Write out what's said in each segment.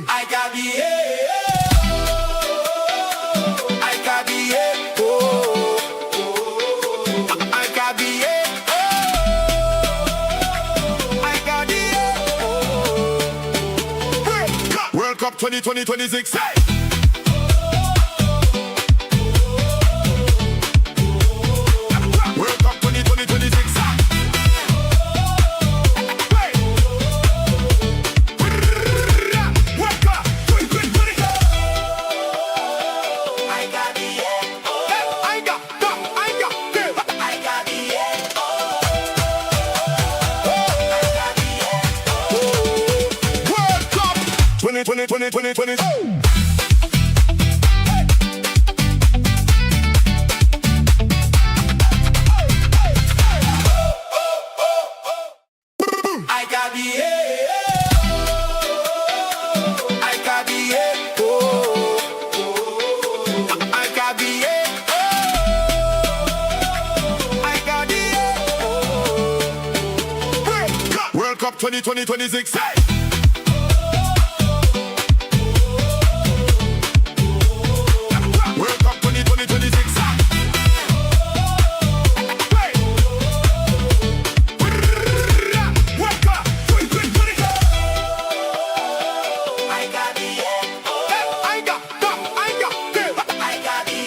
I got the I got the I got the I got the World Cup 2026. Hey! World Cup 2026. World Cup 2026. Hey! World Cup 2026. Hey! World Cup 2026. I got the I got the I got the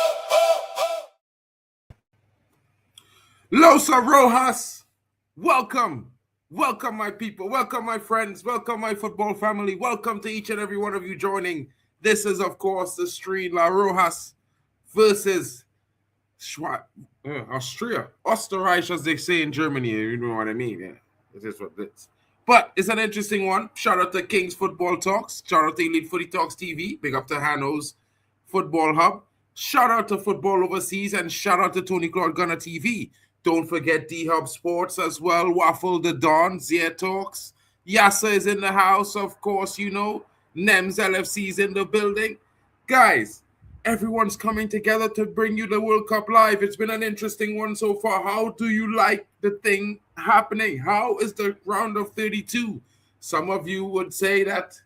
World Cup 2020. Los Rojas, welcome my people, welcome my friends, welcome my football family, welcome to each and every one of you joining. This is of course the stream La Rojas versus Austria, as they say in Germany, you know what I mean, yeah, this is what it is. But it's an interesting one. Shout out to King's Football Talks, shout out to Elite Footy Talks TV, big up to Hanno's Football Hub, shout out to Football Overseas, and shout out to Tony Claude Gunner TV. Don't forget D-Hub Sports as well. Waffle the Don, Zia Talks. Yassa is in the house, of course, you know. NEMS LFC is in the building. Guys, everyone's coming together to bring you the World Cup live. It's been an interesting one so far. How do you like the thing happening? How is the round of 32? Some of you would say that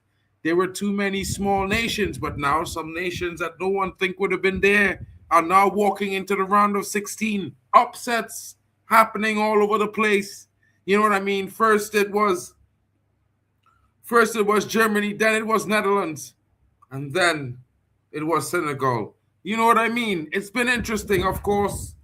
there were too many small nations, but now some nations that no one think would have been there are now walking into the round of 16. Upsets happening all over the place. You know what I mean? First it was Germany, then it was Netherlands, and then it was Senegal. You know what I mean? It's been interesting, of course.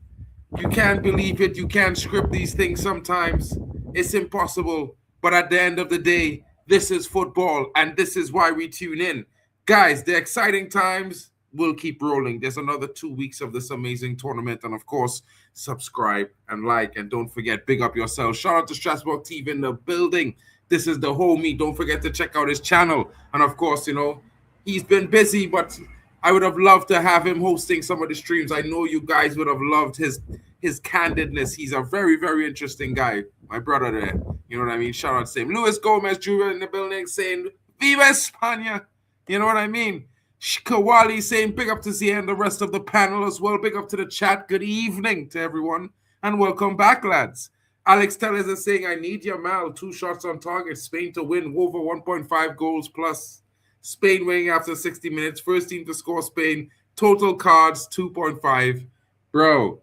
You can't believe it. You can't script these things sometimes. It's impossible. But at the end of the day, this is football, and this is why we tune in. Guys, the exciting times will keep rolling. There's another 2 weeks of this amazing tournament. And of course, subscribe and like. And don't forget, big up yourself. Shout out to Strasbourg TV in the building. This is the homie. Don't forget to check out his channel. And of course, you know, he's been busy, but I would have loved to have him hosting some of the streams. I know you guys would have loved his candidness. He's a very, very interesting guy. My brother there. You know what I mean? Shout out to him. Luis Gomez Jr. in the building saying, Viva España. You know what I mean? Shkawali saying big up to Zia and the rest of the panel as well. Big up to the chat. Good evening to everyone. And welcome back, lads. Alex Tellez is saying, I need Yamal. 2 shots on target. Spain to win. Over 1.5 goals plus. Spain winning after 60 minutes. First team to score Spain. Total cards, 2.5. Bro,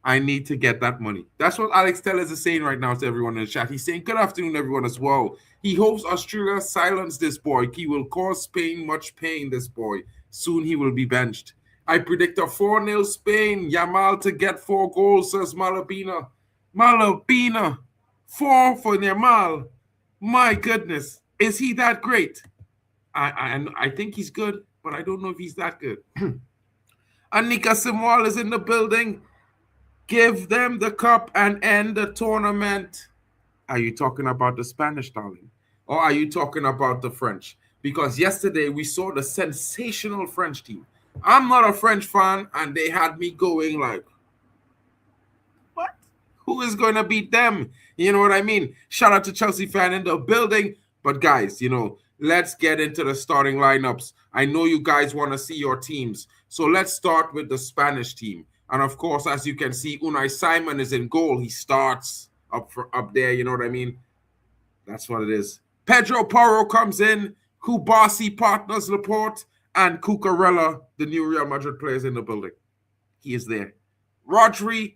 I need to get that money. That's what Alex Tellez is saying right now to everyone in the chat. He's saying, good afternoon, everyone, as well. He hopes Australia silence this boy. He will cause Spain much pain, this boy. Soon he will be benched. I predict a 4-0 Spain. Yamal to get 4 goals, says Malabina. Malabina. 4 for Yamal. My goodness. Is he that great? I think he's good, but I don't know if he's that good. Anika Simwal is in the building. Give them the cup and end the tournament. Are you talking about the Spanish, darling? Or are you talking about the French? Because yesterday we saw the sensational French team. I'm not a French fan, and they had me going like, what? Who is going to beat them? You know what I mean? Shout out to Chelsea fan in the building. But guys, you know, let's get into the starting lineups. I know you guys want to see your teams. So let's start with the Spanish team. And of course, as you can see, Unai Simon is in goal. He starts up there, you know what I mean? That's what it is. Pedro Porro comes in. Kubasi partners Laporte. And Cucurella, the new Real Madrid player, is in the building. He is there. Rodri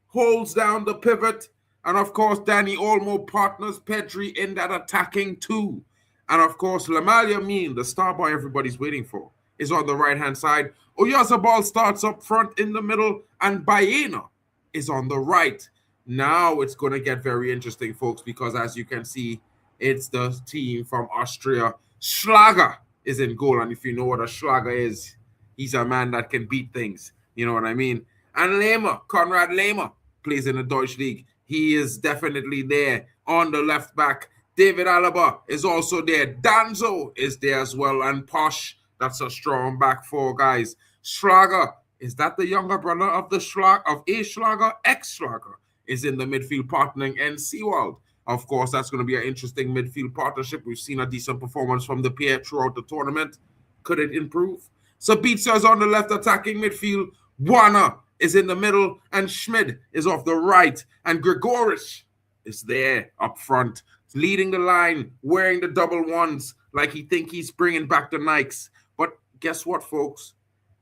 holds down the pivot. And of course, Danny Olmo partners Pedri in that attacking too. And of course, Lamine Yamal, the star boy everybody's waiting for, is on the right-hand side. Oyarzabal starts up front in the middle. And Baena is on the right. Now it's going to get very interesting, folks, because as you can see, it's the team from Austria. Schlager is in goal. And if you know what a Schlager is, he's a man that can beat things. You know what I mean? And Lehmer, Konrad Lehmer, plays in the Deutsche League. He is definitely there on the left back. David Alaba is also there. Danzo is there as well. And Posh, that's a strong back four, guys. Schlager, is that the younger brother of the Schlager? Ex-Schlager is in the midfield partnering. And Seawald, of course, that's going to be an interesting midfield partnership. We've seen a decent performance from the pair throughout the tournament. Could it improve? Sabitzer is on the left attacking midfield. Warner is in the middle, and Schmid is off the right, and Gregoris is there up front, leading the line, wearing the double ones like he think he's bringing back the Nikes. But guess what, folks?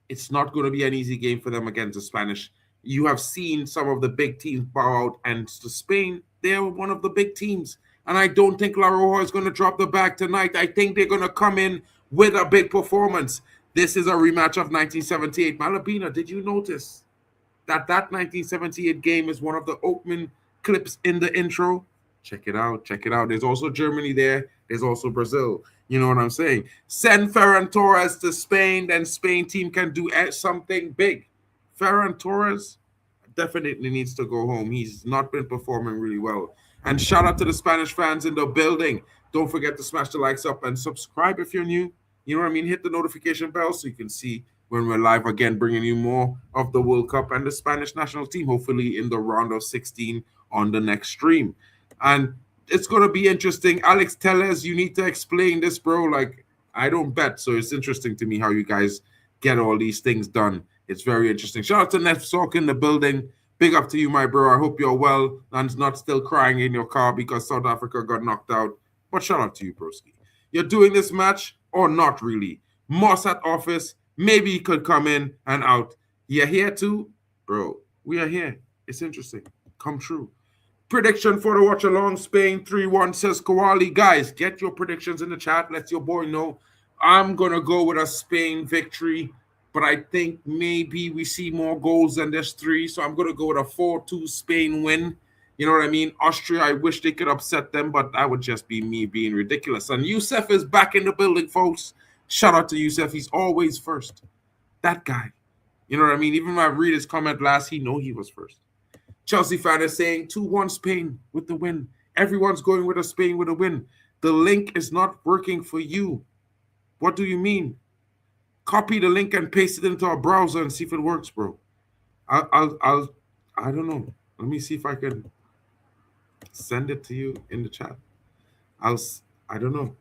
It's not going to be an easy game for them against the Spanish. You have seen some of the big teams bow out, and to Spain, they're one of the big teams. And I don't think La Roja is going to drop the bag tonight. I think they're going to come in with a big performance. This is a rematch of 1978. Malabina, did you notice that 1978 game is one of the opening clips in the intro? Check it out. Check it out. There's also Germany there. There's also Brazil. You know what I'm saying? Send Ferran Torres to Spain, then Spain team can do something big. Ferran Torres definitely needs to go home. He's not been performing really well. And shout out to the Spanish fans in the building. Don't forget to smash the likes up and subscribe if you're new. You know what I mean? Hit the notification bell so you can see when we're live again, bringing you more of the World Cup and the Spanish national team, hopefully in the round of 16 on the next stream. And it's going to be interesting. Alex Tellez, you need to explain this, bro. Like, I don't bet, so it's interesting to me how you guys get all these things done. It's very interesting. Shout out to Nef Salk in the building. Big up to you, my bro. I hope you're well and not still crying in your car because South Africa got knocked out. But shout out to you, broski. You're doing this match or not really? Moss at office. Maybe he could come in and out. You're here too? Bro, we are here. It's interesting. Come true. Prediction for the Watchalong, Spain 3-1, says Kowali. Guys, get your predictions in the chat. Let your boy know. I'm going to go with a Spain victory, but I think maybe we see more goals than this 3. So I'm going to go with a 4-2 Spain win. You know what I mean? Austria, I wish they could upset them, but that would just be me being ridiculous. And Youssef is back in the building, folks. Shout out to Youssef. He's always first. That guy. You know what I mean? Even when I read his comment last, he was first. Chelsea fan is saying 2-1 Spain with the win. Everyone's going with a Spain with a win. The link is not working for you. What do you mean? Copy the link and paste it into our browser and see if it works, bro. I don't know. Let me see if I can send it to you in the chat. I don't know.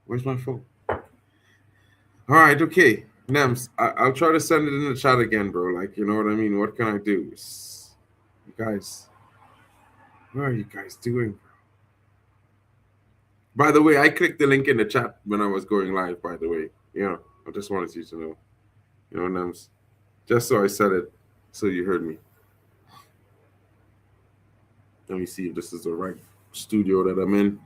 Where's my phone? All right, okay. Nems, I'll try to send it in the chat again, bro. Like, you know what I mean? What can I do? You guys, what are you guys doing, bro? By the way, I clicked the link in the chat when I was going live, by the way. Yeah, I just wanted you to know. You know, Nems, just so I said it, so you heard me. Let me see if this is the right studio that I'm in.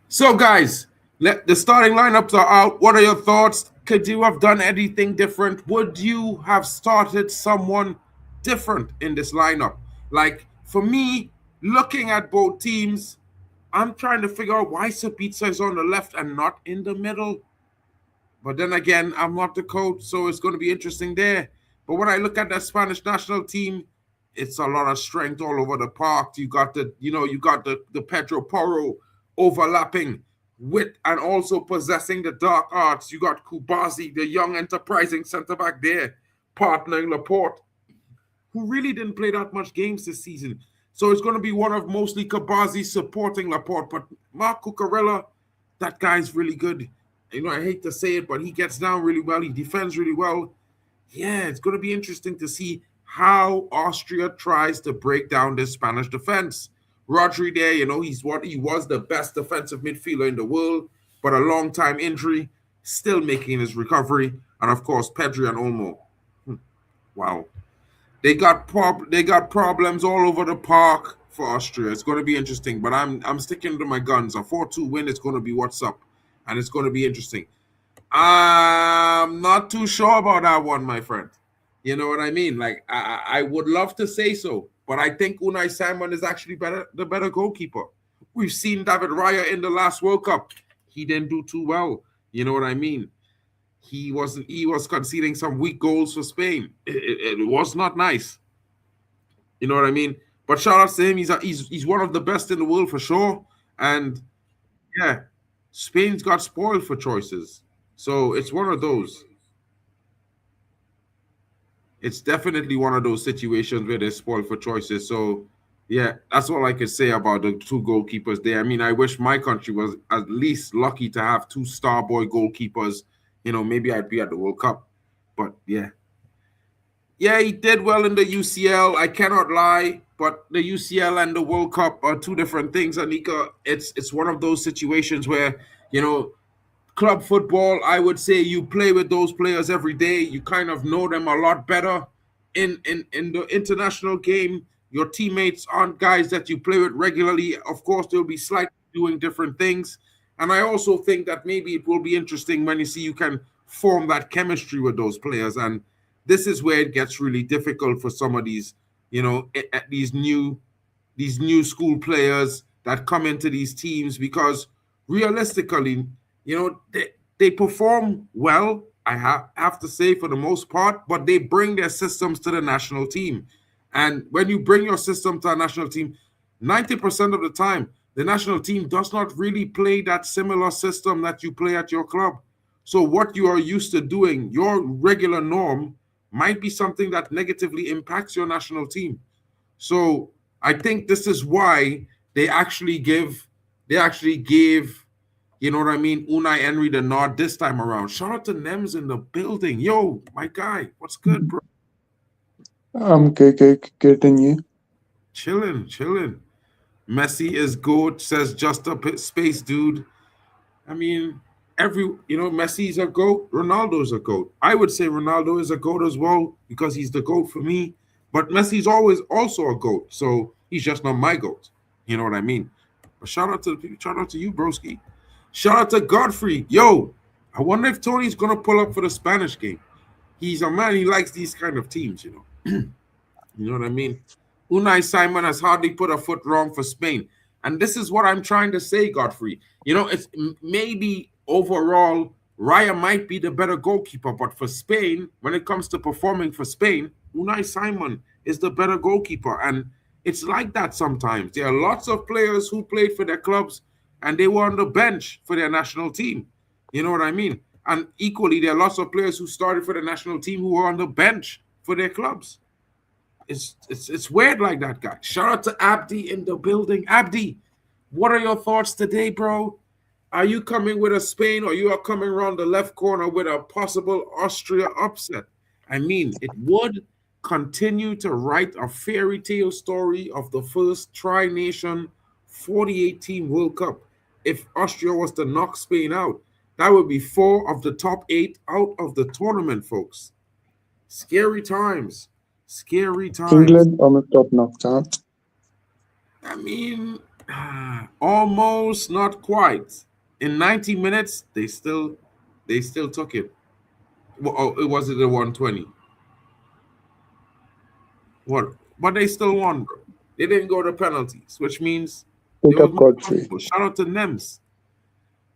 So, guys, the starting lineups are out. What are your thoughts? Could you have done anything different? Would you have started someone different in this lineup? Like, for me, looking at both teams, I'm trying to figure out why Sabitzer is on the left and not in the middle. But then again, I'm not the coach, so it's going to be interesting there. But when I look at that Spanish national team, it's a lot of strength all over the park. You got the Pedro Porro overlapping with and also possessing the dark arts. You got Kubasi, the young enterprising centre-back there, partnering Laporte, who really didn't play that much games this season. So it's going to be one of mostly Kubasi supporting Laporte. But Marc Cucurella, That guy's really good. I hate to say it, but he gets down really well. He defends really well. Yeah, it's going to be interesting to see how Austria tries to break down this Spanish defense. Rodri there, he was the best defensive midfielder in the world, but a long time injury, still making his recovery. And of course, Pedri and Olmo. Wow. They got problems all over the park for Austria. It's going to be interesting, but I'm sticking to my guns. A 4-2 win is going to be what's up, and it's going to be interesting. I'm not too sure about that one, my friend. You know what I mean? Like I would love to say so, but I think Unai Simon is actually the better goalkeeper. We've seen David Raya in the last World Cup. He didn't do too well. You know what I mean? He was conceding some weak goals for Spain. It was not nice. You know what I mean? But shout out to him. He's one of the best in the world for sure. And yeah, Spain's got spoiled for choices. So it's one of those. It's definitely one of those situations where they're spoiled for choices. So yeah, that's all I could say about the two goalkeepers there. I mean, I wish my country was at least lucky to have two star boy goalkeepers. Maybe I'd be at the World Cup. But yeah. Yeah, he did well in the UCL. I cannot lie, but the UCL and the World Cup are two different things, Anika. It's one of those situations where, you know, club football, I would say you play with those players every day. You kind of know them a lot better. In the international game, your teammates aren't guys that you play with regularly. Of course, they'll be slightly doing different things. And I also think that maybe it will be interesting when you see you can form that chemistry with those players. And this is where it gets really difficult for some of these, these new school players that come into these teams because realistically, they perform well, I have to say, for the most part, but they bring their systems to the national team. And when you bring your system to a national team, 90% of the time, the national team does not really play that similar system that you play at your club. So what you are used to doing, your regular norm, might be something that negatively impacts your national team. So I think this is why they actually gave Unai Emery the nod this time around. Shout out to Nems in the building. Yo, my guy, what's good, bro? Getting you. Chilling, chilling. Messi is good, says just a space dude. I mean, Messi's a GOAT, Ronaldo's a GOAT. I would say Ronaldo is a GOAT as well because he's the GOAT for me. But Messi's always also a GOAT, so he's just not my GOAT. You know what I mean? But shout out to you, broski. Shout out to Godfrey. Yo, I wonder if Tony's gonna pull up for the Spanish game. He's a man, he likes these kind of teams. You know what I mean? Unai Simon has hardly put a foot wrong for Spain. And this is what I'm trying to say, Godfrey. It's maybe overall, Raya might be the better goalkeeper, but for Spain, when it comes to performing for Spain, Unai Simon is the better goalkeeper. And it's like that sometimes. There are lots of players who played for their clubs and they were on the bench for their national team. You know what I mean? And equally, there are lots of players who started for the national team who were on the bench for their clubs. It's weird like that, guy. Shout out to Abdi in the building. Abdi, what are your thoughts today, bro? Are you coming with a Spain or you are coming around the left corner with a possible Austria upset? I mean, it would continue to write a fairy tale story of the first tri-nation 48-team World Cup. If Austria was to knock Spain out, that would be 4 of the top 8 out of the tournament, folks. Scary times. Scary times. England almost top knocked out. I mean, almost, not quite. In 90 minutes, they still took it. It was it a 120. What? But they still won, bro. They didn't go to penalties, which means Pick it was up more Godfrey. comfortable. Shout out to Nems.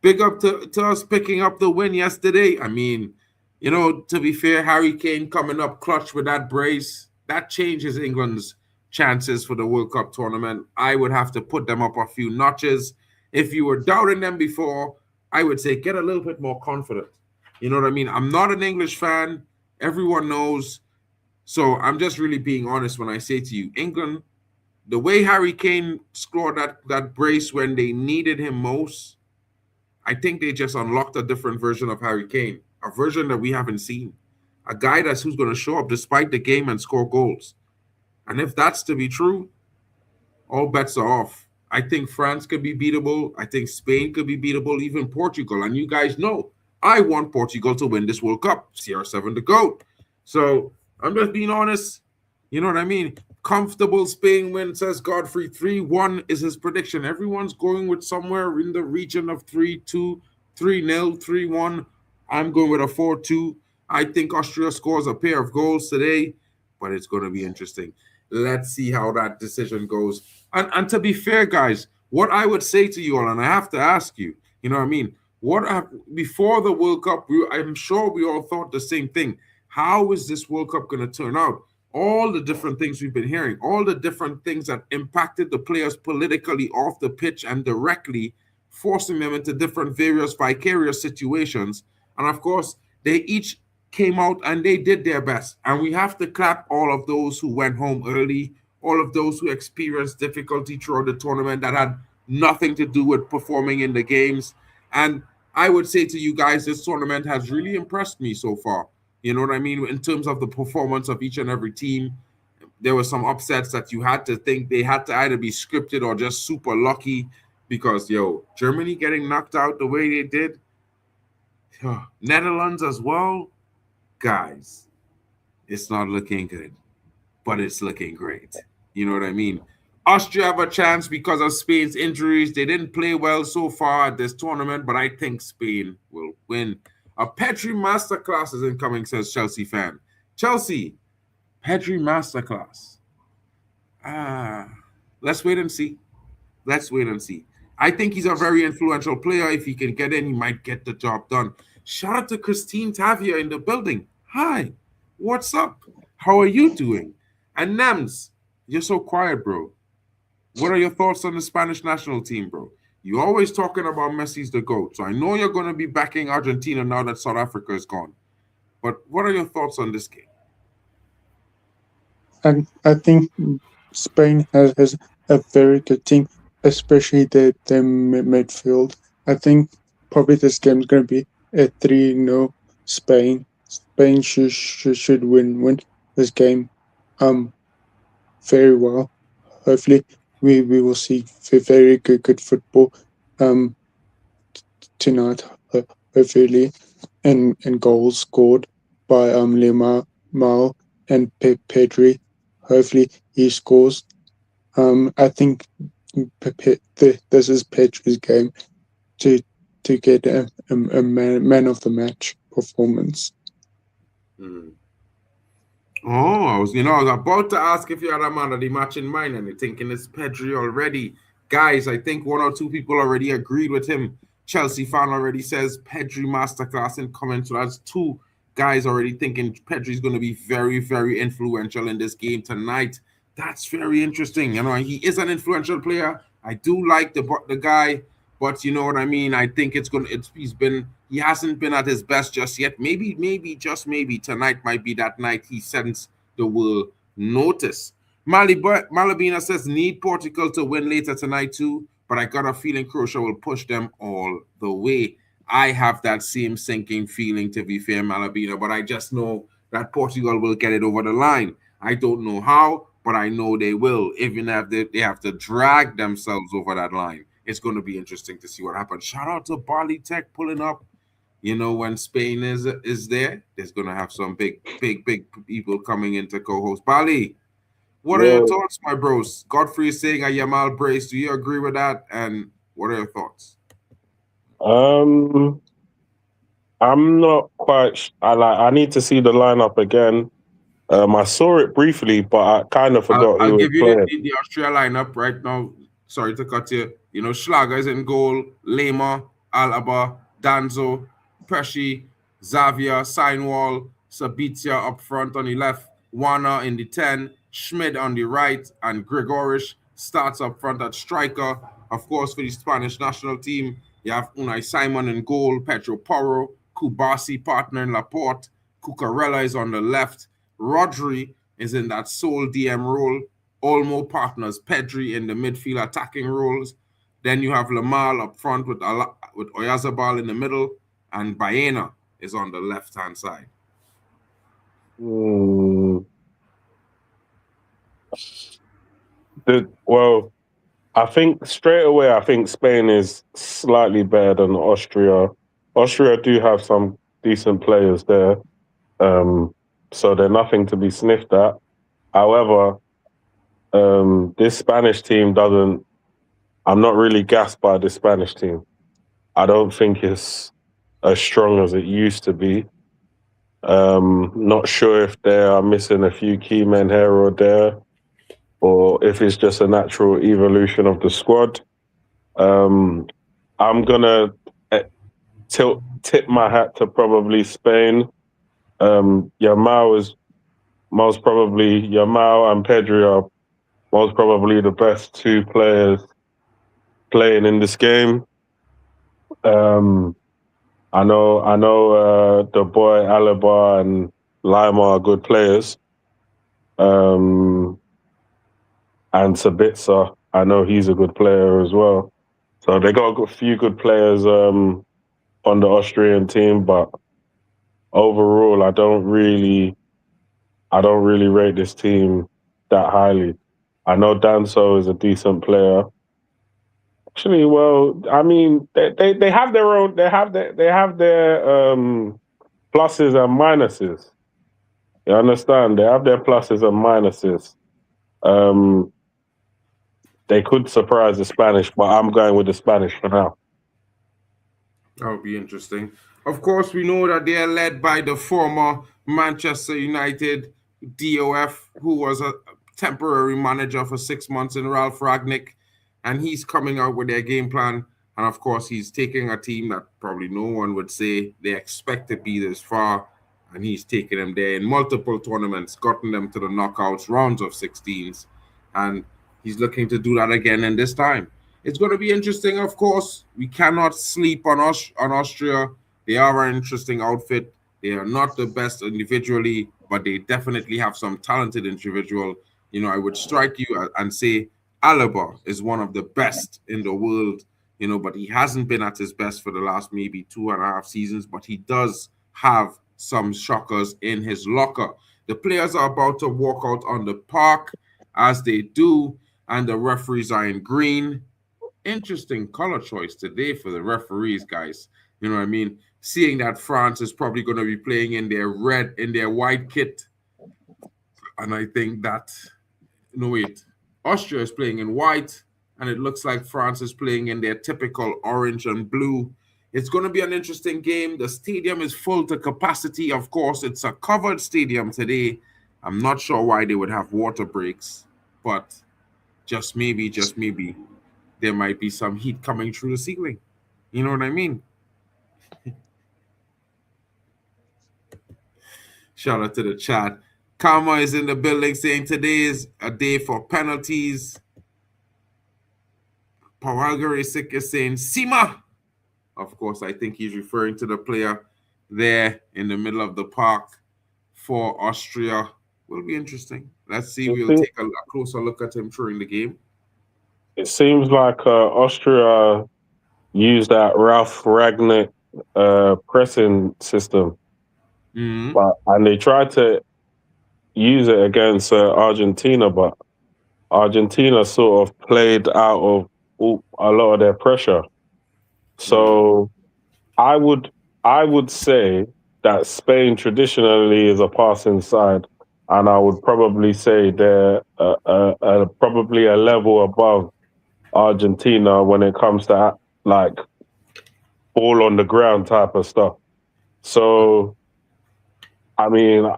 Big up to us picking up the win yesterday. I mean, to be fair, Harry Kane coming up clutch with that brace, that changes England's chances for the World Cup tournament. I would have to put them up a few notches. If you were doubting them before, I would say get a little bit more confident. You know what I mean? I'm not an English fan. Everyone knows. So I'm just really being honest when I say to you, England, the way Harry Kane scored that brace when they needed him most, I think they just unlocked a different version of Harry Kane, a version that we haven't seen, a guy that's who's going to show up despite the game and score goals. And if that's to be true, all bets are off. I think France could be beatable. I think Spain could be beatable, even Portugal. And you guys know I want Portugal to win this World Cup. CR7 the GOAT. So I'm just being honest. You know what I mean? Comfortable Spain win, says Godfrey. 3-1 is his prediction. Everyone's going with somewhere in the region of 3-2, 3-0, 3-1. I'm going with a 4-2. I think Austria scores a pair of goals today, but it's going to be interesting. Let's see how that decision goes. And to be fair, guys, what I would say to you all, and I have to ask you, you know what I mean? Before the World Cup, I'm sure we all thought the same thing. How is this World Cup going to turn out? All the different things we've been hearing, all the different things that impacted the players politically off the pitch and directly, forcing them into different various vicarious situations. And of course, they each came out and they did their best. And we have to clap all of those who went home early, all of those who experienced difficulty throughout the tournament that had nothing to do with performing in the games. And I would say to you guys, this tournament has really impressed me so far. You know what I mean? In terms of the performance of each and every team, there were some upsets that you had to think they had to either be scripted or just super lucky because, Germany getting knocked out the way they did, Netherlands as well, guys, it's not looking good, but it's looking great. You know what I mean? Austria have a chance because of Spain's injuries. They didn't play well so far at this tournament, but I think Spain will win. A Pedri masterclass is incoming, says Chelsea fan. Chelsea, Pedri masterclass. Let's wait and see. Let's wait and see. I think he's a very influential player. If he can get in, he might get the job done. Shout out to Christine Tavia in the building. Hi, what's up? How are you doing? And Nems, you're so quiet, bro. What are your thoughts on the Spanish national team, bro? You're always talking about Messi's the GOAT, so I know you're going to be backing Argentina now that South Africa is gone. But what are your thoughts on this game? And I think Spain has a very good team, especially their midfield. I think probably this game is going to be a 3-0 Spain. Spain should win this game very well. Hopefully we will see very good football tonight, hopefully, and goals scored by Lemar and Pedri. Hopefully he scores. I think this is Pedri's game to get a man of the match performance. Oh, I was about to ask if you had a man of the match in mind, and you're thinking it's Pedri already. Guys, I think one or two people already agreed with him. Chelsea fan already says Pedri masterclass in comments. So that's two guys already thinking Pedri's going to be very, very influential in this game tonight. That's very interesting. He is an influential player. I do like the guy, but you know what I mean? I think he hasn't been at his best just yet. Maybe, just maybe tonight might be that night he sends the world notice. Malabina says need Portugal to win later tonight too, but I got a feeling Croatia will push them all the way. I have that same sinking feeling, to be fair, Malabina, but I just know that Portugal will get it over the line. I don't know how, but I know they will, even if they have to drag themselves over that line. It's going to be interesting to see what happens. Shout out to Barley Tech pulling up. When Spain is there, there's going to have some big people coming in to co-host. Barley, what are your thoughts, my bros? Godfrey is saying a Yamal brace. Do you agree with that? And what are your thoughts? I'm not quite. I need to see the lineup again. I saw it briefly, but I kind of forgot. I'll give you the Austria lineup right now. Sorry to cut you. Schlager is in goal. Lema, Alaba, Danzo, Pesci, Xavier, Seinwall, Sabitzer up front on the left, Wana in the 10, Schmid on the right, and Gregorish starts up front at striker. Of course, for the Spanish national team, you have Unai Simon in goal, Pedro Porro, Kubasi partner in Laporte, Cucurella is on the left, Rodri is in that sole DM role, Olmo partners Pedri in the midfield attacking roles, Then you have Lamal up front with Oyazabal in the middle, and Baena is on the left-hand side. Well, I think straight away, I think Spain is slightly better than Austria. Austria do have some decent players there, so they're nothing to be sniffed at. However, this Spanish team doesn't. I'm not really gassed by the Spanish team. I don't think it's as strong as it used to be. Not sure if they are missing a few key men here or there, or if it's just a natural evolution of the squad. I'm gonna tip my hat to probably Spain. Yamal is most probably Yamal and Pedri are most probably the best two players playing in this game. I know the boy Alaba and Lima are good players. And Sabitzer, I know he's a good player as well. So they got a few good players on the Austrian team, but overall, I don't really rate this team that highly. I know Danso is a decent player. Actually, well, I mean, they have their own. They have their pluses and minuses. You understand? They have their pluses and minuses. They could surprise the Spanish, but I'm going with the Spanish for now. That would be interesting. Of course, we know that they are led by the former Manchester United DOF, who was a temporary manager for 6 months in Ralph Ragnick, and he's coming out with their game plan. And of course, he's taking a team that probably no one would say they expect to be this far, and he's taken them there in multiple tournaments, gotten them to the knockouts, rounds of 16s, and he's looking to do that again in this time. It's going to be interesting, of course. We cannot sleep on Austria. They are an interesting outfit. They are not the best individually, but they definitely have some talented individual. You know, I would strike you and say Alaba is one of the best in the world, you know, but he hasn't been at his best for the last maybe 2.5 seasons, but he does have some shockers in his locker. The players are about to walk out on the park as they do, and the referees are in green. Interesting color choice today for the referees, guys. You know what I mean? Seeing that France is probably going to be playing in their white kit. And I think that, no, wait, Austria is playing in white, and it looks like France is playing in their typical orange and blue. It's going to be an interesting game. The stadium is full to capacity. Of course, it's a covered stadium today. I'm not sure why they would have water breaks, but just maybe, there might be some heat coming through the ceiling. You know what I mean? Shout out to the chat. Karma is in the building saying today is a day for penalties. Pawalgarisik is saying Sima. Of course, I think he's referring to the player there in the middle of the park for Austria. Will be interesting. Let's see. We'll take a closer look at him during the game. It seems like Austria used that Ralph Ragnick pressing system, and they tried to use it against Argentina, but Argentina sort of played out of a lot of their pressure. So I would say that Spain traditionally is a passing side, and I would probably say they're probably a level above Argentina when it comes to like ball on the ground type of stuff. So, I mean,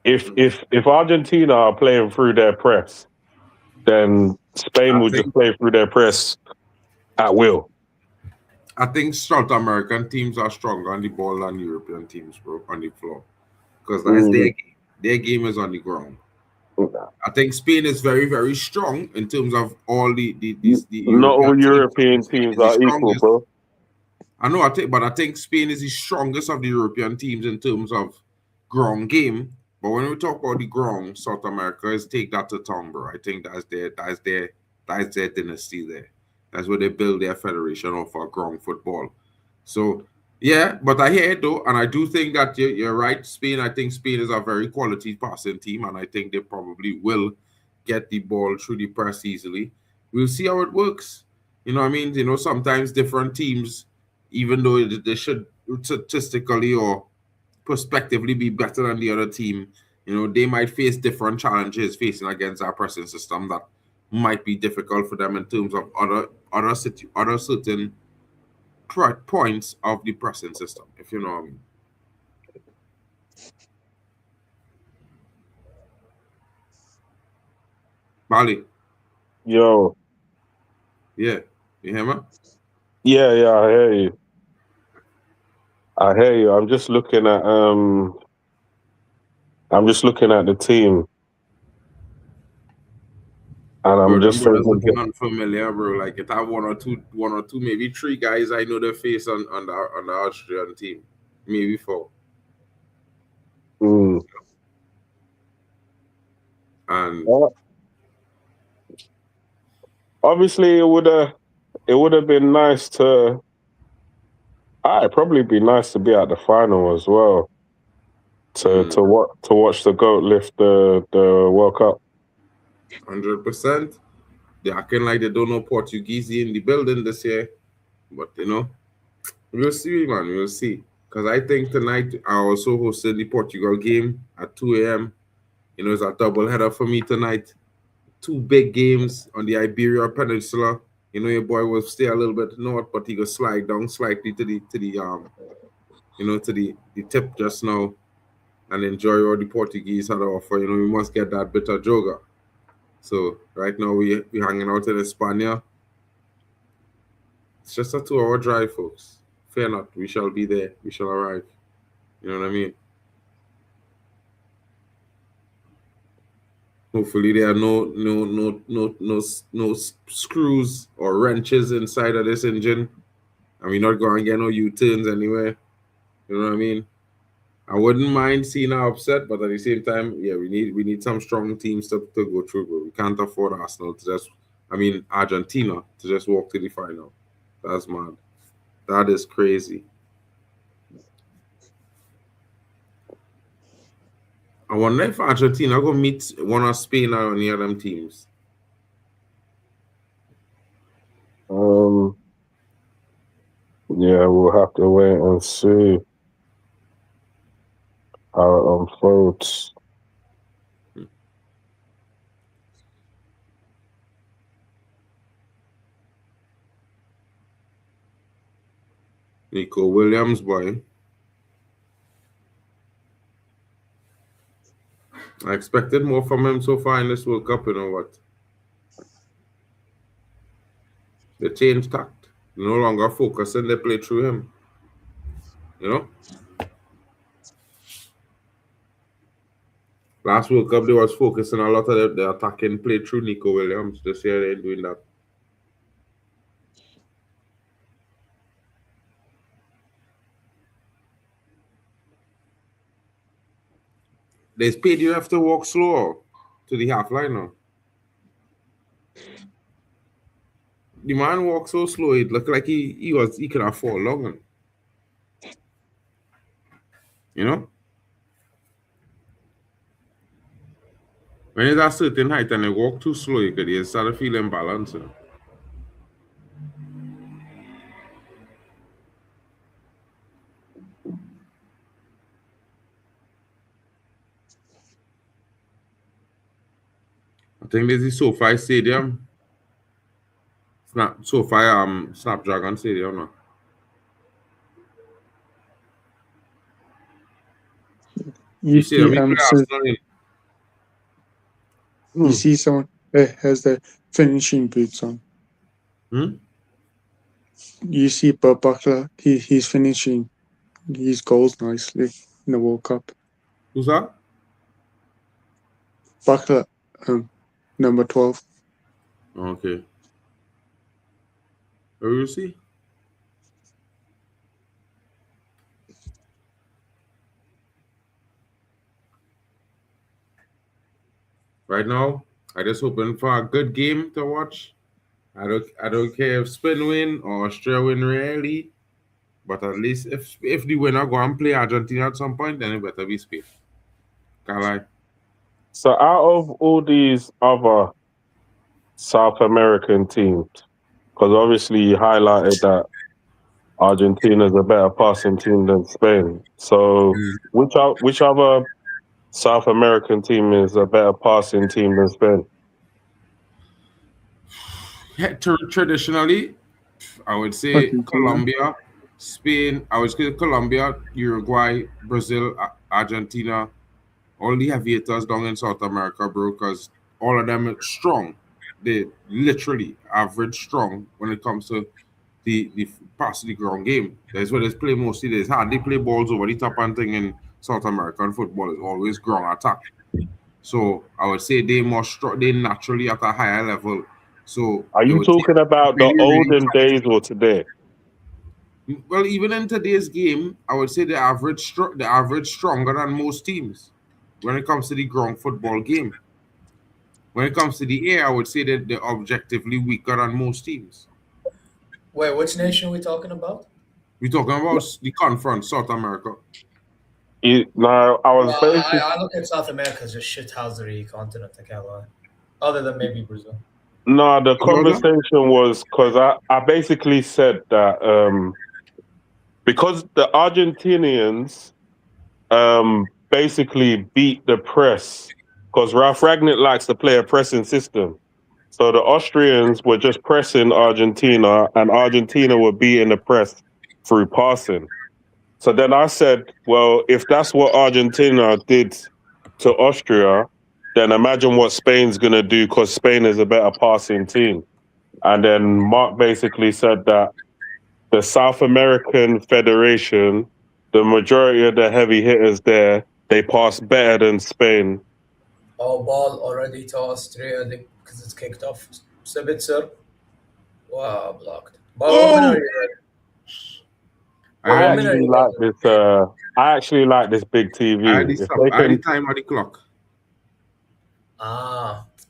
if Argentina are playing through their press, then Spain would just play through their press at will. I think South American teams are stronger on the ball than European teams, bro, on the floor. Because that's their game. Their game is on the ground. I think Spain is very, very strong in terms of all the not all European teams are equal, bro. I know, but I think Spain is the strongest of the European teams in terms of ground game. But when we talk about the ground, South America is take that to town, bro. I think that's their dynasty there. That's where they build their federation off for ground football. So, yeah, but I hear it though, and I do think that you're right, Spain. I think Spain is a very quality passing team, and I think they probably will get the ball through the press easily. We'll see how it works. You know what I mean? You know, sometimes different teams, even though they should statistically or prospectively be better than the other team, you know, they might face different challenges facing against our pressing system that might be difficult for them in terms of other certain points of the pressing system, if you know what I mean. Bali. Yo. Yeah. You hear me? Yeah, I hear you. I'm just looking at the team. And Bro, I'm them just brothers thinking, looking unfamiliar, bro. Like if I have one or two, maybe three guys I know their face on the Austrian team. Maybe four. mm, And obviously it would have been nice to. It'd probably be nice to be at the final as well. To watch the goat lift the World Cup. 100%. They're acting like they don't know Portuguese in the building this year. But you know, we'll see, man. We'll see. Because I think tonight I also hosted the Portugal game at 2 a.m. You know, it's a double header for me tonight. Two big games on the Iberia Peninsula. You know, your boy will stay a little bit north, but he will slide down slightly to the to the tip just now and enjoy all the Portuguese had to offer. You know, we must get that bit of joga. So right now we hanging out in España. It's just a 2 hour drive, folks. Fear not, we shall be there. We shall arrive. You know what I mean? Hopefully there are no screws or wrenches inside of this engine. And we're not going to get no U-turns anywhere. You know what I mean? I wouldn't mind seeing her upset, but at the same time, yeah, we need some strong teams to go through, bro. We can't afford Arsenal to just Argentina to just walk to the final. That's mad. That is crazy. I wonder if Argentina go meet one of Spain or any of them teams. Yeah, we'll have to wait and see how it unfolds. Nico Williams, boy. I expected more from him so far in this World Cup, you know what? They changed tact. They no longer focus and they play through him. You know? Last World Cup, they was focusing a lot of the attacking play through Nico Williams. This year, they ain't doing that. They paid you have to walk slower to the half line now. The man walked so slow, it looked like he could have fallen long. You know? When he's at a certain height and they walk too slow, you could start feeling balance. You know? I think there's the SoFi Stadium. Snapdragon Stadium now. You see them you see someone that has the finishing boots on. You see Buckler, he's finishing his goals nicely in the World Cup. Who's that? Buckler, number 12. Okay. Where you see? Right now, I just hoping for a good game to watch. I don't care if Spain win or Austria win really, but at least if the winner go and play Argentina at some point, then it better be Spain. Can't lie. So out of all these other South American teams, because obviously you highlighted that Argentina is a better passing team than Spain. So which other South American team is a better passing team than Spain? Yeah, traditionally, I would say Argentina. Colombia, Spain. I would say Colombia, Uruguay, Brazil, Argentina. All the aviators down in South America, bro, because all of them are strong. They literally average strong when it comes to the pass the ground game. That's where they play mostly. There's hardly play balls over the top and thing in South American football is always ground attack. So I would say they more strong. They naturally at a higher level. So Are it you would take talking about the really, really olden days or today? well, even in today's game, I would say the average stronger than most teams when it comes to the ground football game. When it comes to the air, I would say that they're objectively weaker than most teams. Wait, which nation are we talking about? We're talking about the conference, South America. No, I was Well, basically I look at South America as a shithousery continent, I can't lie. Other than maybe Brazil. no. The What was that? conversation was because I basically said that because the Argentinians basically beat the press because Ralph Ragnick likes to play a pressing system. So the Austrians were just pressing Argentina, and Argentina were beating the press through passing. So then I said, well, if that's what Argentina did to Austria, then imagine what Spain's going to do because Spain is a better passing team. And then Mark basically said that the South American Federation, the majority of the heavy hitters there, they pass better than Spain. Oh, ball already to Austria because it's kicked off. Sabitzer. Wow, blocked. Ball, Oh! women are you? I Women are actually you? like this. I actually like this big TV. I had If they the can, time of the clock.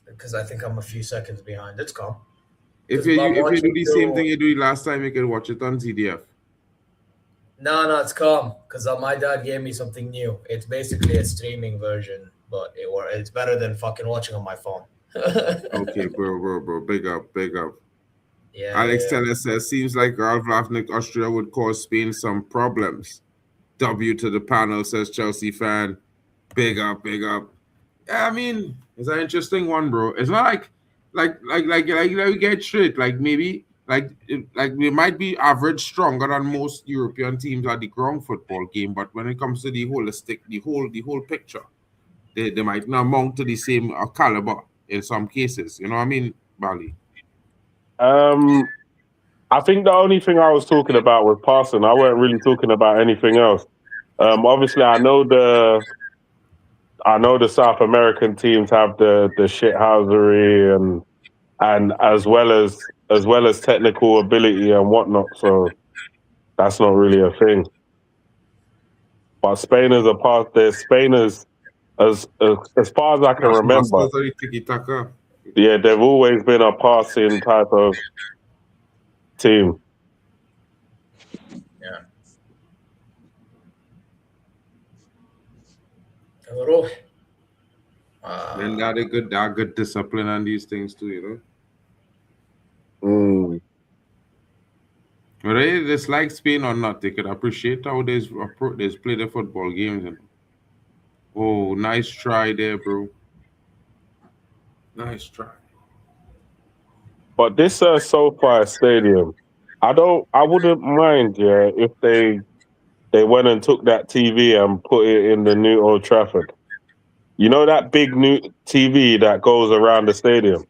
Because I think I'm a few seconds behind. It's calm. If 'Cause you I'm if you do watching the same till- thing you do last time, you can watch it on CDF. No, it's calm. Because my dad gave me something new. It's basically a streaming version, but it's better than fucking watching on my phone. Okay, bro. Big up. Yeah. Alex Teller says, seems like Ralph Ragnick Austria would cause Spain some problems. W to the panel, says Chelsea fan. Big up. Yeah, I mean, it's an interesting one, bro. It's not like we get straight. Like maybe like we might be average stronger than most European teams at the ground football game, but when it comes to the holistic, the whole picture, they might not amount to the same caliber in some cases. You know what I mean, Bali? I think the only thing I was talking about was passing. I weren't really talking about anything else. Obviously, I know the South American teams have the shithousery and as well as technical ability and whatnot. So that's not really a thing. But Spain is a part. Spain is as far as I can remember. Masters of the tiki-taka. Yeah, they've always been a passing type of team. Yeah. Hello. And that good discipline on these things too, you know. Mm. Whether they dislike Spain or not, they can appreciate how they play the football games. And oh, nice try there, bro. Nice try. But this SoFi Stadium, I wouldn't mind, yeah, if they went and took that TV and put it in the new Old Trafford. You know that big new TV that goes around the stadium?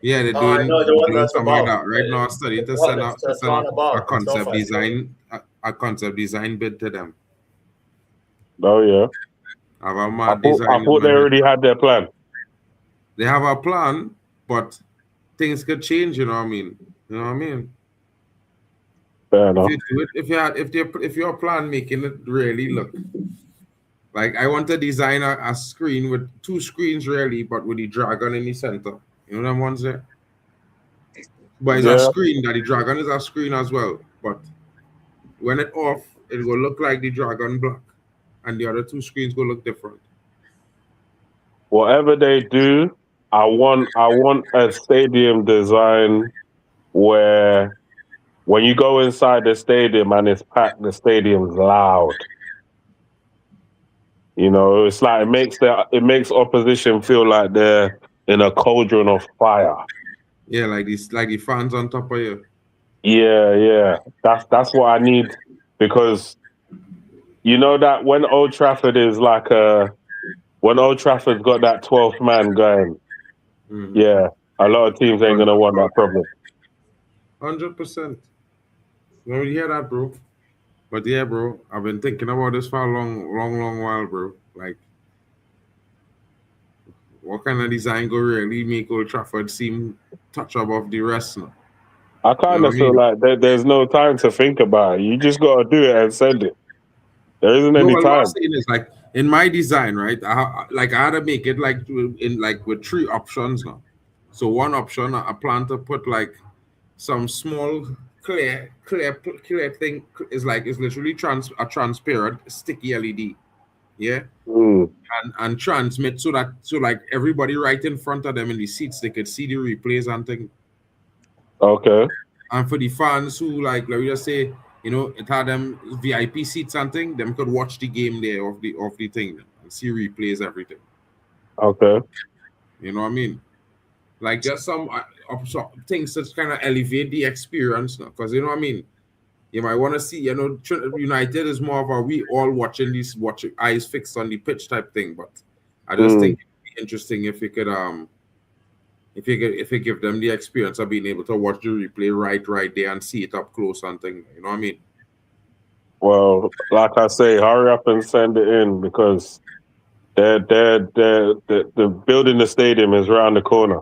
Yeah, they're I doing know the one that's something like above. that right now. I'm studying to It's send what- out it's on above. a It's concept SoFi design a concept design bid to them. Oh yeah. Have a I mad thought design. they already had their plan. They have a plan, but things could change. You know what I mean? Fair enough. If you do it, if your plan making it really look like I want to design a screen with two screens really, but with the dragon in the center. You know them ones there? But it's a Yeah. screen that the dragon is a screen as well. But when it off, it will look like the dragon black, and the other two screens will look different. Whatever they do, I want a stadium design where when you go inside the stadium and it's packed, the stadium's loud. You know, it's like it makes opposition feel like they're in a cauldron of fire. Yeah, like the fans on top of you. Yeah. That's what I need, because you know that when Old Trafford is like when Old Trafford's got that 12th man going, yeah, a lot of teams ain't gonna want that problem. 100%. You hear that, bro? But yeah, bro, I've been thinking about this for a long while, bro. Like, what kind of design go really make Old Trafford seem touch above the rest now? I kind of feel like there's no time to think about it. You just gotta do it and send it. There isn't any What time. I'm saying is, like, in my design, right? I had to make it like with 3 options now. So one option, I plan to put like some small clear thing is literally a transparent sticky LED, yeah, and transmit so like everybody right in front of them in the seats, they could see the replays and thing. Okay. And for the fans who, like, let me just say, you know, it had them VIP seats and thing, them could watch the game there of the thing and see replays, everything. Okay. You know what I mean? Like, just some things that kind of elevate the experience now, because you know what I mean. You might want to see, you know, United is more of a we all watching eyes fixed on the pitch type thing. But I just think it'd be interesting if you could if you give them the experience of being able to watch the replay right there and see it up close and thing. You know what I mean? Well, like I say, hurry up and send it in, because the building the stadium is around the corner.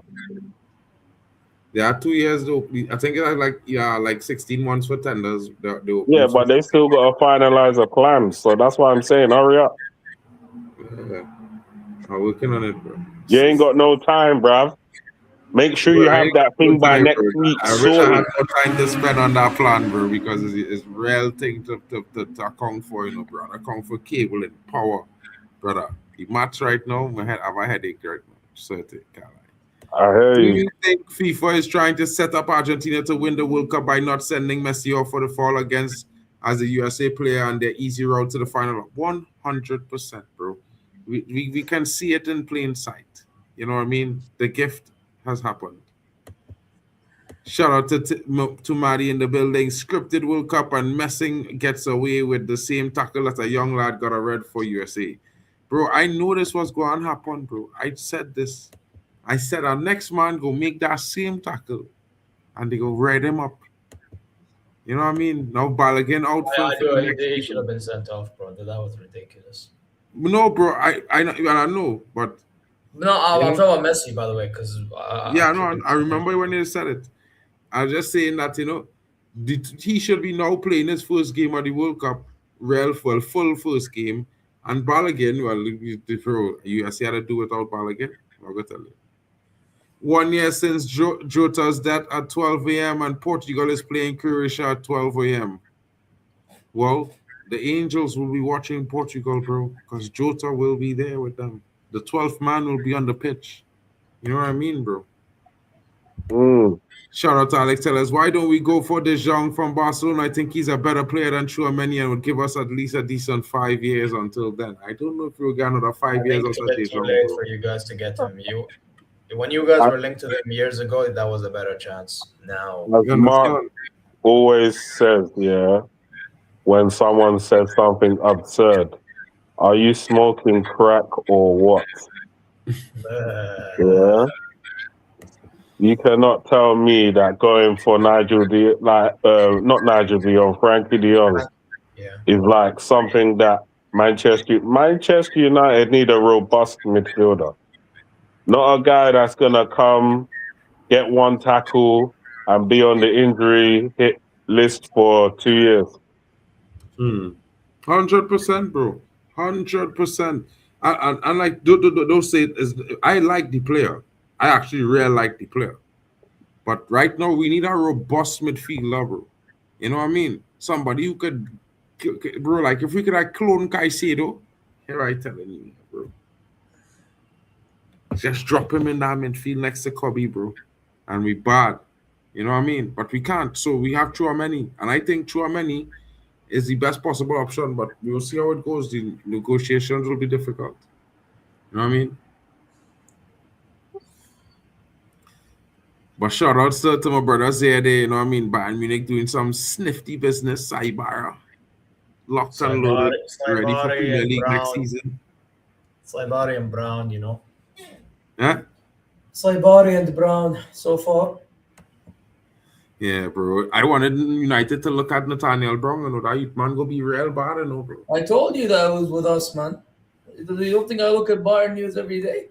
There are 2 years though. I think it's like 16 months for tenders. Yeah, but they still got to finalize a plan. So that's why I'm saying, hurry up. I'm working on it, bro. You ain't got no time, bruv. Make sure you have that thing by next week. I wish I had more time to spend on that plan, bro, because it's real thing to account for, you know, bro. Account for cable and power, brother. The match right now, I have a headache right now. Certain, I hear do you. you think FIFA is trying to set up Argentina to win the World Cup by not sending Messi off for the fall against as a USA player and their easy route to the final? 100%, bro. We can see it in plain sight. You know what I mean? The gift has happened. Shout out to Maddie in the building. Scripted World Cup and Messing gets away with the same tackle that a young lad got a red for USA. Bro, I know this was going to happen, bro. I said this. I said our next man go make that same tackle and they go red him up. You know what I mean? Now Balogun out for the next He people. should have been sent off, bro. That was ridiculous. No, bro, I know, but no, I'm talking about Messi, by the way, because I remember when they said it. I was just saying that, you know, he should be now playing his first game of the World Cup, real full first game, and Balogun, well, USA had to do without Balogun. I'm gonna tell you. 1 year since Jota's death at 12 a.m. and Portugal is playing Croatia at 12 a.m. Well, the Angels will be watching Portugal, bro, because Jota will be there with them. The 12th man will be on the pitch. You know what I mean, bro? Shout out to Alex. Tell us, why don't we go for De Jong from Barcelona? I think he's a better player than Chouameni and would give us at least a decent 5 years until then. I don't know if we'll get another 5 years. It's a bit too late for you guys to get him. When you guys were linked to them years ago, that was a better chance. Now, as Mark always says, yeah, when someone says something absurd, are you smoking crack or what? Yeah. You cannot tell me that going for not Nigel de Jong, Frankie de Jong, is like something that Manchester United need a robust midfielder. Not a guy that's gonna come, get one tackle, and be on the injury hit list for 2 years. 100%, bro. 100%. And like, don't say it. I like the player. I actually really like the player. But right now, we need a robust midfielder, bro. You know what I mean? Somebody who could, bro, like if we could like clone Caicedo, here I telling you, bro. Just drop him in that midfield next to Kobe, bro. And we bad. You know what I mean? But we can't. So we have Chouameni. And I think Chouameni is the best possible option, but we'll see how it goes. The negotiations will be difficult. You know what I mean? But shout out to my brothers there, you know what I mean? Bayern Munich doing some snifty business, Saibara. Locked and loaded, ready for Premier League next season. Saibari and Brown, you know. Huh? Saibari and Brown so far. Yeah, bro. I wanted United to look at Nathaniel Brown. You know, that man go be real bad, you know, bro. I told you that was with us, man. You don't think I look at Bayern news every day?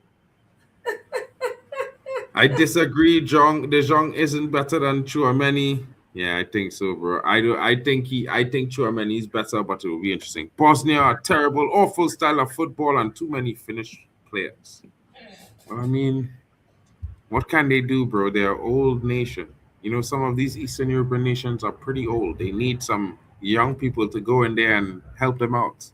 I disagree. De Jong isn't better than Chouameni. Yeah, I think so, bro. I think Chouameni is better, but it will be interesting. Bosnia are terrible, awful style of football and too many Finnish players. Well, I mean, what can they do, bro? They're an old nation. You know, some of these Eastern European nations are pretty old. They need some young people to go in there and help them out.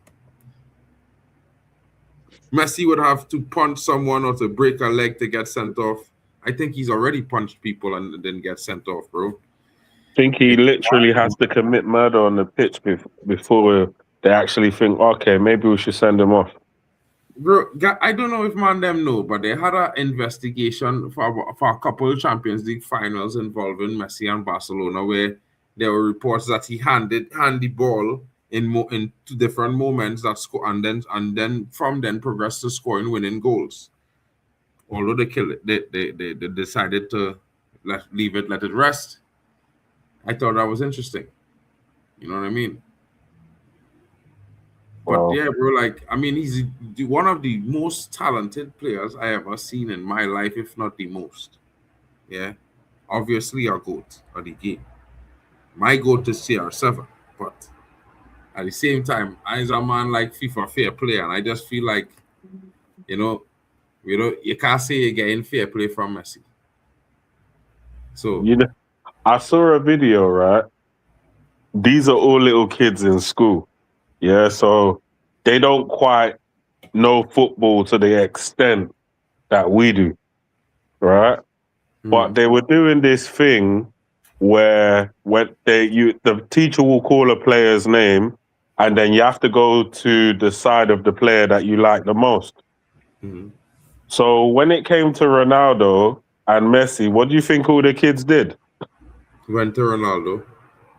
Messi would have to punch someone or to break a leg to get sent off. I think he's already punched people and then get sent off, bro. I think he literally has to commit murder on the pitch before they actually think, okay, maybe we should send him off. Bro, I don't know if man them know, but they had an investigation for a couple of Champions League finals involving Messi and Barcelona, where there were reports that he handed the ball in two different moments that score and then from then progressed to scoring winning goals. Although they killed it, they decided to let it rest. I thought that was interesting. You know what I mean? But yeah, bro, like, I mean, he's one of the most talented players I ever seen in my life, if not the most. Yeah. Obviously, our GOAT of the game. My GOAT is CR7, but at the same time, I'm a man like FIFA fair play, and I just feel like, you can't say you're getting fair play from Messi. So, I saw a video, right? These are all little kids in school. Yeah, so they don't quite know football to the extent that we do, right? But they were doing this thing where when the teacher will call a player's name, and then you have to go to the side of the player that you like the most. So when it came to Ronaldo and Messi, what do you think all the kids did? Went to Ronaldo.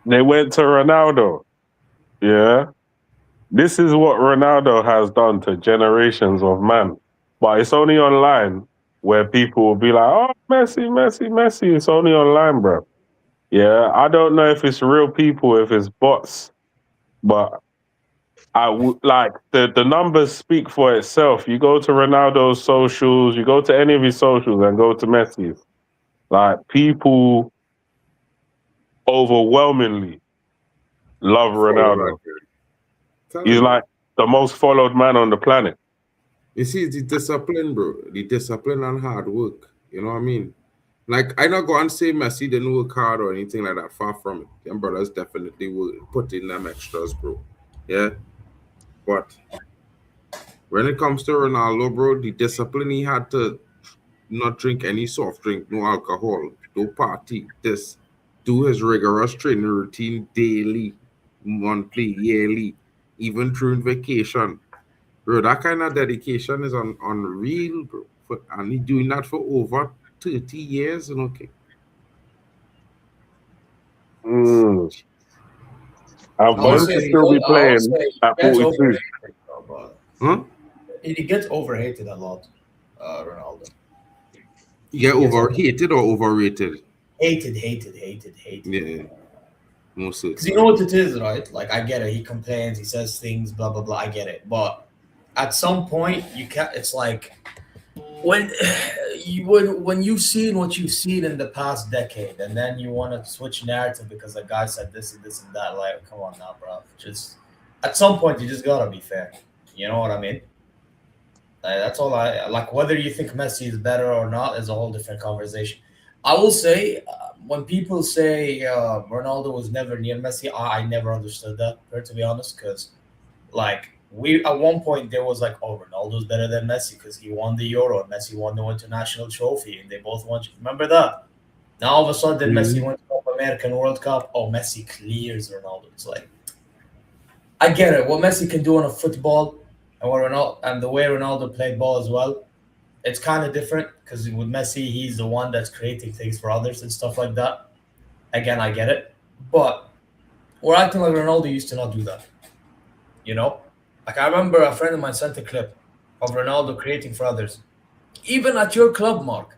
They went to Ronaldo. Yeah. This is what Ronaldo has done to generations of man. But it's only online where people will be like, oh, Messi, Messi, Messi. It's only online, bro. Yeah, I don't know if it's real people, if it's bots. But the numbers speak for itself. You go to Ronaldo's socials, you go to any of his socials and go to Messi's. Like, people overwhelmingly love Ronaldo. He's like the most followed man on the planet. You see, the discipline, bro. The discipline and hard work. You know what I mean? Like, I not go and say Messi didn't work hard or anything like that. Far from it. Them brothers definitely will put in them extras, bro. Yeah? But when it comes to Ronaldo, bro, the discipline he had to not drink any soft drink, no alcohol, no party, do his rigorous training routine daily, monthly, yearly, even during vacation. Bro, that kind of dedication is unreal, bro. And he's doing that for over 30 years. And okay. I'm going to still be playing at 42. He gets overhated a lot, Ronaldo. You get overhated or overrated? Hated. Yeah. Mostly. Because you know what it is, right? Like, I get it. He complains, he says things, blah, blah, blah. I get it. But at some point, you can't. It's like when you've seen what you've seen in the past decade, and then you want to switch narrative because the guy said this and this and that. Like, come on now, bro. Just at some point, you just gotta be fair. You know what I mean? That's all I like. Whether you think Messi is better or not is a whole different conversation. I will say, when people say Ronaldo was never near Messi, I never understood that, to be honest, because like we at one point there was like, oh, Ronaldo's better than Messi because he won the Euro and Messi won the international trophy and they both won. Remember that? Now all of a sudden Messi Mhm. wins the American World Cup. Oh, Messi clears Ronaldo. It's like I get it. What Messi can do on a football and what Ronaldo and the way Ronaldo played ball as well, it's kind of different because with Messi, he's the one that's creating things for others and stuff like that. Again, I get it, but we're acting like Ronaldo used to not do that. You know, like I remember a friend of mine sent a clip of Ronaldo creating for others, even at your club, Mark,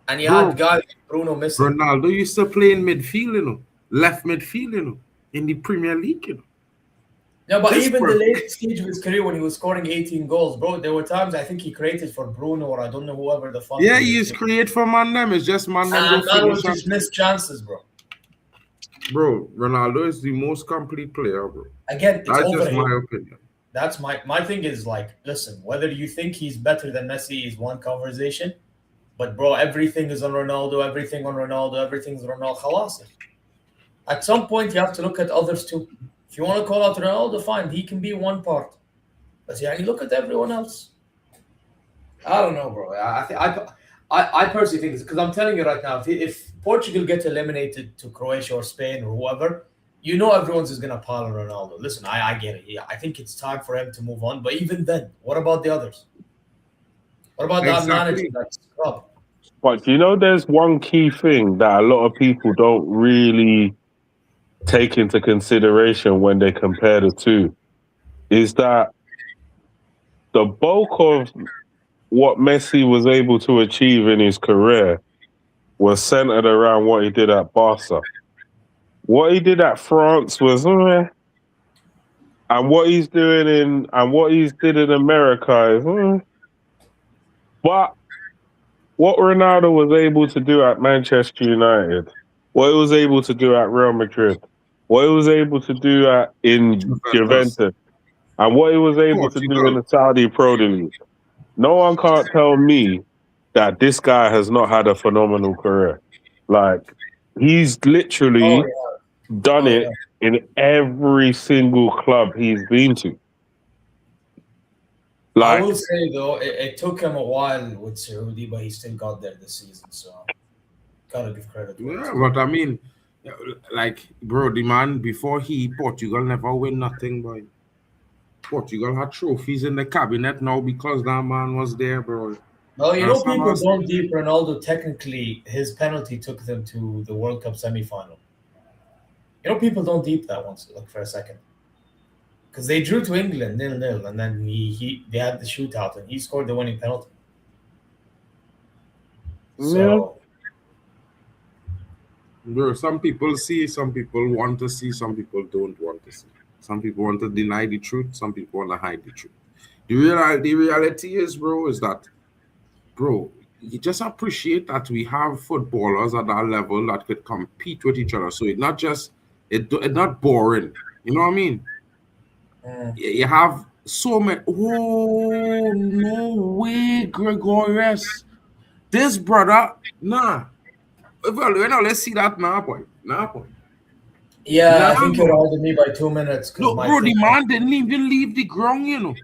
and you had Bro, guys like Bruno missing. Ronaldo used to play in midfield, left midfield, in the Premier League, Yeah, but This even the bro, late stage of his career when he was scoring 18 goals, bro, there were times I think he created for Bruno or I don't know whoever the fuck yeah, was he his is team. create for man them. It's just man them And don't man finish would on. just miss chances, bro. Bro, Ronaldo is the most complete player, bro. Again, it's That's just overrated. my opinion. That's my thing is like, listen, whether you think he's better than Messi is one conversation, but bro, everything is on Ronaldo, everything on Ronaldo, everything's on Ronaldo. Khalas. At some point, you have to look at others too. If you want to call out Ronaldo, fine, he can be one part. But yeah, you look at everyone else. I don't know, bro. I personally think it's because I'm telling you right now, if Portugal gets eliminated to Croatia or Spain or whoever, you know everyone's just gonna pile on Ronaldo. Listen, I get it. Yeah, I think it's time for him to move on. But even then, what about the others? What about that manager, Exactly. that scrub? But you know, there's one key thing that a lot of people don't really take into consideration when they compare the two is that the bulk of what Messi was able to achieve in his career was centered around what he did at Barca. What he did at France was, and what he's doing and what he's did in America is, but what Ronaldo was able to do at Manchester United, what he was able to do at Real Madrid, what he was able to do in Juventus, Juventus, and what he was able to do in Portugal. the Saudi Pro League. No one can't tell me that this guy has not had a phenomenal career. Like, he's Oh literally yeah, done oh yeah. it in every single club he's been to. I Like, will say though, it took him a while with Saudi, but he still got there this season. So gotta give credit where it's Yeah, due. but I mean, like, bro, the man before Portugal never win nothing, boy. Portugal had trophies in the cabinet now because that man was there, bro. Well, you know, Understand what I'm people don't saying? deep Ronaldo. Technically, his penalty took them to the World Cup semi-final. You know, people don't deep that once, like for a second, because they drew to England 0-0, and then they had the shootout, and he scored the winning penalty. yeah, So Bro, some people see, some people want to see, some people don't want to see. Some people want to deny the truth, some people want to hide the truth. The reality is, bro, is that, bro, you just appreciate that we have footballers at that level that could compete with each other. So it's not just it's not boring. You know what I mean? mm, You have so many. Oh no way, Gregorius! This brother, nah. Well, let's see that now, boy. Nah, boy. yeah, Nah, I think you're boy. holding me by 2 minutes because Look, my bro, thing. the man didn't even leave the ground.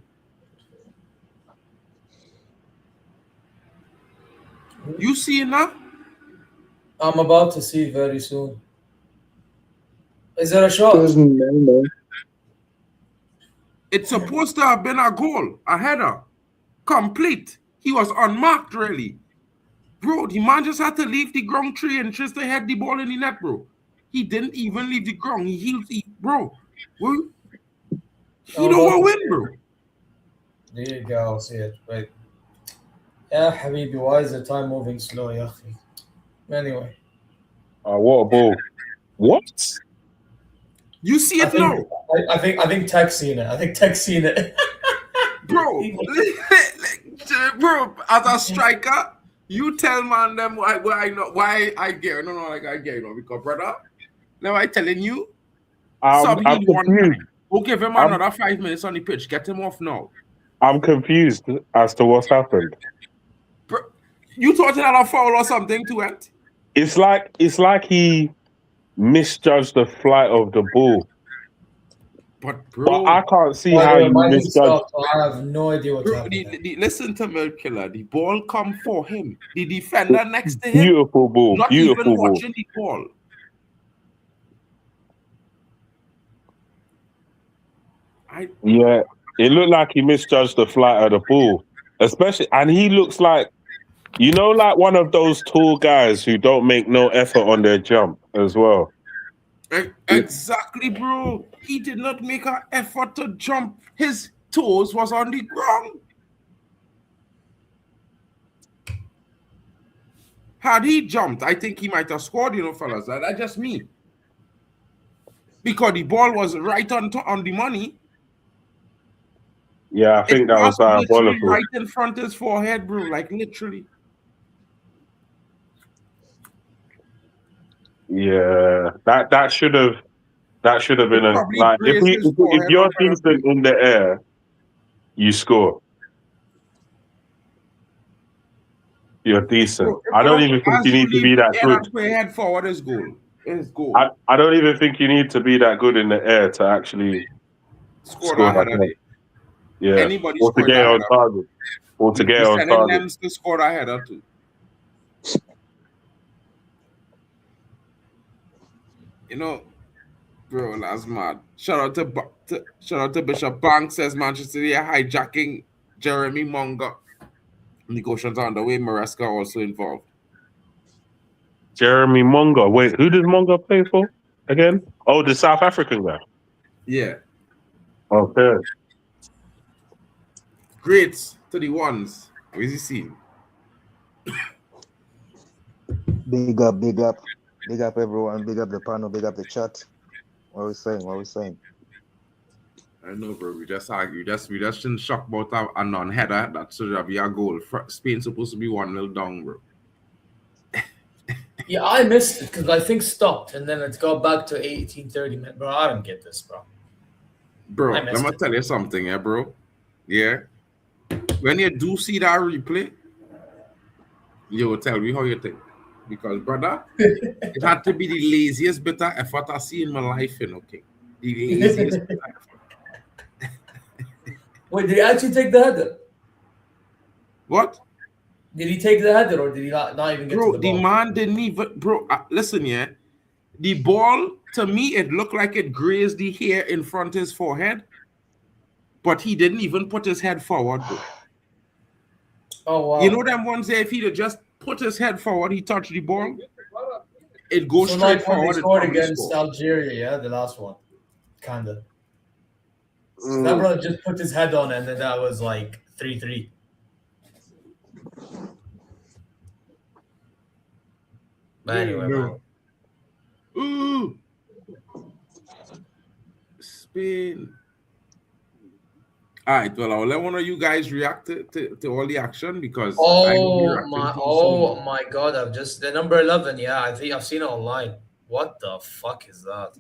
You see it now? I'm about to see very soon. Is there a shot? Doesn't matter. It's supposed to have been a goal, a header, complete. He was unmarked, really. Bro, the man just had to leave the ground 3 inches to head the ball in the net, bro. He didn't even leave the ground. Bro, well, he I'm don't about want to to see win, it. bro. There you go. I'll see it. Wait. Yeah, Habibi, why is the time moving slow, ya akhi? Anyway, what a ball. What? You see I it think now, I think Tech's seen it. I think Tech's seen it. bro. Bro, as a striker, you tell man them why I get no like I get because brother. Now I telling you, I'm, sub I'm him one confused. time. We'll give him I'm, another 5 minutes on the pitch. Get him off now. I'm confused as to what's happened. Bro, you thought it had a foul or something to it? It's like he misjudged the flight of the ball. But But I bro, can't see By how the way, you my heat misjudge. stopped, so I have no idea what's bro, happening. listen to Milk Killer. The ball come for him. The defender next to him, Beautiful ball, not even beautiful ball. watching the ball. Yeah, it looked like he misjudged the flight of the ball, especially, and he looks like, like one of those tall guys who don't make no effort on their jump as well. Exactly, bro. He did not make an effort to jump. His toes was on the ground. Had he jumped, I think he might have scored, fellas. That's just me. Because the ball was right on the money. Yeah, I think that was Literally diabolical. right in front of his forehead, bro. Like literally. Yeah, that should have been a Probably like grazed his if forehead you're or whatever. decent in the air, you score. You're decent. Bro, I don't even think as you you need to leave be the that air good. and put your head forward is goal. Is goal. I don't even think you need to be that good in the air to actually Score score that that header. goal. Yeah, Anybody or to score get that on header. target, or to get on Sending target. them to score that header too. Bro, that's mad. Shout out to Bishop Banks, says Manchester City are hijacking Jeremy Monga. Negotiations are underway. Maresca also involved. Jeremy Monga. Wait, who does Monga play for again? Oh, the South African guy. Yeah. Okay. Greats to the ones. Where's he seen? Big up, big up. Big up everyone. Big up the panel. Big up the chat. What are we saying? I know, bro. We just argue. We just shouldn't shock about a non-header. That should be our goal. Spain's supposed to be 1-0 down, bro. Yeah, I missed it because I think stopped and then it's got back to 18:30 minutes. Bro, I don't get this, bro. Bro, let me tell you something, yeah, bro. Yeah. When you do see that replay, you will tell me how you think. Because, brother, it had to be the laziest bit of effort I see in my life, okay? The laziest bit of effort. Wait, did he actually take the header? What? Did he take the header or did he not even get to the ball? The man didn't even... Bro, listen, yeah. The ball, to me, it looked like it grazed the hair in front of his forehead. But he didn't even put his head forward, bro. Oh, wow. You know them ones there, if he'd have just put his head forward, he touched the ball, it goes so straight like when forward. they scored against Algeria, yeah, the last one. Kind of. So that brother just put his head on and then that was like 3-3. But anyway, man. Ooh. Spain. All right, well, I'll let one of you guys react to all the action because oh my god, I've just the number 11, yeah, I think I've seen it online. What the fuck is that?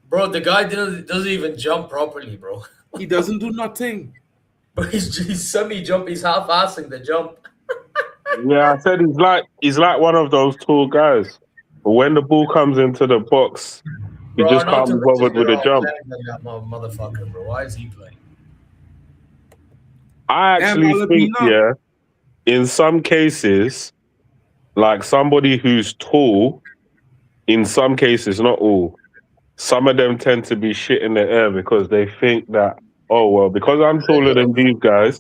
Bro, the guy doesn't even jump properly, bro. He doesn't do nothing. But he's semi-jump, he's half-assing the jump. Yeah, I said he's like one of those tall guys. But when the ball comes into the box, he Bro, just can't be bothered with the jump. That motherfucker, bro. Why is he playing? I actually think, yeah, in some cases, like somebody who's tall, in some cases, not all, some of them tend to be shit in the air because they think that, oh, well, because I'm taller than these guys,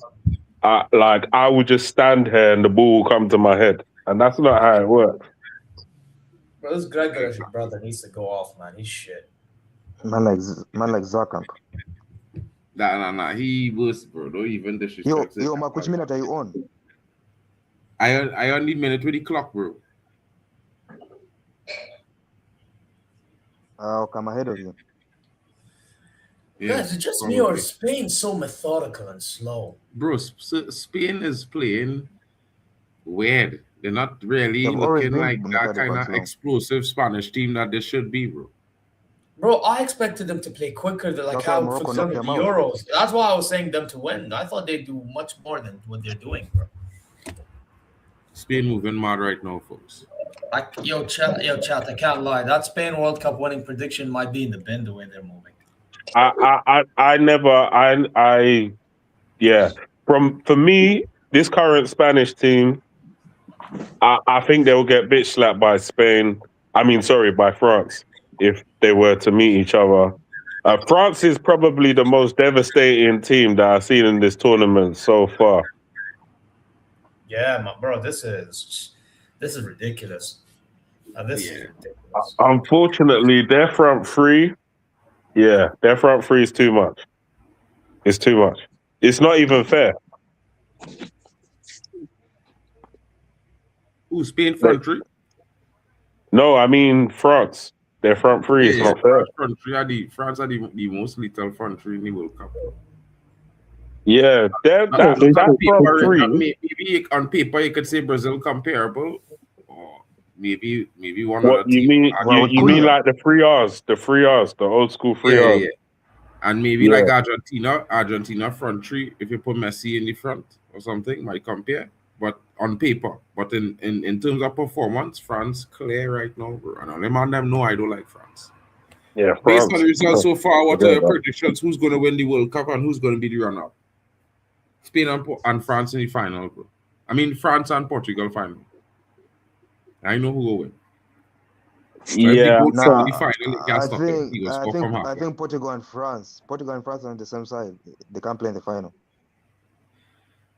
I would just stand here and the ball will come to my head. And that's not how it works. Bro, this Gregorish brother needs to go off, man. He's shit. Man like Zarkamp. Nah. He was, bro. Don't even disrespect. Yo, Mark, which minute are you on? I only minute with the clock, bro. I'll come ahead of you. Yeah, is it just me or is Spain so methodical and slow? Bro, Spain is playing weird. They're not really looking like that kind of explosive Spanish team that they should be, bro. Bro, I expected them to play quicker than like how, for example, the Euros. That's why I was saying them to win. I thought they'd do much more than what they're doing, bro. Spain moving mad right now, folks. Yo, chat, I can't lie. That Spain World Cup winning prediction might be in the bin the way they're moving. Yeah. For me, this current Spanish team, I think they'll get bitch slapped by Spain. By France if they were to meet each other. France is probably the most devastating team that I've seen in this tournament so far. Yeah, bro, this is ridiculous. This is ridiculous. Unfortunately, their front three is too much. It's too much. It's not even fair. Ooh, Spain front three? No, I mean France. Their front three is not fair. France are the most lethal front three in the World Cup. Yeah, that front three. Maybe on paper you could say Brazil comparable, or maybe one What other you team. mean? You mean like the 3 Rs, the old school 3 Rs. Yeah. And maybe like Argentina front three. If you put Messi in the front or something, might compare. But on paper, but in terms of performance, France clear right now, bro. And all them know I don't like France. Yeah, based on the results so far, what are your predictions? Who's going to win the World Cup and who's going to be the runner-up? Spain and France in the final, bro. I mean, France and Portugal final. I know who will win. So I think Portugal and France are on the same side. They can't play in the final.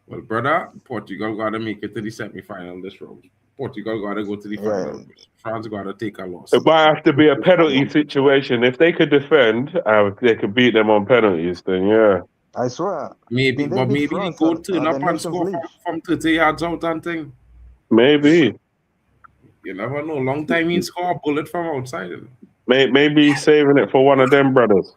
Well, brother, Portugal got to make it to the semi-final this round. Portugal got to go to the final. France got to take a loss. It might have to be a penalty situation. If they could defend, they could beat them on penalties, then yeah. I swear. Maybe they go turn up and score from 30 yards out and thing. Maybe. You never know. Long time he score a bullet from outside. Maybe he's saving it for one of them brothers.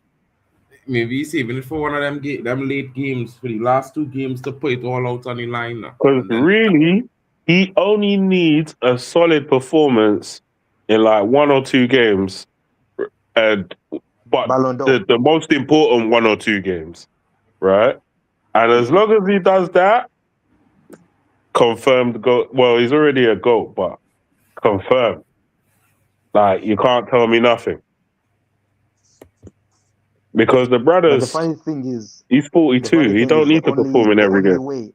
Maybe he's saving it for one of them late games, for the last 2 games, to put it all out on the line now. Because really, he only needs a solid performance in like 1 or 2 games. But the most important 1 or 2 games, right? And as long as he does that, confirmed GOAT. Well, he's already a GOAT, but confirmed. Like, you can't tell me nothing. Because the brothers, the funny thing is, he's 42. He don't need to perform in every game.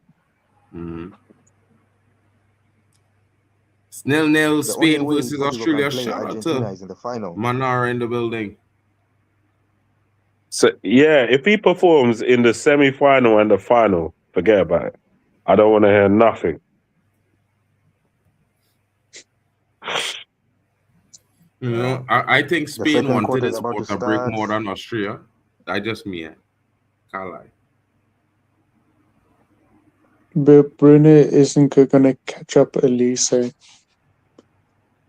It's 0-0 Spain versus Australia. Shout out to in the final. Manara in the building. So yeah, if he performs in the semi-final and the final, forget about it. I don't want to hear nothing. You know, I think Spain wanted this sport to break more than Austria. I just me. Can't lie. But Bruno isn't going to catch up Elise.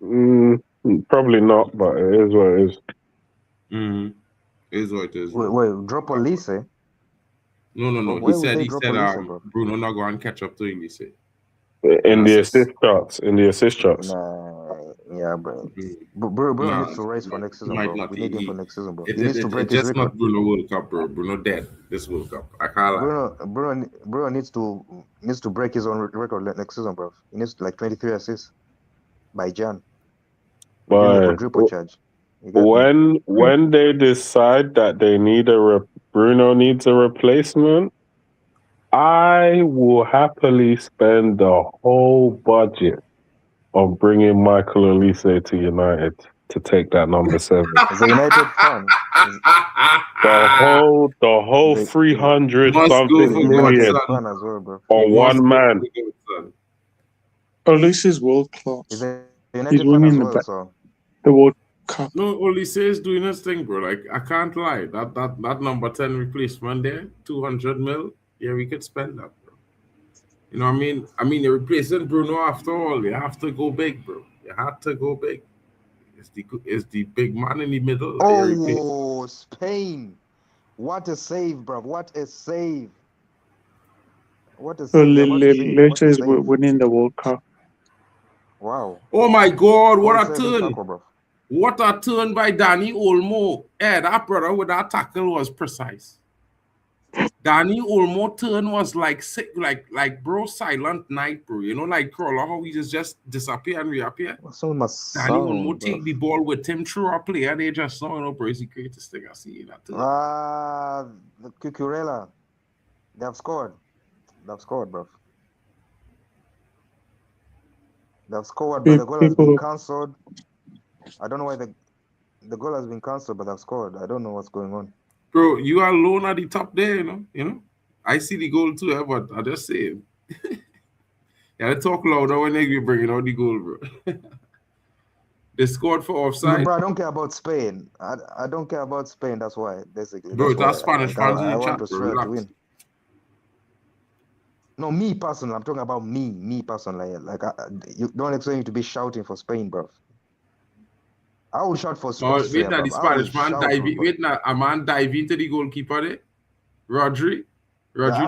Probably not, but it is what it is. It is what it is. Wait, drop Elise? No. He said Bruno not going to catch up to Elise. In the assist charts. Yeah, bro. Bruno needs to race for next season, bro. We need him for next season, bro. He needs to break his record. It's just not Bruno World Cup, bro. Bruno dead this World Cup. I can't lie. Bruno needs to break his own record next season, bro. He needs like 23 assists by Jan. But when they decide that they need Bruno needs a replacement, I will happily spend the whole budget on bringing Michael Elise to United to take that number 7. As a United fan, the whole 300 something million on one man. Elise is world class. He's winning the World Cup. No, Elise is doing his thing, bro. Like, I can't lie. That number 10 replacement there, 200 mil. Yeah, we could spend that, bro. You know what I mean? I mean, you're replacing Bruno after all. You have to go big, bro. You have to go big. It's the big man in the middle. Oh, Spain. What a save, bro. What a save. Leche is winning the World Cup. Wow. Oh, my God. What a turn. What a turn by Danny Olmo. Yeah, that brother with that tackle was precise. Danny Olmo turn was like sick, like bro, silent night, bro. You know, like Crawler, how he just disappear and reappear. What's on my Danny sound, Olmo bro? take the ball with him through a player. They just saw, you know, bro, it's the greatest thing I see in that. The Cucurella. They have scored. They've scored, bro. They've scored, but the goal has been cancelled. I don't know why the goal has been cancelled, but they've scored. I don't know what's going on. Bro, you are alone at the top there, you know. I see the goal too, but I just say it. Yeah, they talk louder when they be bringing out the goal, bro. They scored for offside. Bro, I don't care about Spain. I don't care about Spain. That's why, basically. Bro, that's why, Spanish fans in I the want chat, Australia bro. to win. No, me personally. I'm talking about me personally. Like, you don't expect me to be shouting for Spain, bro. I will shout for Australia. Wait, now the Spanish man a man dive into the goalkeeper there. Rodri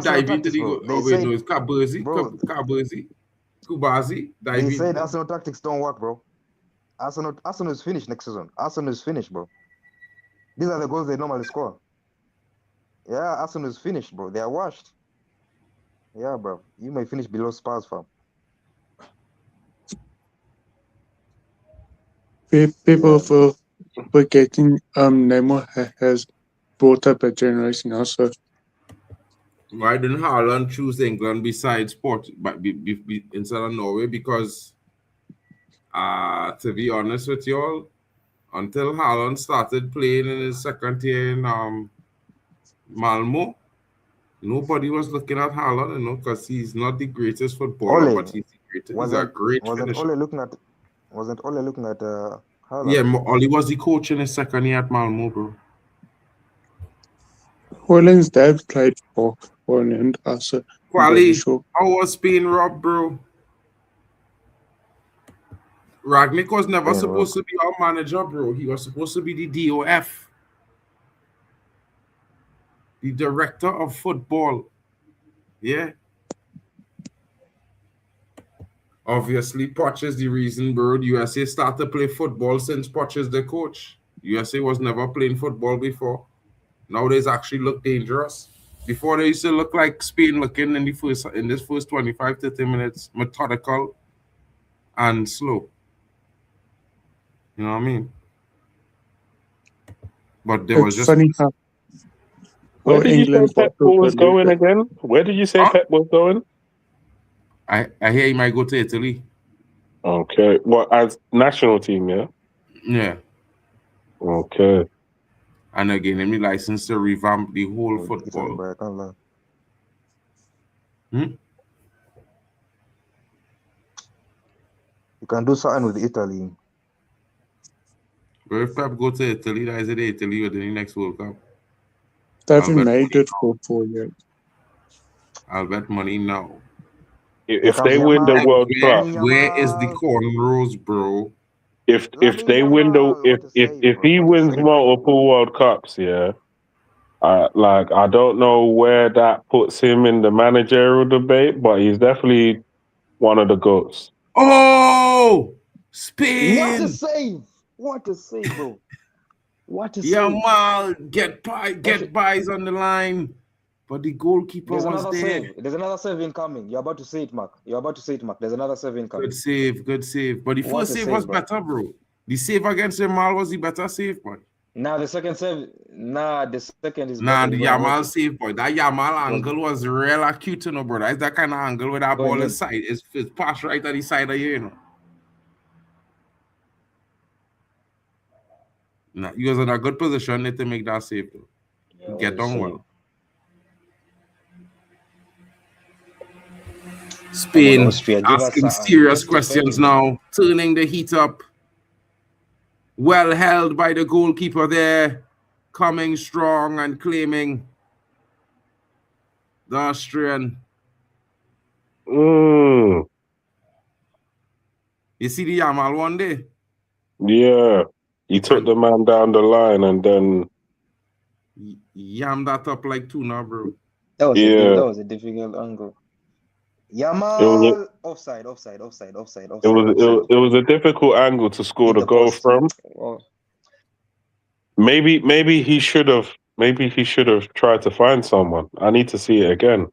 dive into the goal. Oh wait, no, it's Cabazi. Kubazi dive. They said Arsenal tactics don't work, bro. Arsenal is finished next season. Arsenal is finished, bro. These are the goals they normally score. Yeah, Arsenal is finished, bro. They are washed. Yeah, bro. You may finish below Spurs, fam. People for forgetting Neymar has brought up a generation also. Why didn't Haaland choose England besides instead of Norway? Because to be honest with you all, until Haaland started playing in his second year in Malmo, nobody was looking at Haaland, you know, because he's not the greatest footballer, but he's the greatest. He's a great finisher. Wasn't Ole looking at Haaland? Yeah, Ole was the coach in his second year at Malmo, bro. Holland's dad played for Holland also. Quali, how was Spain robbed, bro? Ragnick was never supposed to be our manager, bro. He was supposed to be the DOF. The director of football. Yeah. Obviously, Poch is the reason, bro. USA started to play football since Poch is the coach. USA was never playing football before. Nowadays actually look dangerous. Before they used to look like Spain looking in this first 25 to 30 minutes, methodical and slow. You know what I mean? But there was just funny how where did you say Pep was going again? Where did you say Pep was going? I hear he might go to Italy. Okay. What, as national team, yeah? Yeah. Okay. And again, let me license to revamp the whole football. You can do something with Italy. But if Pep go to Italy, that is it Italy within the next World Cup. They haven't made it for 4 years. I'll bet money now. If they win the World Cup, where is the cornrows, bro? If they win if he wins multiple World Cups, yeah, I don't know where that puts him in the managerial debate, but he's definitely one of the GOATs. Oh, Spain! What a save, bro! What a yeah, save! man, get buys on the line, but the goalkeeper was there. Save. There's another save incoming. You're about to say it, Mark. There's another save incoming. Good save. But the first save was better, bro. The save against Yamal was the better save, boy. The second save. The second is the Yamal save, boy. That Yamal angle was real acute, you know, bro. That's that kind of angle where that ball is side. It's passed right at the side of you, you know. He was in a good position to make that save, though. Yeah, get on well. Spain asking serious questions now, turning the heat up. Well held by the goalkeeper there, coming strong and claiming the Austrian. You see the Yamal one day? Yeah. He took the man down the line and then yammed that up like tuna, bro. That was a difficult angle. Yamal offside. It was a difficult angle to score the goal from. Maybe he should have maybe he should have tried to find someone. I need to see it again.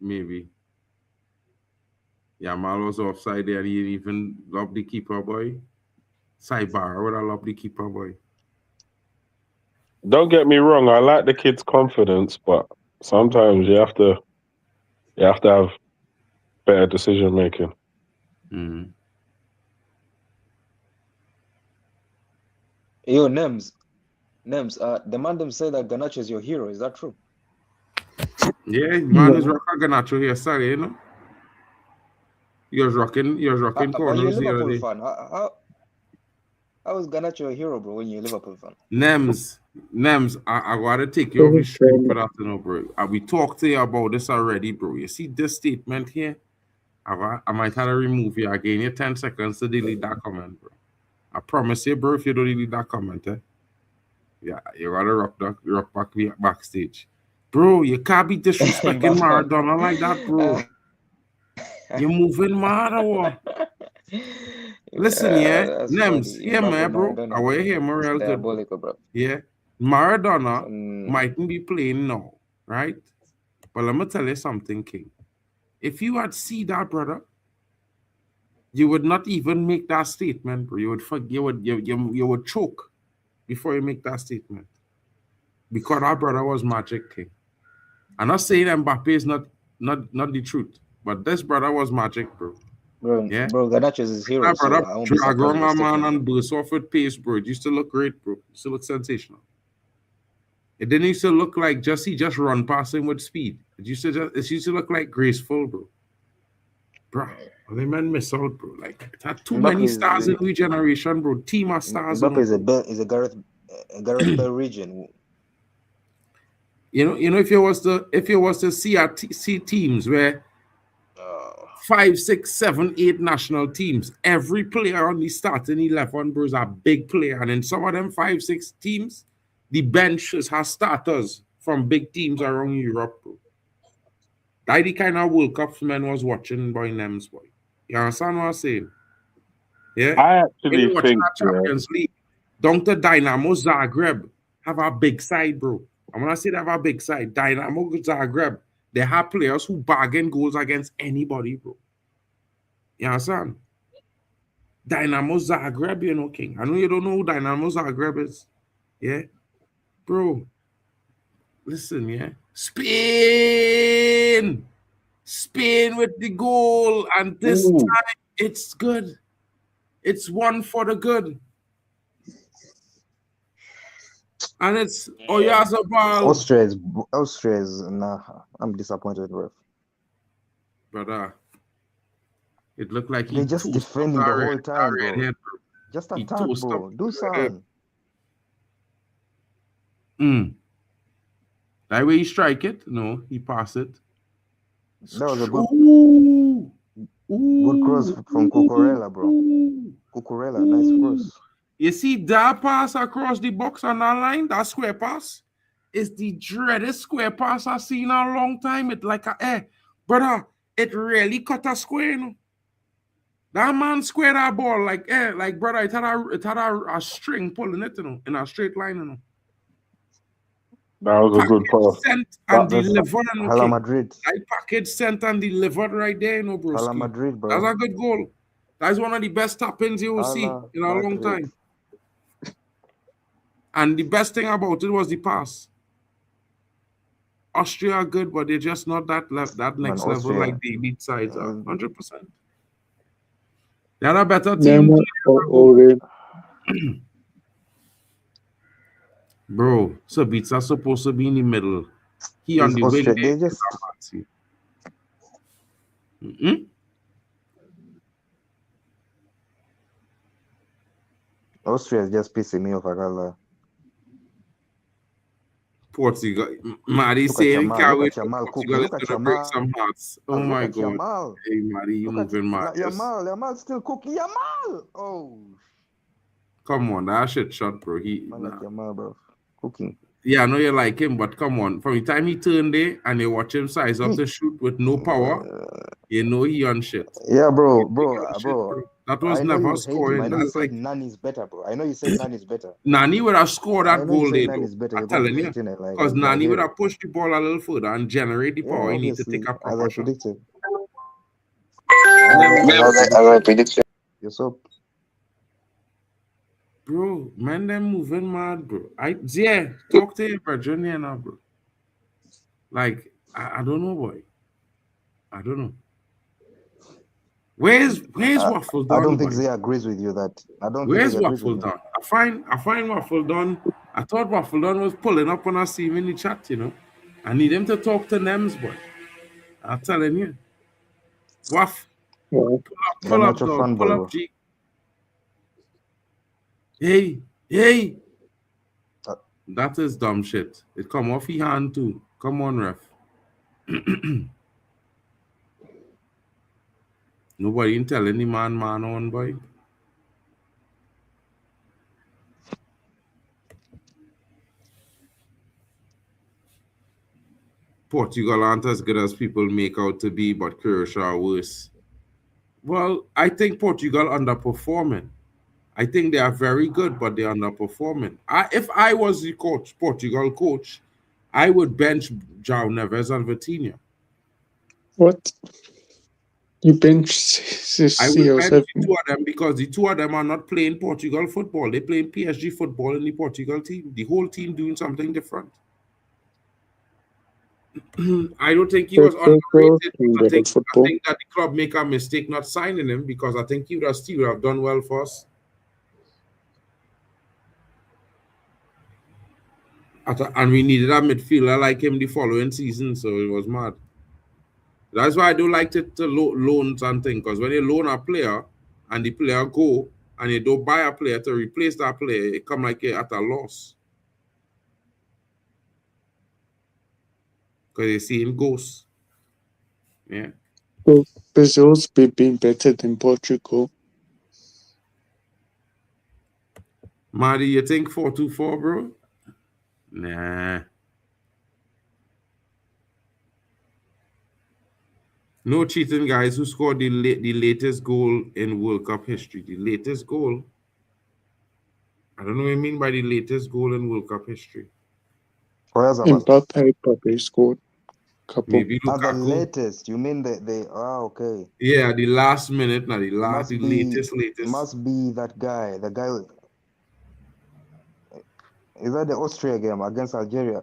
Maybe. Yamal was offside there and he even loved the keeper, boy. Sidebar, would I love the keeper, boy? Don't get me wrong, I like the kid's confidence, but sometimes you have to have better decision making. Mm. Yo, Nems, the man them say that Garnacho is your hero. Is that true? Yeah, man is rocking Garnacho here, sorry, you know. He was rocking But you're a corners the other Liverpool day. fan. How is Garnacho a hero, bro, when you're a Liverpool fan? Nems, I gotta take you off the stream for that, you know, bro. We talked to you about this already, bro. You see this statement here? I might have to remove you. I gave you 10 seconds to delete that comment, bro. I promise you, bro, if you don't delete that comment, yeah, you gotta rock back backstage. Bro, you can't be disrespecting Maradona like that, bro. You're moving mad or what? Listen, Nems, funny. yeah, man, bro. Maradona, I want to hear Morel good. diabolical, bro. Yeah, Maradona mightn't be playing now, right? But let me tell you something, King. If you had seen that, brother, you would not even make that statement, bro. You would choke before you make that statement. Because our brother was Magic King. I'm not saying Mbappe is not the truth, but this brother was magic, bro. Bro, Yeah, bro, Garnacho is his hero. that So brother I won't be drag surprised on if my he's man taking and burst off with pace, bro. It used to look great, bro. It used to look sensational. It didn't used to look like he just run past him with speed. It used to look like graceful, bro. Bro, they men miss out, bro. Like it had too many stars in regeneration, bro. Team of stars. Mbappe is a Gareth Bale region. You know, if you was to see teams where 5, 6, 7, 8 national teams, every player on the starting 11, bro, is a big player. And in some of them 5, 6 teams, the benches has starters from big teams around Europe, bro. That's the kind of World Cup men was watching by Nems, boy. You understand what I'm saying? Yeah. I actually think Champions League. Down to Dynamo Zagreb have a big side, bro. And when I say they have a big side, Dynamo Zagreb, they have players who bargain goals against anybody, bro. You understand? Dynamo Zagreb, you know, King. I know you don't know who Dynamo Zagreb is. Yeah? Bro, listen, yeah? Spain with the goal. And this time, it's good. It's one for the good. And it's Oyarzabal. Austria is nah. I'm disappointed, bro. Brother, it looked like they just defending the whole time, bro. Just attack, bro. Do something. That way he strike it? No, he pass it. That was a good cross from Cucurella, bro. Cucurella, nice cross. You see that pass across the box on that line, that square pass, is the dreaded square pass I've seen in a long time. It's like brother, it really cut a square, you know. That man squared that ball like brother, it had a string pulling it, you know, in a straight line, you know. That was a good pass. Sent and delivered, Hala Madrid. That package sent and delivered right there, you know, bro. Hala Madrid, bro. That's a good goal. That's one of the best tap-ins you will see in a long time. And the best thing about it was the pass. Austria are good, but they're just not that next level like the elite sides are. 100%. They're a better team. Bro, Sabitza supposed to be in the middle. He on the wing. Austria is just pissing me off. I gotta Portugal. Maddie saying, can't wait for Portugal look at to break some hearts. Oh my God. Yamal. Hey, Maddie, you moving mad. Yamal still cooking. Yamal! Oh. Come on, that shit shot, bro. Yamal, bro. Cooking. Yeah, I know you like him, but come on. From the time he turned there and you watch him size up to shoot with no power, you know he on shit. Yeah, bro. That was I know never you hate him. I scoring. know you That's said like Nani's better, bro. I know you said Nani's better. Nani would have scored I that know you goal said there, though. Nani's better. I'm You're going to telling be you. hating it. Like, Because I Nani would hear it. have pushed the ball a little further and generate the Yeah, power he need to obviously, take a as proper I shot. predicted. Them- As I predicted. You're so Bro, man, them moving mad, bro. Yeah, talk to your brethren here now, bro. Like, I don't know, boy. I don't know. Where's Waffle I done, don't think boy? Zay agrees with you that I don't think Where's he agrees with Waffle me. done? I find Waffle done. I thought Waffle done was pulling up when I see him in the chat, you know. I need him to talk to Nems, boy. I'm telling you. Waff, Yeah. You're pull not up, your dog. fanboy, Pull up, bro. G. Hey. Uh, That is dumb shit. It come off his hand too. Come on, ref. Nobody ain't tell any man on, boy. Portugal aren't as good as people make out to be, but Croatia are worse. Well, I think Portugal underperforming. I think they are very good, but they're underperforming. If I was the Portugal coach, I would bench João Neves and Vitinha. What? You bench I would bench CR7? the two of them because the two of them are not playing Portugal football. They're playing PSG football in the Portugal team. The whole team doing something different. I don't think he was underrated. I think Football. that the club make a mistake not signing him because I think he would have still have done well for us. And we needed a midfielder like him the following season, so it was mad. That's why I don't like to loan something, because when you loan a player and the player go and you don't buy a player to replace that player, it come like you're at a loss. Because you see him ghosts. Yeah. Well, Brazil's been better than Portugal. Marty, you think 4-2-4, bro? Nah. No cheating, guys. Who scored the latest goal in World Cup history? The latest goal? I don't know what you mean by the latest goal in World Cup history. Mbappe probably scored a couple. Maybe the Lukaku. latest, you mean okay. Yeah, the last minute, not the Must latest. Must be that guy. The guy is that the Austria game against Algeria?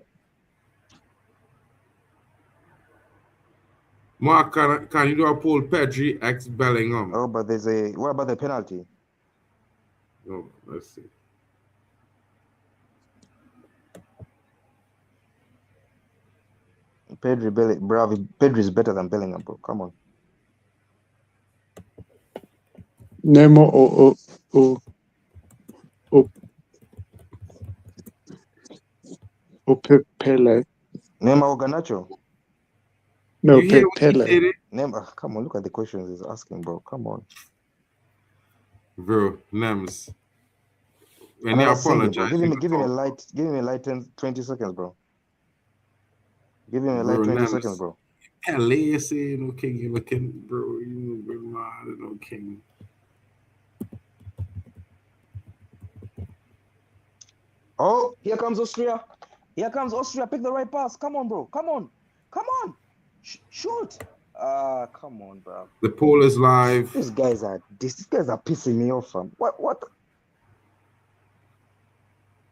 Mark, can you do a poll? Pedri x Bellingham. Oh, but what about the penalty? Oh, let's see. Pedri is better than Bellingham, bro. Come on. Neymar or Pele. Neymar or Garnacho? No, You hear what he Pele. said? Neymar, come on, look at the questions he's asking, bro. Come on. Bro, Nems. When I'm you not singing, bro. apologize, Give him a light 20 seconds, bro. Give him a light 20 seconds, bro. Pele, you say no king, you looking, bro. You been mad, no king. Oh, here comes Austria. Here comes Austria. Pick the right pass. Come on, bro. Come on. Shoot. Come on, bro. The poll is live. These guys are pissing me off, fam. What?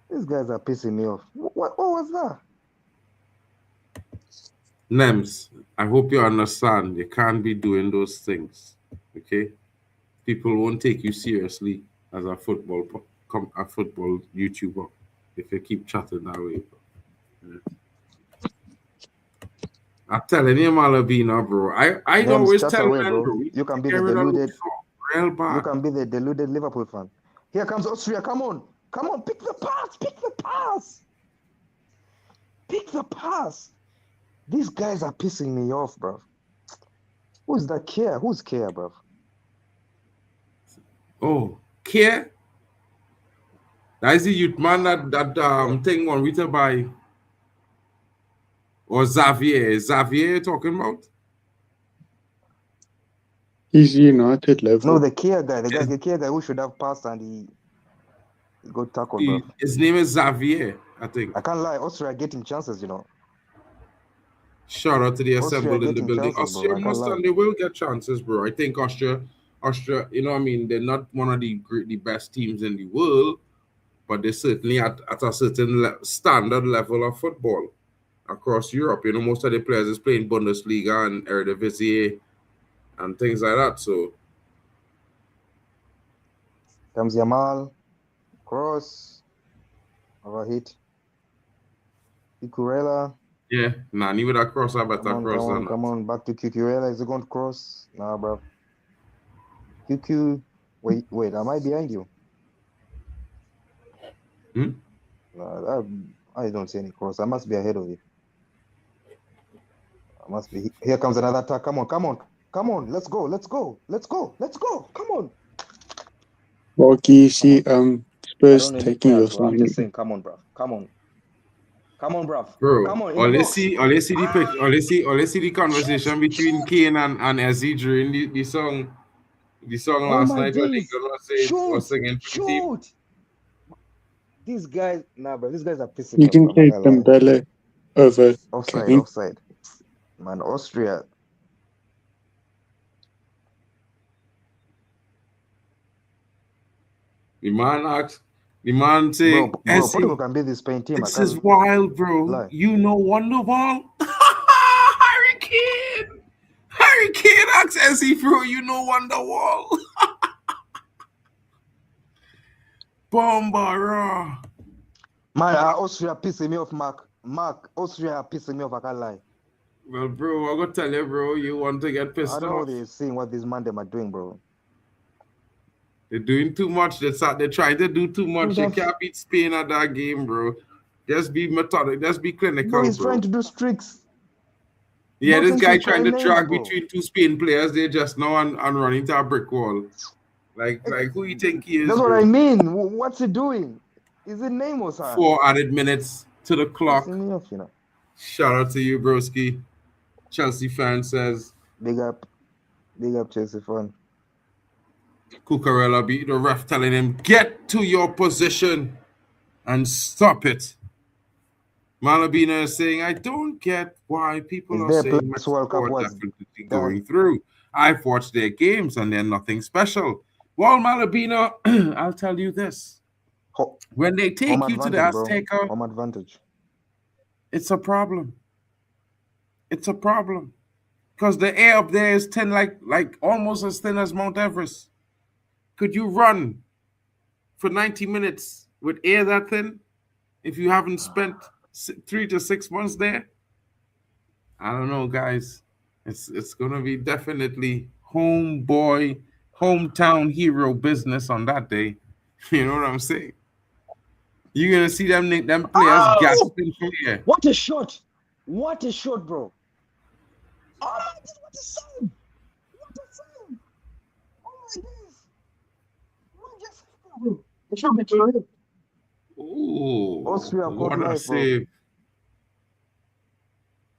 These guys are pissing me off. What was that? Nems, I hope you understand. You can't be doing those things. Okay? People won't take you seriously as a football YouTuber if you keep chatting that way. Yeah. I'm telling you, Malabina, bro. I always tell away, men, bro. You can be the deluded. You can be the deluded Liverpool fan. Here comes Austria. Come on. Pick the pass. These guys are pissing me off, bro. Who's that Care? Who's Care, bro? Oh, Care? That's the youth man that thing on Rita by. Or Xavier talking about? He's United level. No, the Kia guy, the Kia guy who should have passed and he got tackled, bro. His name is Xavier, I think. I can't lie, Austria getting chances, you know. Shout out to the assembled in the getting building. chances, bro. Austria I can't must lie. and they will get chances, bro. I think Austria, you know what I mean? They're not one of the best teams in the world, but they're certainly at a certain standard level of football across Europe. You know, most of the players is playing Bundesliga and Eredivisie and things like that. So Comes Yamal, cross, overhit. Cucurella. yeah, Nani with that cross, I better cross than Come on, back to Cucurella. Is he going to cross? Nah, bro. QQ, wait, am I behind you? Nah, I don't see any cross. I must be ahead of you. I must be. Here comes another attack. Come on. Let's go. Come on. Okay, you see, Spurs I don't taking your pass, bro. I'm sign. just saying, come on, bro. Come on, bro. bro. Come on. All you see the conversation between Kane and Ezzy during the song last night when they was singing for the team. These guys, nah, bro. These guys are pissing You me can off. take Dembele over Kane. Offside. Man, Austria. The man say, Bro, Portugal can beat this Spain team. This is wild, bro. lie. You know Wonderwall? Harry Kane asks Ezzy, bro, you know Wonderwall? Bomba. Man, Austria pissing me off, Mark, Austria pissing me off, I can't lie. Well, bro, I'm going to tell you, bro, you want to get pissed I don't know off. they're seeing what these man them are doing, bro. They're doing too much. They're trying to do too much. They can't beat Spain at that game, bro. Just be methodic. Just be clinical, Bro, he's bro. trying to do streaks. Yeah, this Nothing guy to trying to play drag bro. between two Spain players. They just now and running to a brick wall. Like who you think he is? That's what bro? I mean. What's he doing? Is it Neymar, son? 4 added minutes to the clock. Pissing me off, you know. Shout out to you, broski. Chelsea fan says. Big up Chelsea fan. Cucurella beat the ref telling him, get to your position and stop it. Malabina is saying, I don't get why people are saying Mexico are definitely going through. I've watched their games and they're nothing special. Well, Malabina, I'll tell you this. When they take you to the Azteca, home advantage. It's a problem. It's a problem. Because the air up there is thin, like almost as thin as Mount Everest. Could you run for 90 minutes with air that thin if you haven't spent 3 to 6 months there? I don't know, guys. It's going to be definitely hometown hero business on that day. You know what I'm saying? You're going to see them players gasping for air. What a shot, bro. Oh, my God, what a save. Oh, my days. It should be too. Ooh, Austria, what a life, save.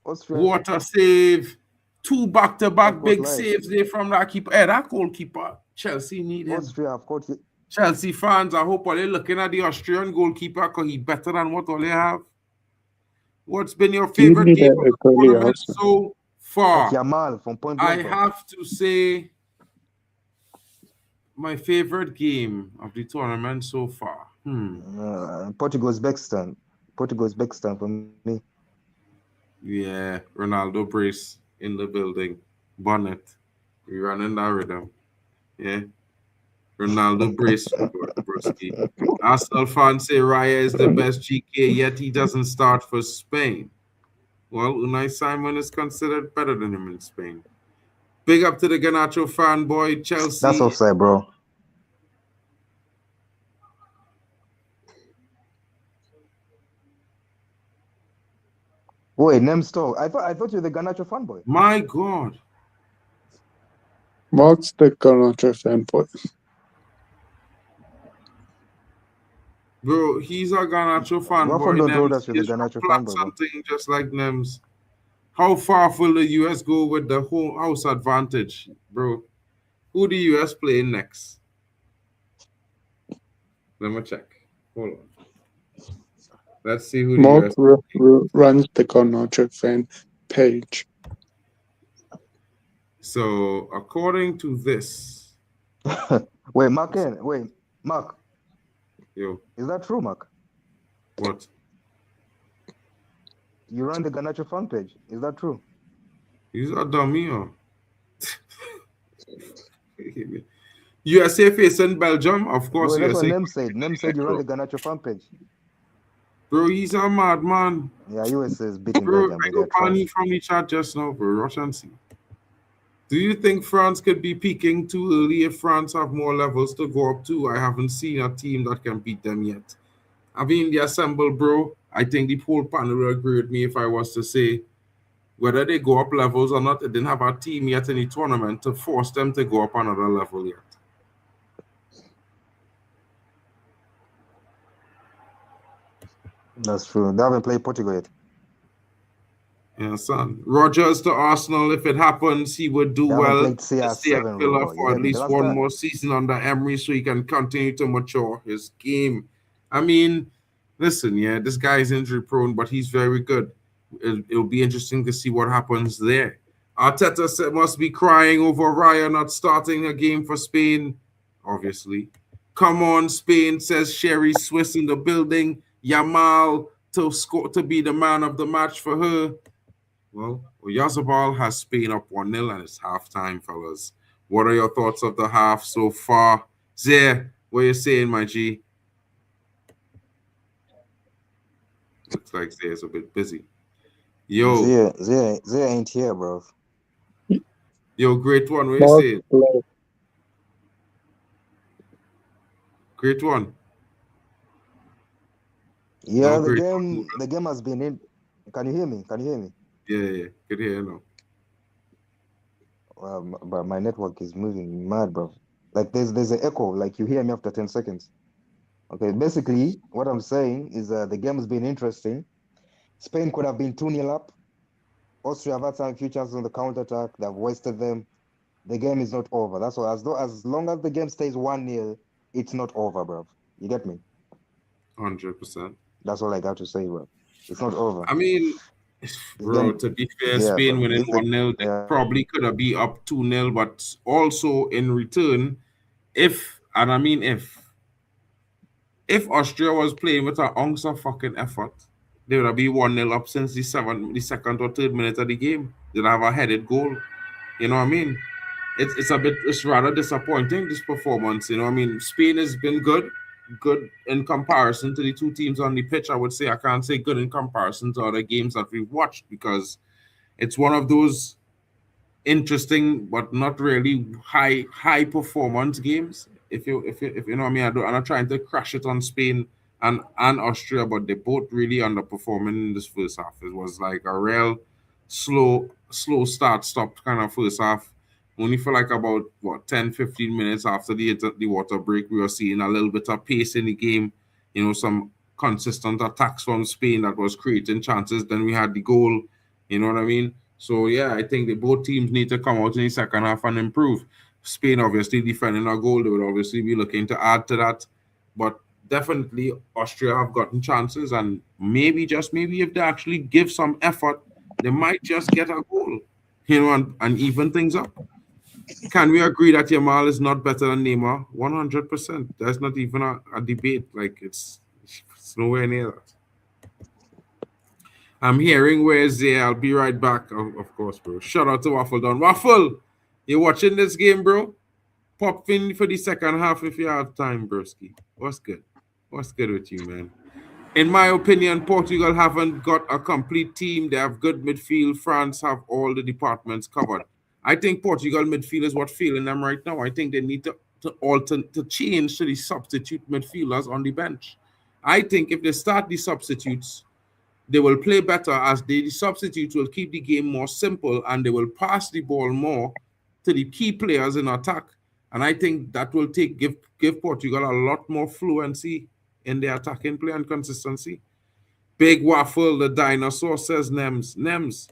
Austria. What a save. 2 back-to-back big life. saves there from that keeper. That goalkeeper, Chelsea need him. Austria, of course. Chelsea fans, I hope they're looking at the Austrian goalkeeper because he's better than what all they have. What's been your favorite game of the tournament so far? Yamal from point I have to say my favorite game of the tournament so far. Portugal's Beckstein for me. Yeah, Ronaldo brace in the building. Bonnet. We running that rhythm. Yeah. Ronaldo brace, broski. Arsenal fans say Raya is the best GK, yet he doesn't start for Spain. Well, Unai Simon is considered better than him in Spain. Big up to the Garnacho fanboy, Chelsea. That's offside, bro. Wait, Nemstov. I thought you were the Garnacho fanboy. My God. Mark's the Garnacho fanboy. Bro, he's a Garnacho fanboy. Don't told us you're the Garnacho fanboy. Something just like Nems. How far will the US go with the whole house advantage, bro? Who the US playing next? Let me check. Hold on. Let's see who the Mark US. runs the Garnacho fan page. So according to this, Wait, Mark. Wait, Mark. yo, Is that true, Mark? what? You run the Ganacho fan page. Is that true? He's a dummy, or USA facing Belgium, of course. Well, that's what USA. Nem said. Nem said you run the Ganacho fan page. Bro, he's a madman. Yeah, USA is beating Bro, Belgium, I but go they're ban trash. from the chat just now, bro. Watch and see. Do you think France could be peaking too early if France have more levels to go up to? I haven't seen a team that can beat them yet. I mean, the assemble, bro. I think the whole panel will agree with me if I was to say whether they go up levels or not. They didn't have a team yet in the tournament to force them to go up another level yet. That's true. They haven't played Portugal yet. Yeah, son. Rogers to Arsenal, if it happens, he would do They haven't well played to CR7, stay at Villa bro. You for at get me? The least last one time. more season under Emery so he can continue to mature his game. I mean, listen, yeah, this guy is injury prone, but he's very good. It'll be interesting to see what happens there. Arteta must be crying over Raya not starting a game for Spain, obviously. Come on, Spain, says Sherry Swiss in the building. Yamal to score to be the man of the match for her. Well, Yazabal has Spain up 1-0 and it's halftime, fellas. What are your thoughts of the half so far? Zare, what are you saying, my G? Looks like Zare's a bit busy. Yo, Zia ain't here, bro. yo, great one, what are you Mark saying? Blair. Great one. Yeah, No, great one. the game has been in. Can you hear me? Can you hear me? Yeah, good here now. But my network is moving mad, bro. Like there's an echo. Like you hear me after 10 seconds. Okay, basically what I'm saying is the game has been interesting. Spain could have been 2-0 up. Austria have had some few chances on the counter-attack. They've wasted them. The game is not over. That's all. As long as the game stays 1-0, it's not over, bro. You get me? 100%. That's all I got to say, bro. It's not over. I mean, bro, to be fair, Spain bro. winning 1-0, they Yeah. probably could have been up 2-0, but also in return, if Austria was playing with an ounce of fucking effort, they would have been 1-0 up since the second or third minute of the game. They'd have a headed goal. You know what I mean? It's rather disappointing, this performance. You know what I mean? Spain has been good in comparison to the two teams on the pitch. I would say I can't say good in comparison to other games that we've watched because it's one of those interesting but not really high performance games. If you know what I mean, I'm not trying to crash it on Spain and Austria, but they both really underperforming in this first half. It was like a real slow start stop kind of first half. Only for like about 10-15 minutes after the water break, we were seeing a little bit of pace in the game. You know, some consistent attacks from Spain that was creating chances. Then we had the goal. You know what I mean? So yeah, I think that both teams need to come out in the second half and improve. Spain obviously defending a goal, they would obviously be looking to add to that. But definitely Austria have gotten chances, and maybe just maybe if they actually give some effort, they might just get a goal, you know, and even things up. Can we agree that Yamal is not better than Neymar? 100%. That's not even a debate. Like it's nowhere near that. I'm hearing where's there. I'll be right back. Of course, bro. Shout out to Waffle Don. Waffle, you watching this game, bro? Pop in for the second half if you have time, broski. What's good? What's good with you, man? In my opinion, Portugal haven't got a complete team. They have good midfield. France have all the departments covered. I think Portugal midfield is what's failing them right now. I think they need to alter to change to the substitute midfielders on the bench. I think if they start the substitutes, they will play better as the substitutes will keep the game more simple and they will pass the ball more to the key players in attack. And I think that will give Portugal a lot more fluency in their attacking play and consistency. Big Waffle, the dinosaur, says Nems. Nems,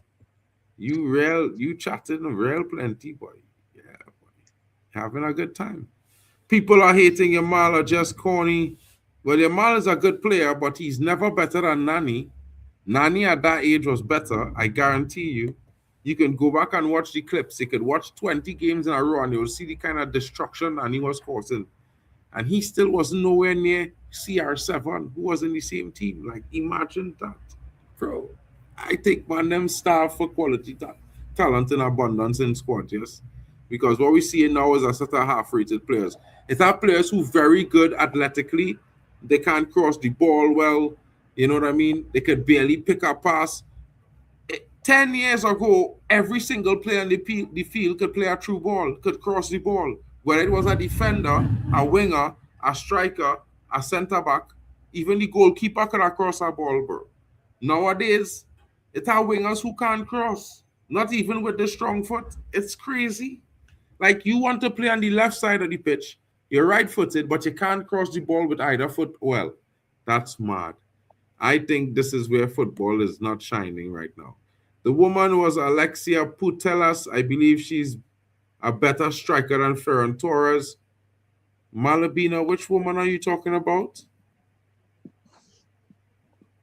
you chatting real plenty, boy. Yeah, boy. Having a good time. People are hating Yamal or just corny. Well, Yamal is a good player, but he's never better than Nani. Nani at that age was better, I guarantee you. You can go back and watch the clips. You could watch 20 games in a row and you'll see the kind of destruction Nani was causing. And he still was nowhere near CR7, who was in the same team. Like, imagine that. Bro, I think, man, them starve for quality talent in abundance in squad, yes? Because what we see now is a set of half-rated players. It's our players who very good athletically. They can't cross the ball well. You know what I mean? They could barely pick a pass. 10 years ago, every single player in the field could play a true ball, could cross the ball. Whether it was a defender, a winger, a striker, a centre-back, even the goalkeeper could have crossed a ball, bro. Nowadays, it's our wingers who can't cross. Not even with the strong foot. It's crazy. Like, you want to play on the left side of the pitch. You're right-footed, but you can't cross the ball with either foot. Well, that's mad. I think this is where football is not shining right now. The woman was Alexia Putellas. I believe she's a better striker than Ferran Torres. Malabina, which woman are you talking about?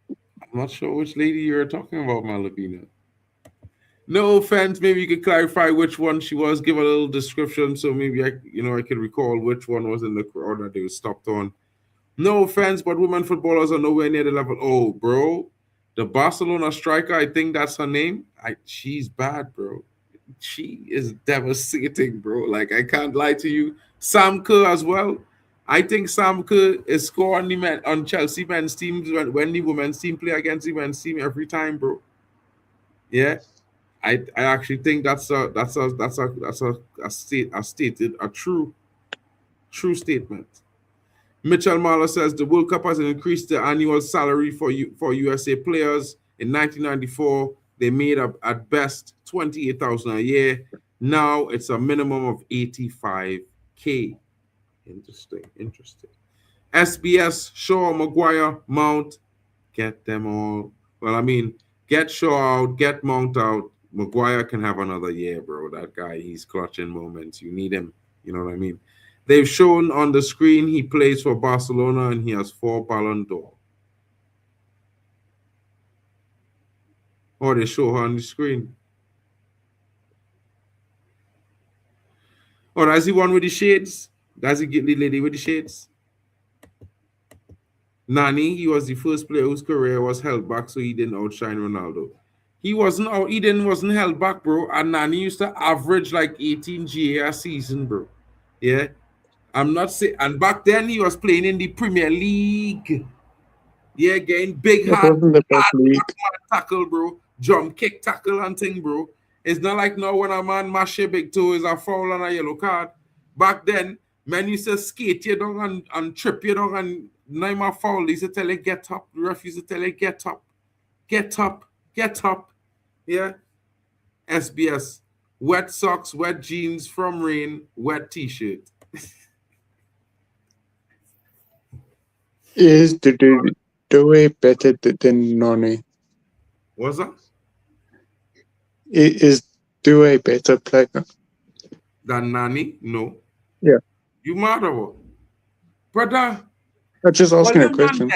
I'm not sure which lady you're talking about, Malabina. No offense, maybe you could clarify which one she was, give a little description so maybe I can recall which one was in the crowd that they were stopped on. No offense, but women footballers are nowhere near the level. Oh, bro, the Barcelona striker, I think that's her name. She's bad, bro. She is devastating, bro. Like, I can't lie to you. Sam Kerr as well. I think Sam Kerr is scoring on Chelsea men's teams when the women's team play against the men's team every time, bro. Yeah. I actually think that's a true statement. Mitchell Marler says the World Cup has increased the annual salary for USA players. In 1994, they made up at best $28,000 a year. Now it's a minimum of $85K. Interesting. SBS, Shaw, Maguire, Mount, get them all. Well, I mean, get Shaw out, get Mount out. Maguire can have another year, bro. That guy, he's clutching moments. You need him. You know what I mean? They've shown on the screen he plays for Barcelona and he has 4 Ballon d'Or. Or they show her on the screen. Or does he one with the shades? Does he get the lady with the shades? Nani, he was the first player whose career was held back, so he didn't outshine Ronaldo. He wasn't held back, bro. And Nani used to average like 18 GA a season, bro. Yeah. I'm not saying, and back then he was playing in the Premier League. Yeah, getting big hard tackle, bro. Jump kick tackle and thing, bro. It's not like now when a man mash your big toe is a foul and a yellow card. Back then, men used to skate you down and trip you down and name a foul. They used to tell you get up. The ref used to tell you get up. Get up. Get up. Yeah. SBS. Wet socks, wet jeans from rain, wet t-shirt. Is the Due better than Nani? What's that? Is Due a better player than Nani? No. Yeah. You mad or what? Brother, I'm just asking a question.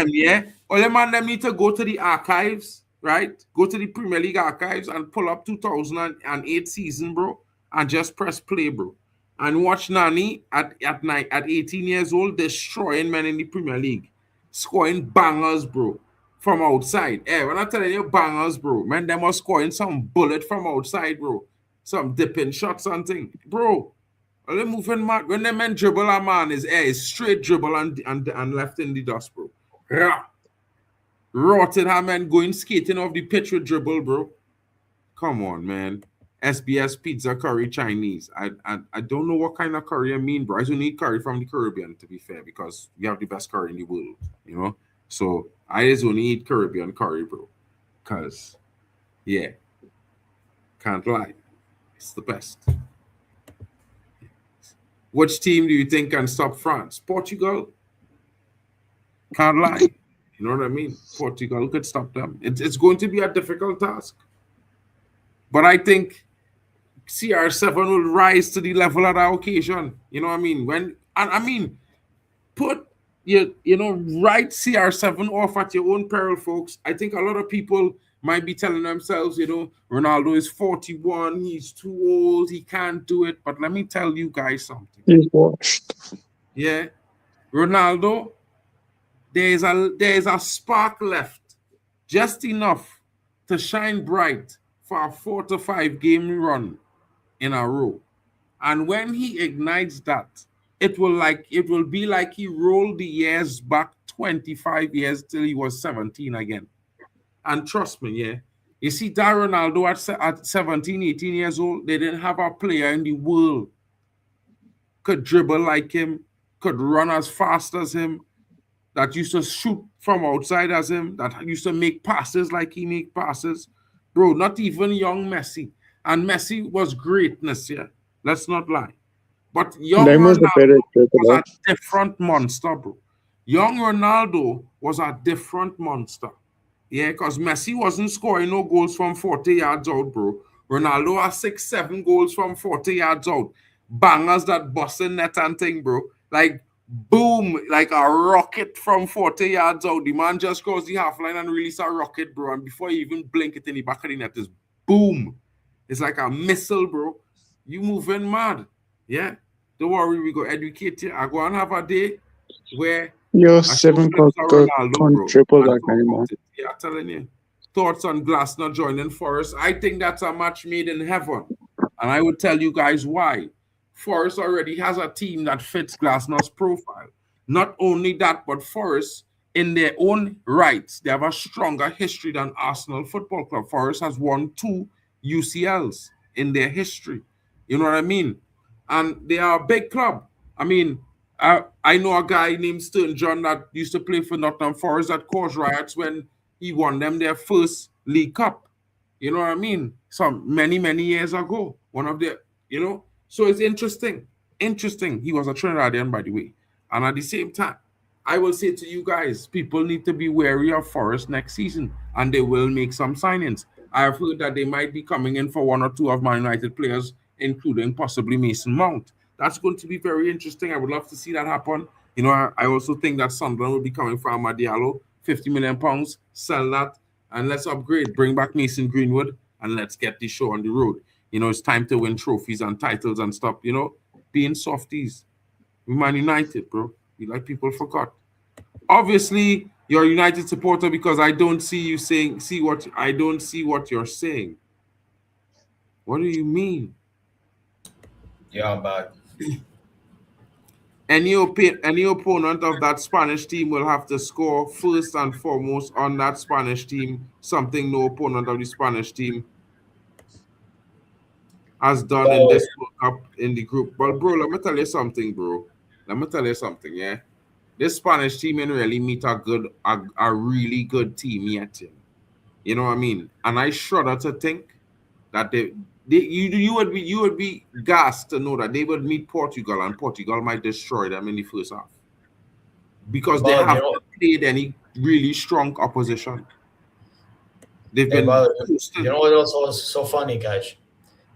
All the man them need to go to the archives, right? Go to the Premier League archives and pull up 2008 season, bro, and just press play, bro. And watch Nani at 18 years old destroying men in the Premier League. Scoring bangers, bro, from outside. Hey, when I'm telling you bangers, bro, man, them are scoring some bullet from outside, bro. Some dipping shots and thing. Bro, are they moving mad? When the men dribble a man, is straight dribble and left in the dust, bro. Rah. Rotted her man going skating off the pitch with dribble, bro. Come on, man. SBS pizza curry Chinese. I don't know what kind of curry I mean, bro. I don't need curry from the Caribbean, to be fair, because we have the best curry in the world, you know? So I just only eat Caribbean curry, bro. Because, yeah, can't lie. It's the best. Which team do you think can stop France? Portugal? Can't lie. You know what I mean? Portugal could stop them. It's going to be a difficult task. But I think CR7 will rise to the level of that occasion. You know what I mean? Put write CR7 off at your own peril, folks. I think a lot of people might be telling themselves, Ronaldo is 41, he's too old, he can't do it. But let me tell you guys something. He's washed. Yeah, Ronaldo, there's a spark left, just enough to shine bright for a 4 to 5 game run in a row. And when he ignites that, it will be like he rolled the years back 25 years till he was 17 again. And trust me, yeah. You see, that Ronaldo at 17, 18 years old, they didn't have a player in the world could dribble like him, could run as fast as him, that used to shoot from outside as him, that used to make passes like he make passes. Bro, not even young Messi. And Messi was greatness, yeah. Let's not lie. But young Them was a better Ronaldo was dribbler. a different monster, bro. Young Ronaldo was a different monster. Yeah, because Messi wasn't scoring no goals from 40 yards out, bro. Ronaldo has 6, 7 goals from 40 yards out. Bangers that busting net and thing, bro. Like, boom, like a rocket from 40 yards out. The man just crossed the half line and released a rocket, bro. And before you even blink it in the back of the net, is boom. It's like a missile, bro. You moving mad. Yeah. Don't worry, we go educate you. I go and have a day where Your 7 can't triple that anymore. yeah, I'm telling you. Thoughts on Glasner joining Forest? I think that's a match made in heaven. And I would tell you guys why. Forest already has a team that fits Glasner's profile. Not only that, but Forest, in their own rights, they have a stronger history than Arsenal Football Club. Forest has won 2 UCLs in their history. You know what I mean? And they are a big club. I mean, I know a guy named Stern John that used to play for Nottingham Forest that caused riots when he won them their first League Cup. You know what I mean? Some many years ago. One of the, So it's interesting. Interesting. He was a Trinidadian, by the way. And at the same time, I will say to you guys, people need to be wary of Forest next season, and they will make some signings. I have heard that they might be coming in for 1 or 2 of Man United players, including possibly Mason Mount. That's going to be very interesting. I would love to see that happen. I also think that Sunderland will be coming for Amad Diallo, £50 million, sell that, and let's upgrade, bring back Mason Greenwood, and let's get the show on the road. It's time to win trophies and titles and stop, being softies. We Man United, bro. Like people forgot. Obviously, you're a United supporter because I don't see what you're saying. What do you mean? Yeah, I'm back. Any opponent of that Spanish team will have to score first and foremost on that Spanish team, something no opponent of the Spanish team has done in this World Cup in the group. But bro, let me tell you something, bro. Yeah. This Spanish team ain't really meet a really good team yet. You know what I mean? And I shudder to think that you would be gassed to know that they would meet Portugal and Portugal might destroy them in the first half. Because they haven't played any really strong opposition. They've been you know what else was so funny, guys?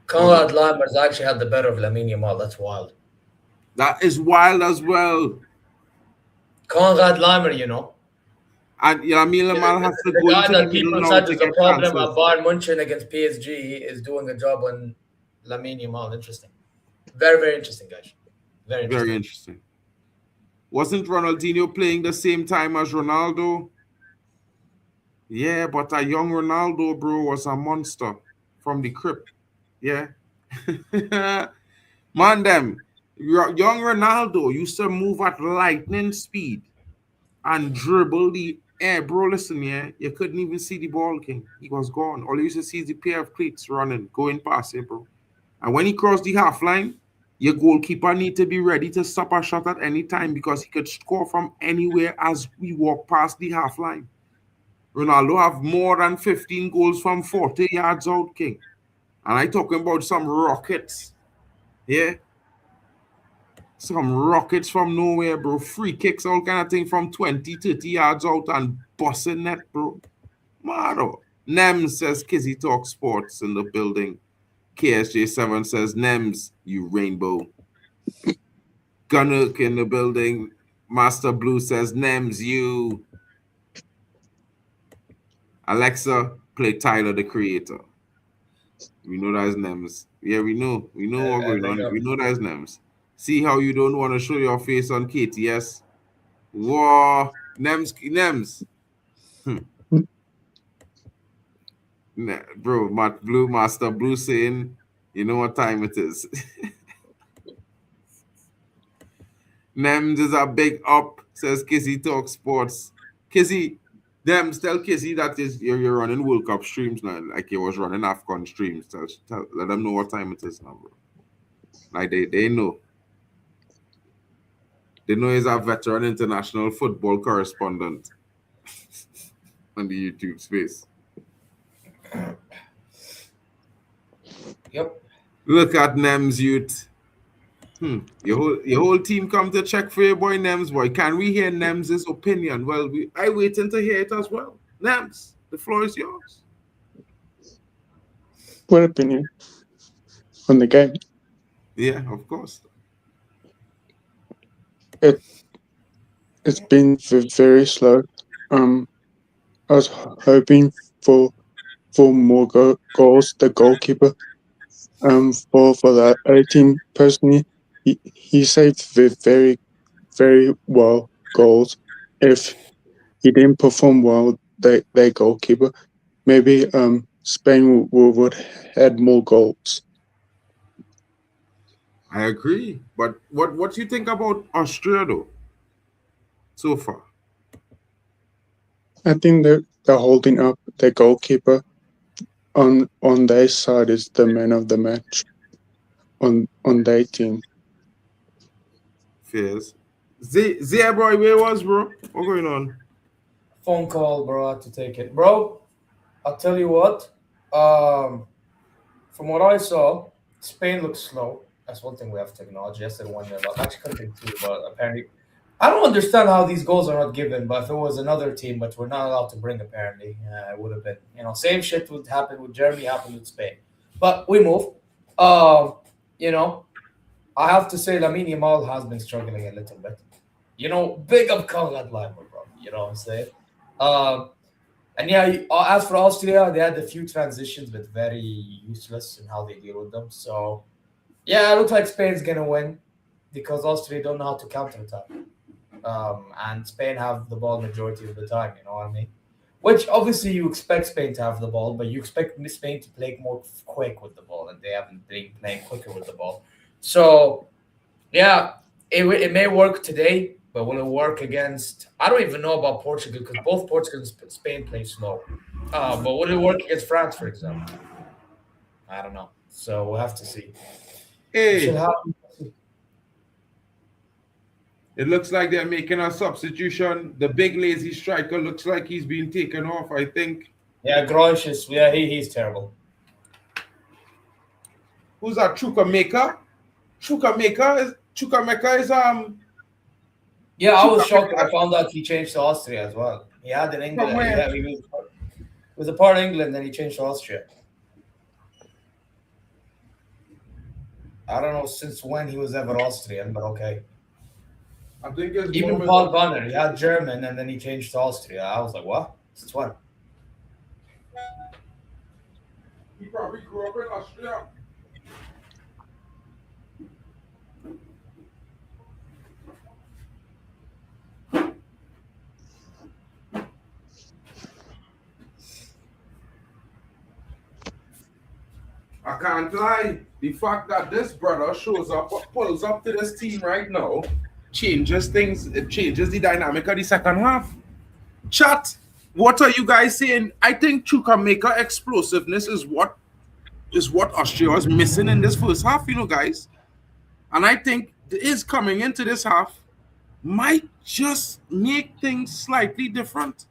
Konrad Lammers actually had the better of Lamine Yamal. That's wild. That is wild as well. Konrad Lammer, And Lamine Yamal has to go guy into that the people middle said now is to a get problem chances. at Bayern Munchen against PSG is doing a job on Lamine Yamal. Interesting. Very, very interesting, guys. Very interesting. Very interesting. Wasn't Ronaldinho playing the same time as Ronaldo? Yeah, but a young Ronaldo, bro, was a monster from the crypt. Yeah. Man, them. Young Ronaldo used to move at lightning speed and dribble the air. Bro, listen, yeah, you couldn't even see the ball, King. He was gone. All you used to see is the pair of cleats running, going past it, bro. And when he crossed the half line, your goalkeeper need to be ready to stop a shot at any time because he could score from anywhere as we walk past the half line. Ronaldo have more than 15 goals from 40 yards out, King. And I talking about some rockets. Yeah. Some rockets from nowhere, bro. Free kicks, all kind of thing from 20, 30 yards out and busting net, bro. Mado. Nem says Kizzy Talk Sports in the building. KSJ7 says, Nems, you rainbow. Gunnook in the building. Master Blue says, Nems, you. Alexa, play Tyler, the Creator. We know that's Nems. Yeah, we know. We know what's going on. We know that's Nems. See how you don't want to show your face on KTS? Whoa. Nems. Bro, Master Blue saying, you know what time it is. Nems is a big up, says Kizzy Talk Sports. Kizzy, Nems, tell Kizzy that you're running World Cup streams now, like you was running AFCON streams. Let them know what time it is now, bro. Like they know. They know he's a veteran international football correspondent on the YouTube space. Yep. Look at Nems youth. Your whole team come to check for your boy Nems, boy. Can we hear Nems' opinion? Well, I waiting to hear it as well. Nems, the floor is yours. What opinion on the game? Yeah, of course. It's been very slow. I was hoping for more goals. The goalkeeper, for that other team personally, he saved very well goals. If he didn't perform well, their goalkeeper, maybe Spain would had more goals. I agree. But what do you think about Austria though? So far? I think they're holding up. Their goalkeeper on their side is the man of the match on their team. Fairs. Zia boy, where was bro? What's going on? Phone call, bro. I had to take it, bro. I'll tell you what. From what I saw, Spain looks slow. That's one thing we have technology. I said 1-0 up. Actually, could have been 2, but apparently, I don't understand how these goals are not given. But if it was another team, but we're not allowed to bring, apparently, it would have been. Same shit would happen with Germany, happened with Spain. But we move. You know, I have to say, Lamine Yamal has been struggling a little bit. Big up Conrad Leimer, bro. You know what I'm saying? And yeah, as for Austria, they had a few transitions, but very useless in how they deal with them. So, yeah, it looks like Spain's going to win because Austria don't know how to counterattack. And Spain have the ball majority of the time, you know what I mean? Which, obviously, you expect Spain to have the ball, but you expect Spain to play more quick with the ball, and they haven't been playing quicker with the ball. So, yeah, it may work today, but will it work against? I don't even know about Portugal because both Portugal and Spain play slow. But will it work against France, for example? I don't know. So we'll have to see. Hey, it looks like they're making a substitution. The big lazy striker looks like he's been taken off, I think. Yeah, Grosh he's terrible. Who's that? Chukwuemeka? Chukwuemeka is Yeah, I was shocked when I found out he changed to Austria as well. He had in England. From where? He was a part of England, then he changed to Austria. I don't know since when he was ever Austrian, but okay. I think it's Even Paul Gunner, he had German and then he changed to Austria. I was like, what? Since when? He probably grew up in Austria. I can't lie. The fact that this brother pulls up to this team right now, changes things. It changes the dynamic of the second half. Chat, what are you guys saying? I think Chukwuemeka explosiveness is what Austria was missing in this first half, guys. And I think is coming into this half might just make things slightly different.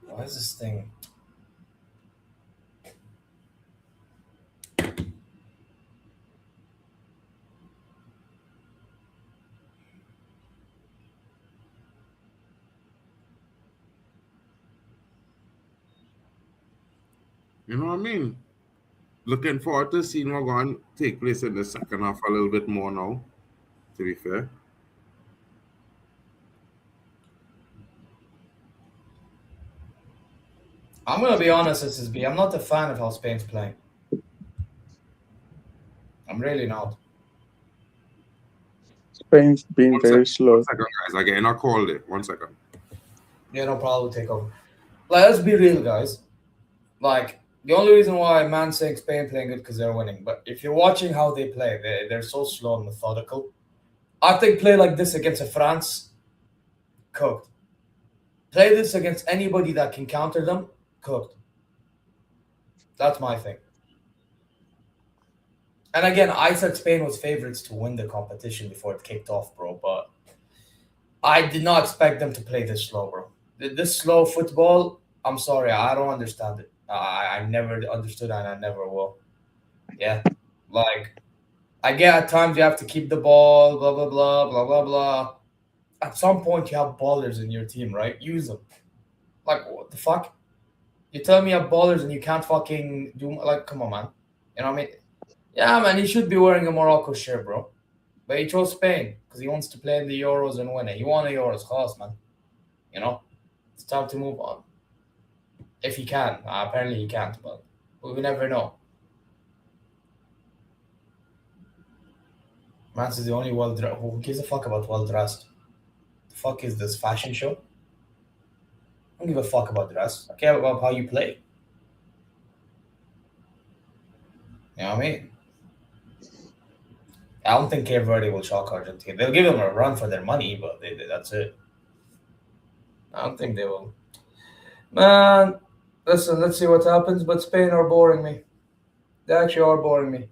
Why is this thing? You know what I mean? Looking forward to seeing what's going to take place in the second half a little bit more now, to be fair. I'm gonna be honest, SSB. I'm not a fan of how Spain's playing. I'm really not. Spain's been One very second, slow. 1 second, guys. I'm getting a call there. 1 second. Yeah, no problem. Take over. Like, let's be real, guys. Like, the only reason why man's saying Spain playing good because they're winning. But if you're watching how they play, they're so slow and methodical. I think play like this against a France, cooked. Play this against anybody that can counter them, cooked. That's my thing. And again, I said Spain was favorites to win the competition before it kicked off, bro. But I did not expect them to play this slow, bro. This slow football, I'm sorry, I don't understand it. I never understood and I never will. Yeah. Like, I get at times you have to keep the ball, blah, blah, blah, blah, blah, blah. At some point, you have ballers in your team, right? Use them. Like, what the fuck? You tell me you have ballers and you can't fucking do, like, come on, man. You know what I mean? Yeah, man, he should be wearing a Morocco shirt, bro. But he chose Spain because he wants to play in the Euros and win it. He won the Euros, class, man. You know? It's time to move on. If he can. Apparently he can't, but we never know. Mans is the only well-dressed. Who gives a fuck about well-dressed? The fuck is this fashion show? I don't give a fuck about dress. I care about how you play. You know what I mean? I don't think Cape Verde will shock Argentina. They'll give them a run for their money, but that's it. I don't think they will. Man, listen, let's see what happens. But Spain are boring me. They actually are boring me.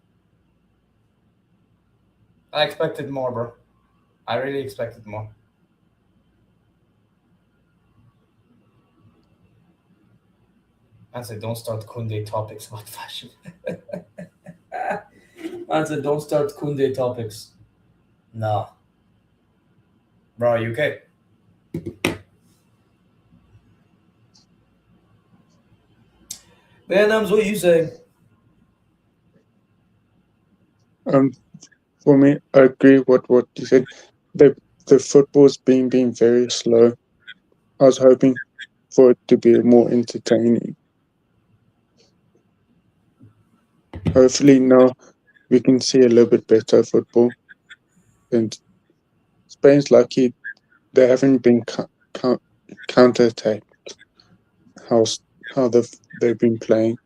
I expected more, bro. I really expected more. I said, don't start Kunde topics about fashion. I said, don't start Kunde topics. Nah. Bro, are you okay? Benams, what are you saying? For me, I agree with what you said. The football's been very slow. I was hoping for it to be more entertaining. Hopefully now we can see a little bit better football. And Spain's lucky they haven't been counter-attacked. How they've been playing.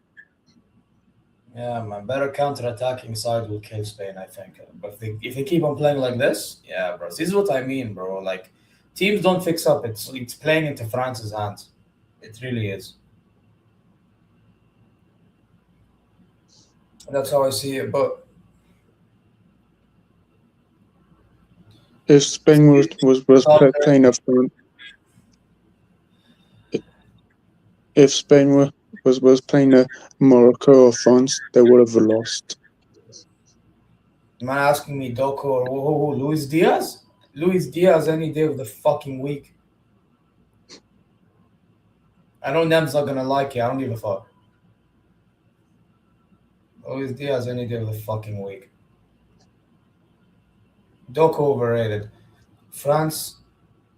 Yeah, man. Better counter-attacking side will kill Spain, I think. But if they keep on playing like this, yeah, bro. This is what I mean, bro. Like, teams don't fix up. It's playing into France's hands. It really is. That's how I see it. But if Spain was playing a front, if Spain was playing a Morocco or France, they would have lost. Man asking me Doku or Luis Diaz? Luis Diaz any day of the fucking week. I know Nem's not gonna like it. I don't give a fuck. Luis Diaz any day of the fucking week. Doku overrated. France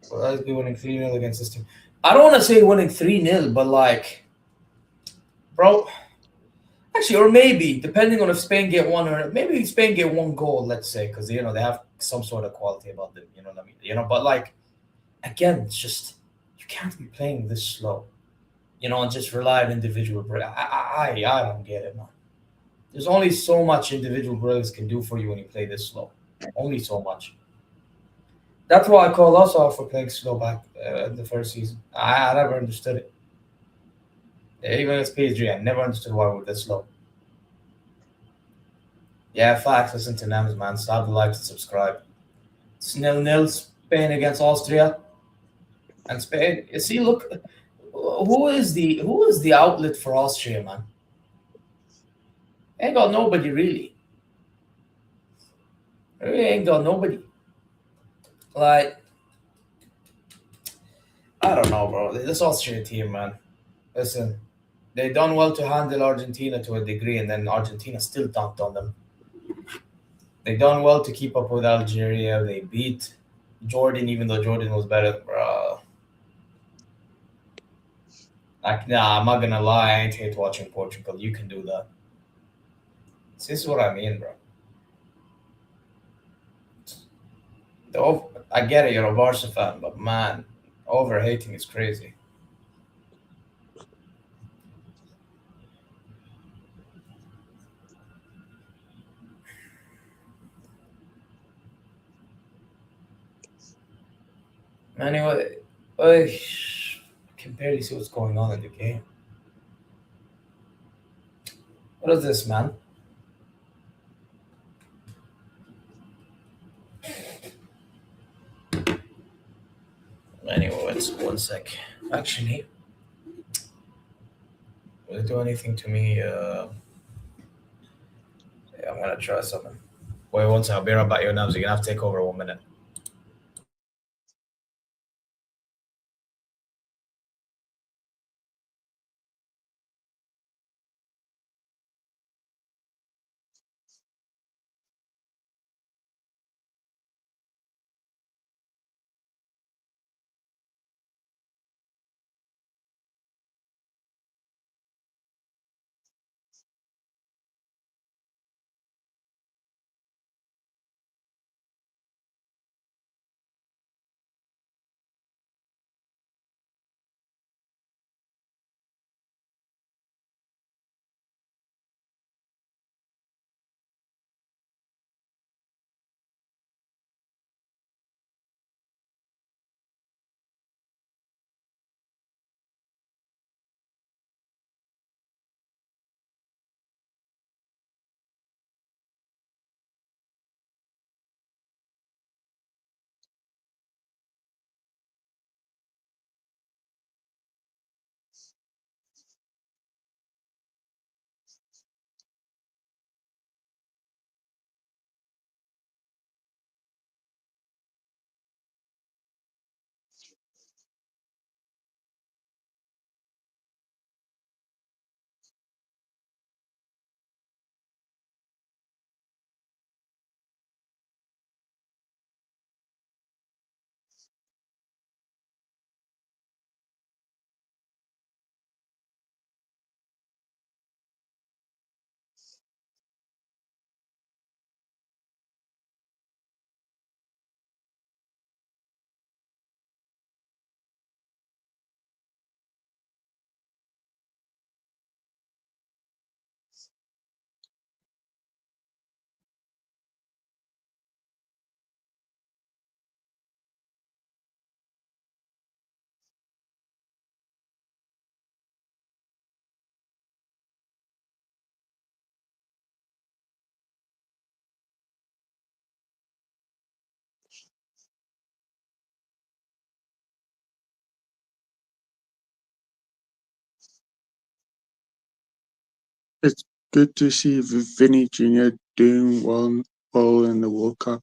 will always be winning 3-0 against this team. I don't want to say winning 3-0, but like, bro, actually, or maybe depending on if Spain get one or maybe Spain get one goal, let's say, because they have some sort of quality about them. You know what I mean? But like, again, it's just you can't be playing this slow. And just rely on individual. I don't get it, man. There's only so much individual brilliance can do for you when you play this slow. Only so much. That's why I call us out for playing slow back in the first season. I never understood it. Even as PSG, I never understood why we're this slow. Yeah, facts. Listen to Nems, man. Slap the likes and subscribe. It's 0-0 Spain against Austria. And Spain, you see, look, who is the outlet for Austria, man? Ain't got nobody, really. Really ain't got nobody. Like, I don't know, bro. This Austrian team, man. Listen, They done well to handle Argentina to a degree, and then Argentina still dunked on them. They done well to keep up with Algeria. They beat Jordan, even though Jordan was better, bro. Like, nah, I'm not gonna lie. I ain't hate watching Portugal. You can do that. This is what I mean, bro. I get it. You're a Barca fan, but man, over hating is crazy. Anyway, I can barely see what's going on in the game. What is this, man? Anyway, it's 1 sec. Actually, will it do anything to me? Yeah, I'm gonna try something. Wait 1 sec. I'll be right back. Your nubs. You're gonna have to take over 1 minute. It's good to see Vinny Jr. doing well in the World Cup.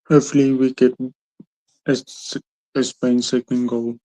Hopefully we get a Spain second goal.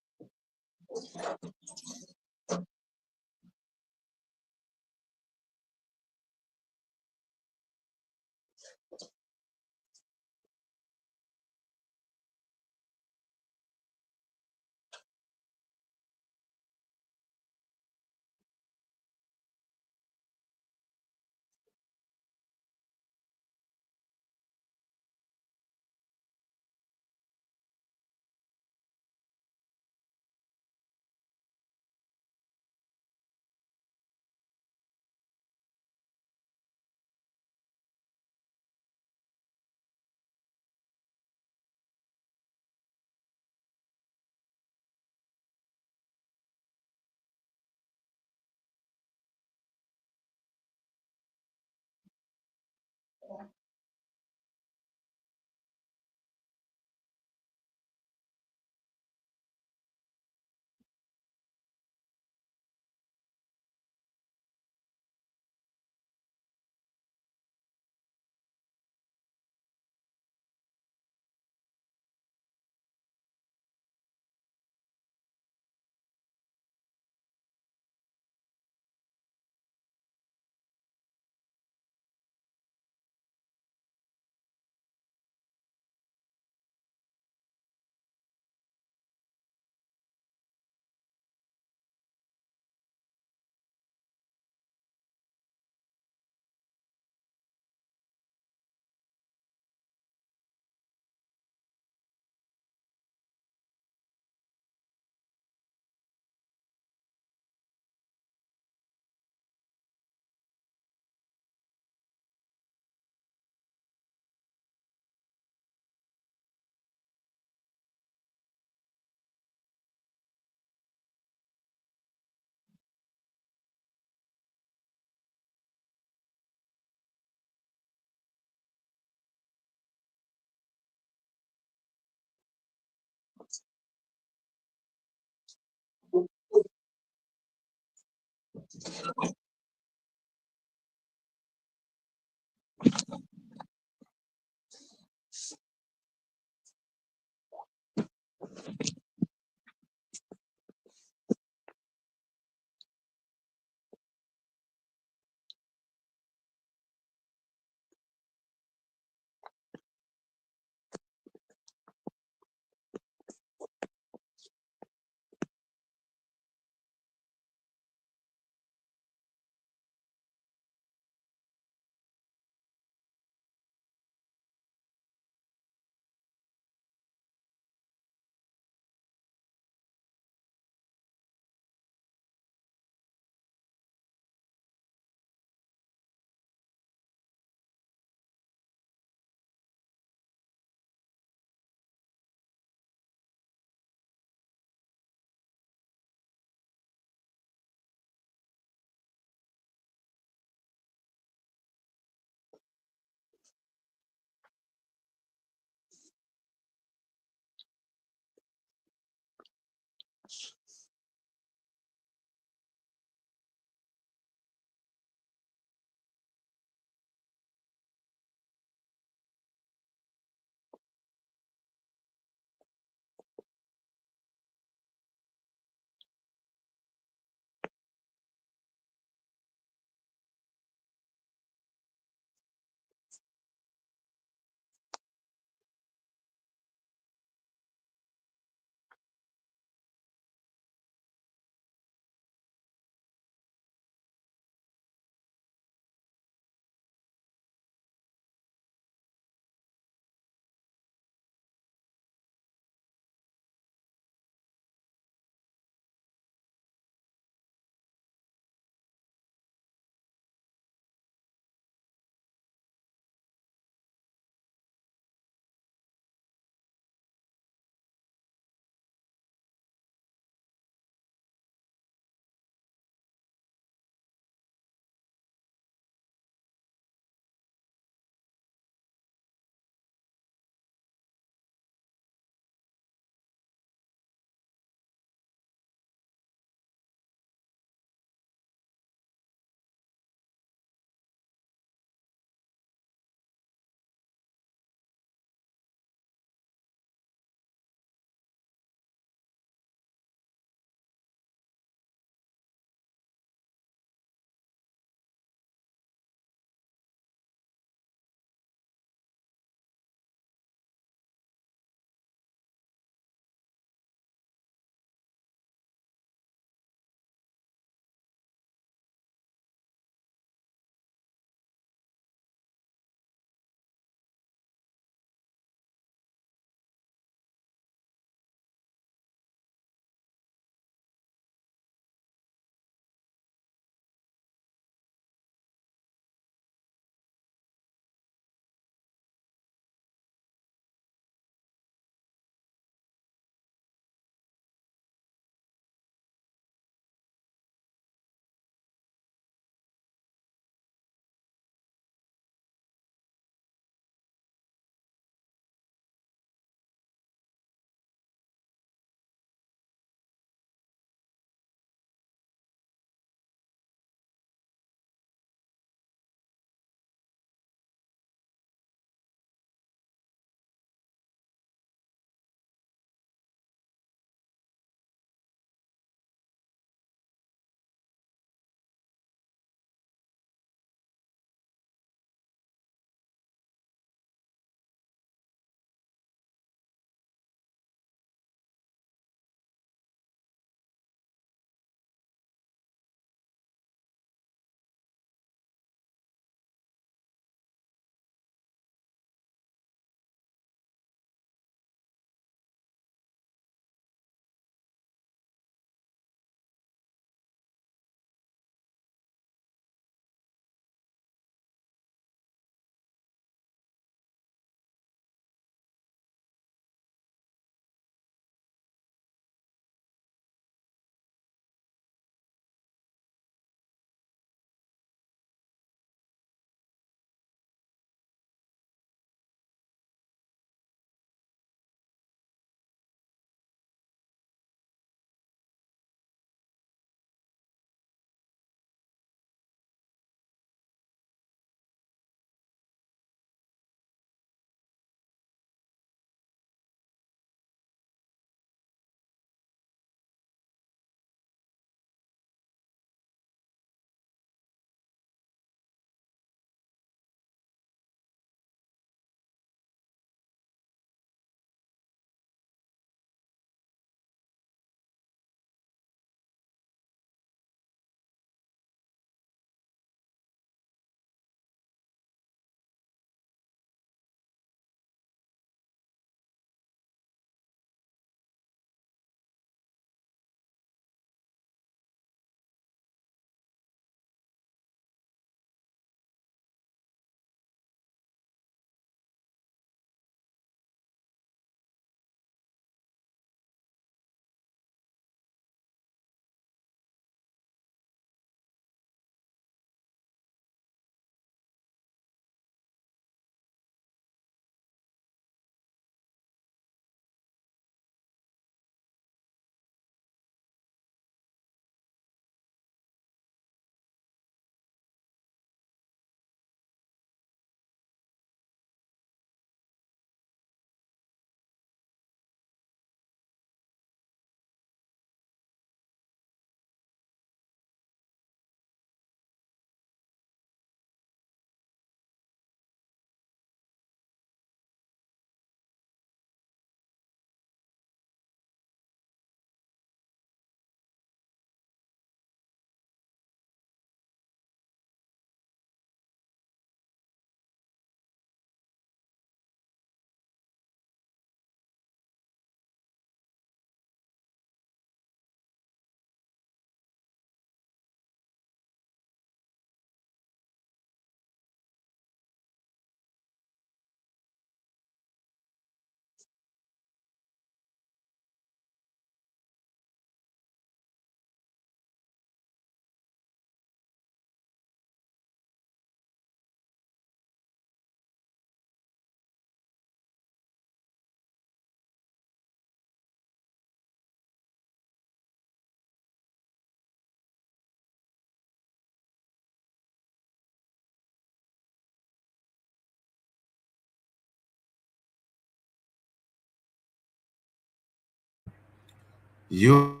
You.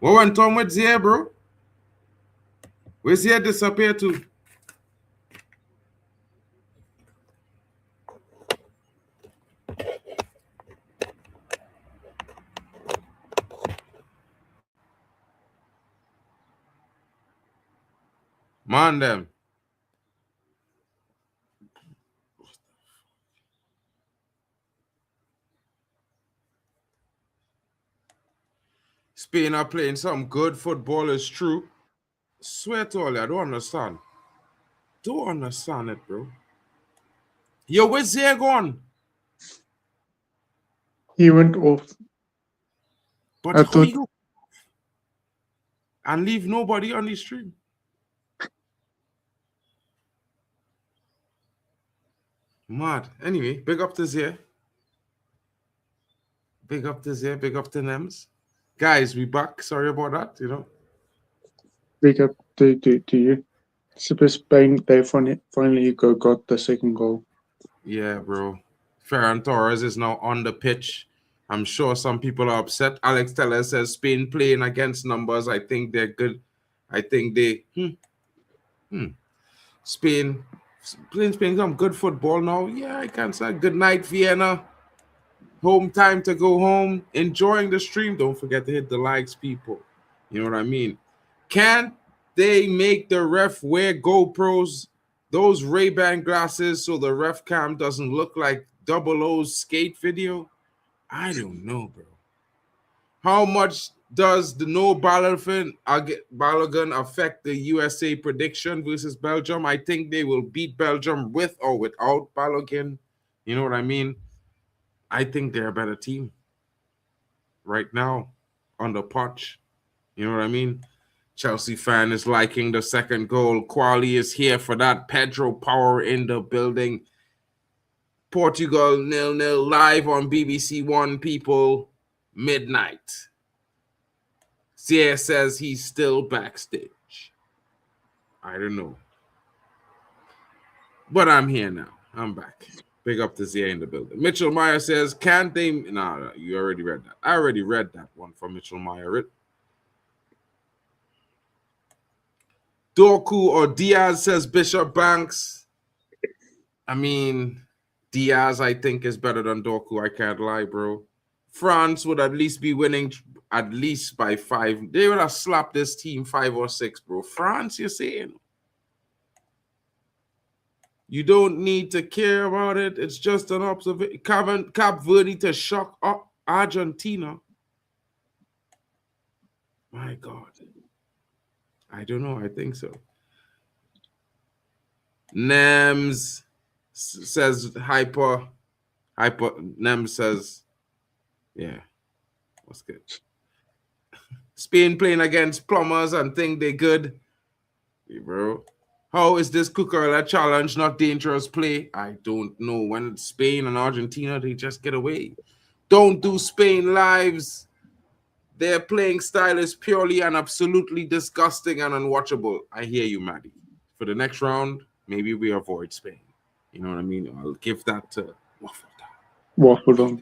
What went on with Zia, bro? Where's Zia disappear to? Man, them. Spain are playing some good football, is true. Swear to all, I don't understand. Don't understand it, bro. Yo, where's Zia gone? He went off. But I how thought you go and leave nobody on the stream? Mad. Anyway, big up to Zia. Big up to Zia, big up to Nems. Guys, we back. Sorry about that, you know. big up to you. Super Spain, they finally got the second goal. Yeah, bro. Ferran Torres is now on the pitch. I'm sure some people are upset. Alex Teller says Spain playing against numbers. I think they're good. I think they Spain playing some good football now. Yeah, I can say good night, Vienna. Home time to go home. Enjoying the stream. Don't forget to hit the likes, people. You know what I mean? Can't they make the ref wear GoPros, those Ray-Ban glasses, so the ref cam doesn't look like Double O's skate video? I don't know, bro. How much does the no Balogun affect the USA prediction versus Belgium? I think they will beat Belgium with or without Balogun. You know what I mean? I think they're a better team right now on the pitch. You know what I mean? Chelsea fan is liking the second goal. Quali is here for that. Pedro Power in the building. Portugal 0-0 live on BBC One, people. Midnight. Zia says he's still backstage. I don't know. But I'm here now. I'm back. Big up to Zia in the building. Mitchell Meyer says, can't they... No, you already read that. I already read that one from Mitchell Meyer. Dorku or Diaz, says Bishop Banks. I mean, Diaz, I think, is better than Dorku. I can't lie, bro. France would at least be winning at least by 5. They would have slapped this team 5 or 6, bro. France, you're saying? You don't need to care about it. It's just an observation. Cap Verde to shock Argentina. My God. I don't know. I think so. Nems says hyper. Nems says, yeah. What's good? Spain playing against plumbers and think they're good. Hey, bro. How is this Cucurella challenge not dangerous play? I don't know. When it's Spain and Argentina, they just get away. Don't do Spain lives. Their playing style is purely and absolutely disgusting and unwatchable. I hear you, Maddie. For the next round, maybe we avoid Spain. You know what I mean? I'll give that to Waffle.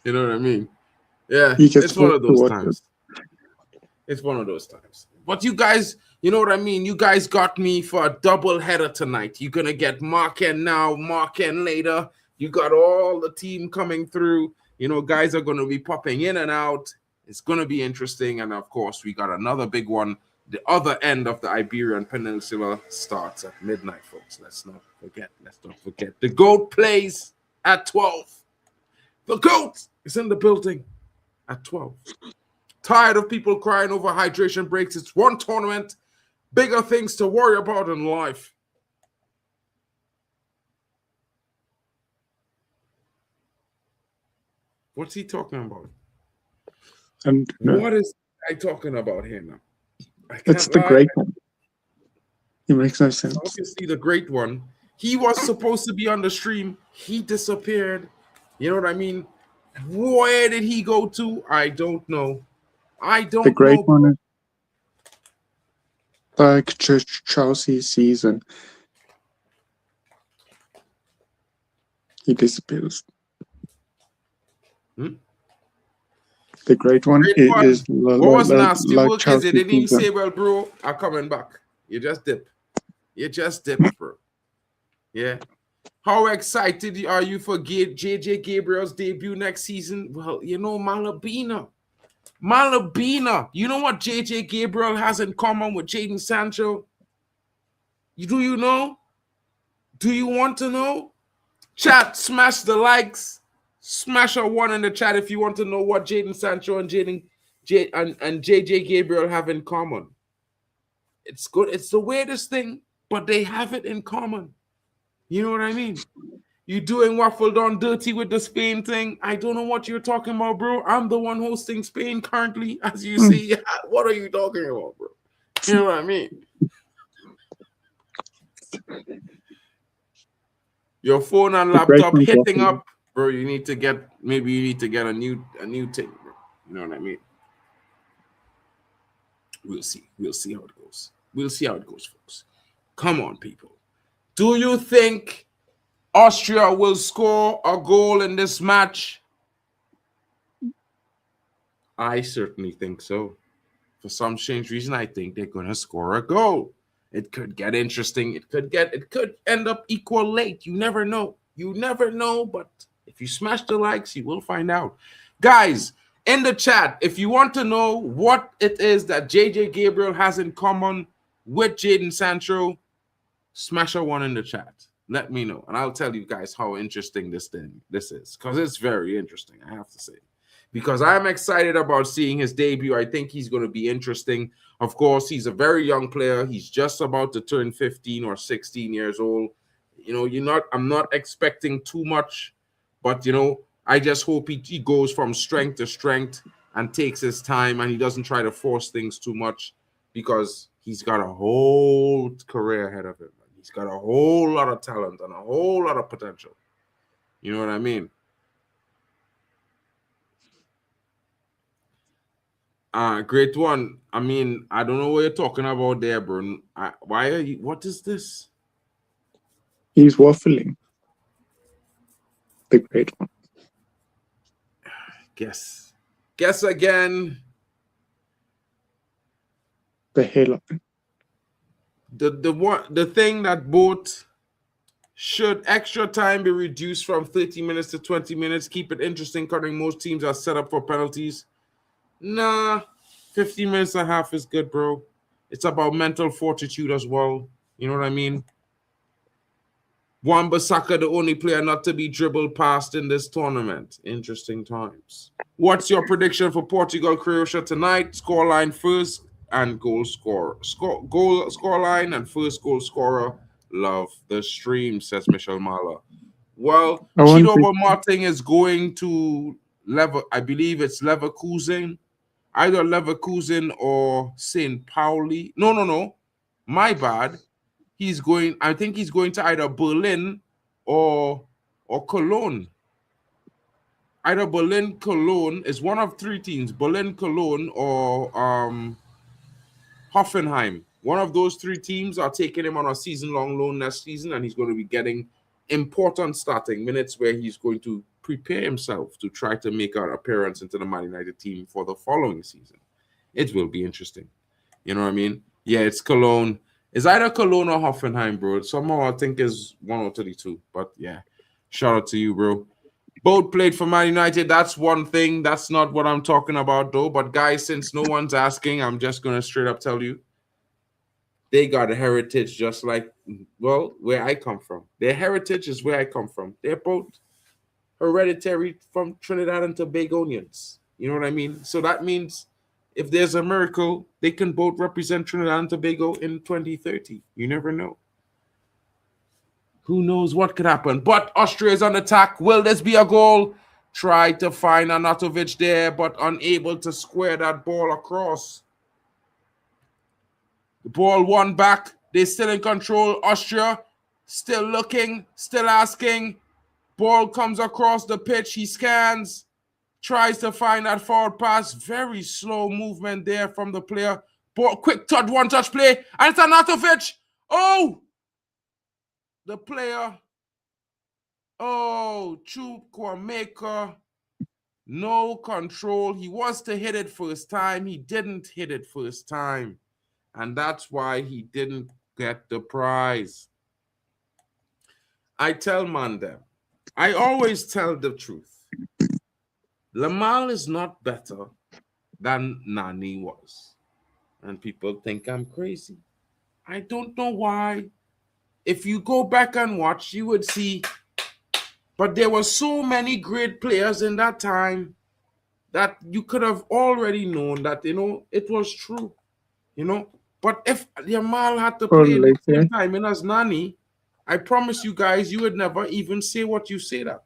You know what I mean? Yeah, He gets it's one of those water. times. It's one of those times. But you guys, you know what I mean? You guys got me for a double header tonight. You're going to get Marken now, Marken later. You got all the team coming through. You know, guys are going to be popping in and out. It's going to be interesting. And, of course, we got another big one. The other end of the Iberian Peninsula starts at midnight, folks. Let's not forget. The GOAT plays at 12. The GOAT is in the building at 12. Tired of people crying over hydration breaks. It's one tournament. Bigger things to worry about in life. What's he talking about? What is I talking about here now? It's the great one. It makes no sense. Obviously, the great one. He was supposed to be on the stream. He disappeared. You know what I mean? Where did he go to? I don't know. The great one is like Chelsea season. he disappears. Hmm? The great one Great one. is What was nasty like work is Chelsea it? Didn't even season. say, well, bro, I'm coming back. You just dip. You just dip, bro. Yeah. How excited are you for JJ Gabriel's debut next season? Well, you know, Malabina. You know what JJ Gabriel has in common with Jadon Sancho? Do you know? Do you want to know? Chat, smash the likes. Smash a 1 in the chat if you want to know what Jadon Sancho and JJ Gabriel have in common. It's good. It's the weirdest thing, but they have it in common. You know what I mean? You doing Waffle Down dirty with the Spain thing. I don't know what you're talking about, bro. I'm the one hosting Spain currently, as you see. What are you talking about, bro? You know what I mean? Your phone and laptop hitting up, bro. You need to get a new thing, bro. You know what I mean? We'll see. We'll see how it goes. We'll see how it goes, folks. Come on, people. Do you think Austria will score a goal in this match? I certainly think so. For some strange reason, I think they're gonna score a goal. It could get interesting. It could end up equal late. You never know. You never know, but if you smash the likes, you will find out. Guys, in the chat, if you want to know what it is that JJ Gabriel has in common with Jadon Sancho, smash a 1 in the chat. Let me know, and I'll tell you guys how interesting this is, because it's very interesting, I have to say. Because I'm excited about seeing his debut. I think he's going to be interesting. Of course, he's a very young player. He's just about to turn 15 or 16 years old. You know, I'm not expecting too much, but, you know, I just hope he goes from strength to strength and takes his time and he doesn't try to force things too much, because he's got a whole career ahead of him. He's got a whole lot of talent and a whole lot of potential. You know what I mean? Great one. I mean, I don't know what you're talking about there, bro. Why are you? What is this? He's waffling. The great one. Guess again. The headline. The thing that both should extra time be reduced from 30 minutes to 20 minutes. Keep it interesting, cutting most teams are set up for penalties. Nah, 15 minutes and a half is good, bro. It's about mental fortitude as well. You know what I mean? Wan-Bissaka, the only player not to be dribbled past in this tournament. Interesting times. What's your prediction for Portugal-Croatia tonight? Scoreline first and goal scorer. Scoreline and first goal scorer. Love the stream, says Michelle Mala. Well, Chido Martin is going to I believe it's Leverkusen. Either Leverkusen or St. Pauli. No. My bad. I think he's going to either Berlin or Cologne. Either Berlin, Cologne is one of 3 teams. Berlin, Cologne, or Hoffenheim. One of those 3 teams are taking him on a season-long loan next season, and he's going to be getting important starting minutes where he's going to prepare himself to try to make an appearance into the Man United team for the following season. It will be interesting. You know what I mean? Yeah, it's Cologne. It's either Cologne or Hoffenheim, bro. Somehow I think it's 1 or 32. But yeah, shout out to you, bro. Both played for Man United. That's one thing. That's not what I'm talking about, though. But guys, since no one's asking, I'm just going to straight up tell you. They got a heritage just like, well, where I come from. Their heritage is where I come from. They're both hereditary from Trinidad and Tobagonians. You know what I mean? So that means if there's a miracle, they can both represent Trinidad and Tobago in 2030. You never know. Who knows what could happen? But Austria is on attack. Will this be a goal? Try to find Anatovic there, but unable to square that ball across. The ball won back. They're still in control. Austria still looking, still asking. Ball comes across the pitch. He scans. Tries to find that forward pass. Very slow movement there from the player. Ball, quick touch, one-touch play. And it's Anatovic. Oh! The player Oh, Chukwuemeka, no control. He was to hit it first time. He didn't hit it first time. And that's why he didn't get the prize. I tell Mandem, I always tell the truth. Lamal is not better than Nani was. And people think I'm crazy. I don't know why. If you go back and watch, you would see. But there were so many great players in that time that you could have already known that, it was true. But if Yamal had to play in the same time as Nani, I promise you guys, you would never even say what you say that.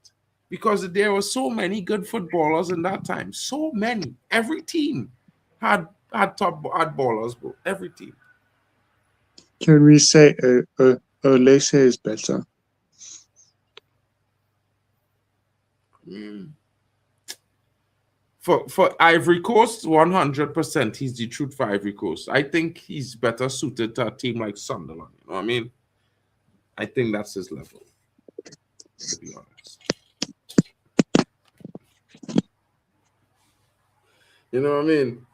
Because there were so many good footballers in that time. So many. Every team had ballers, bro. Every team. Can we say Olise is better? For Ivory Coast, 100%, he's the truth for Ivory Coast. I think he's better suited to a team like Sunderland. You know what I mean? I think that's his level, to be honest. You know what I mean?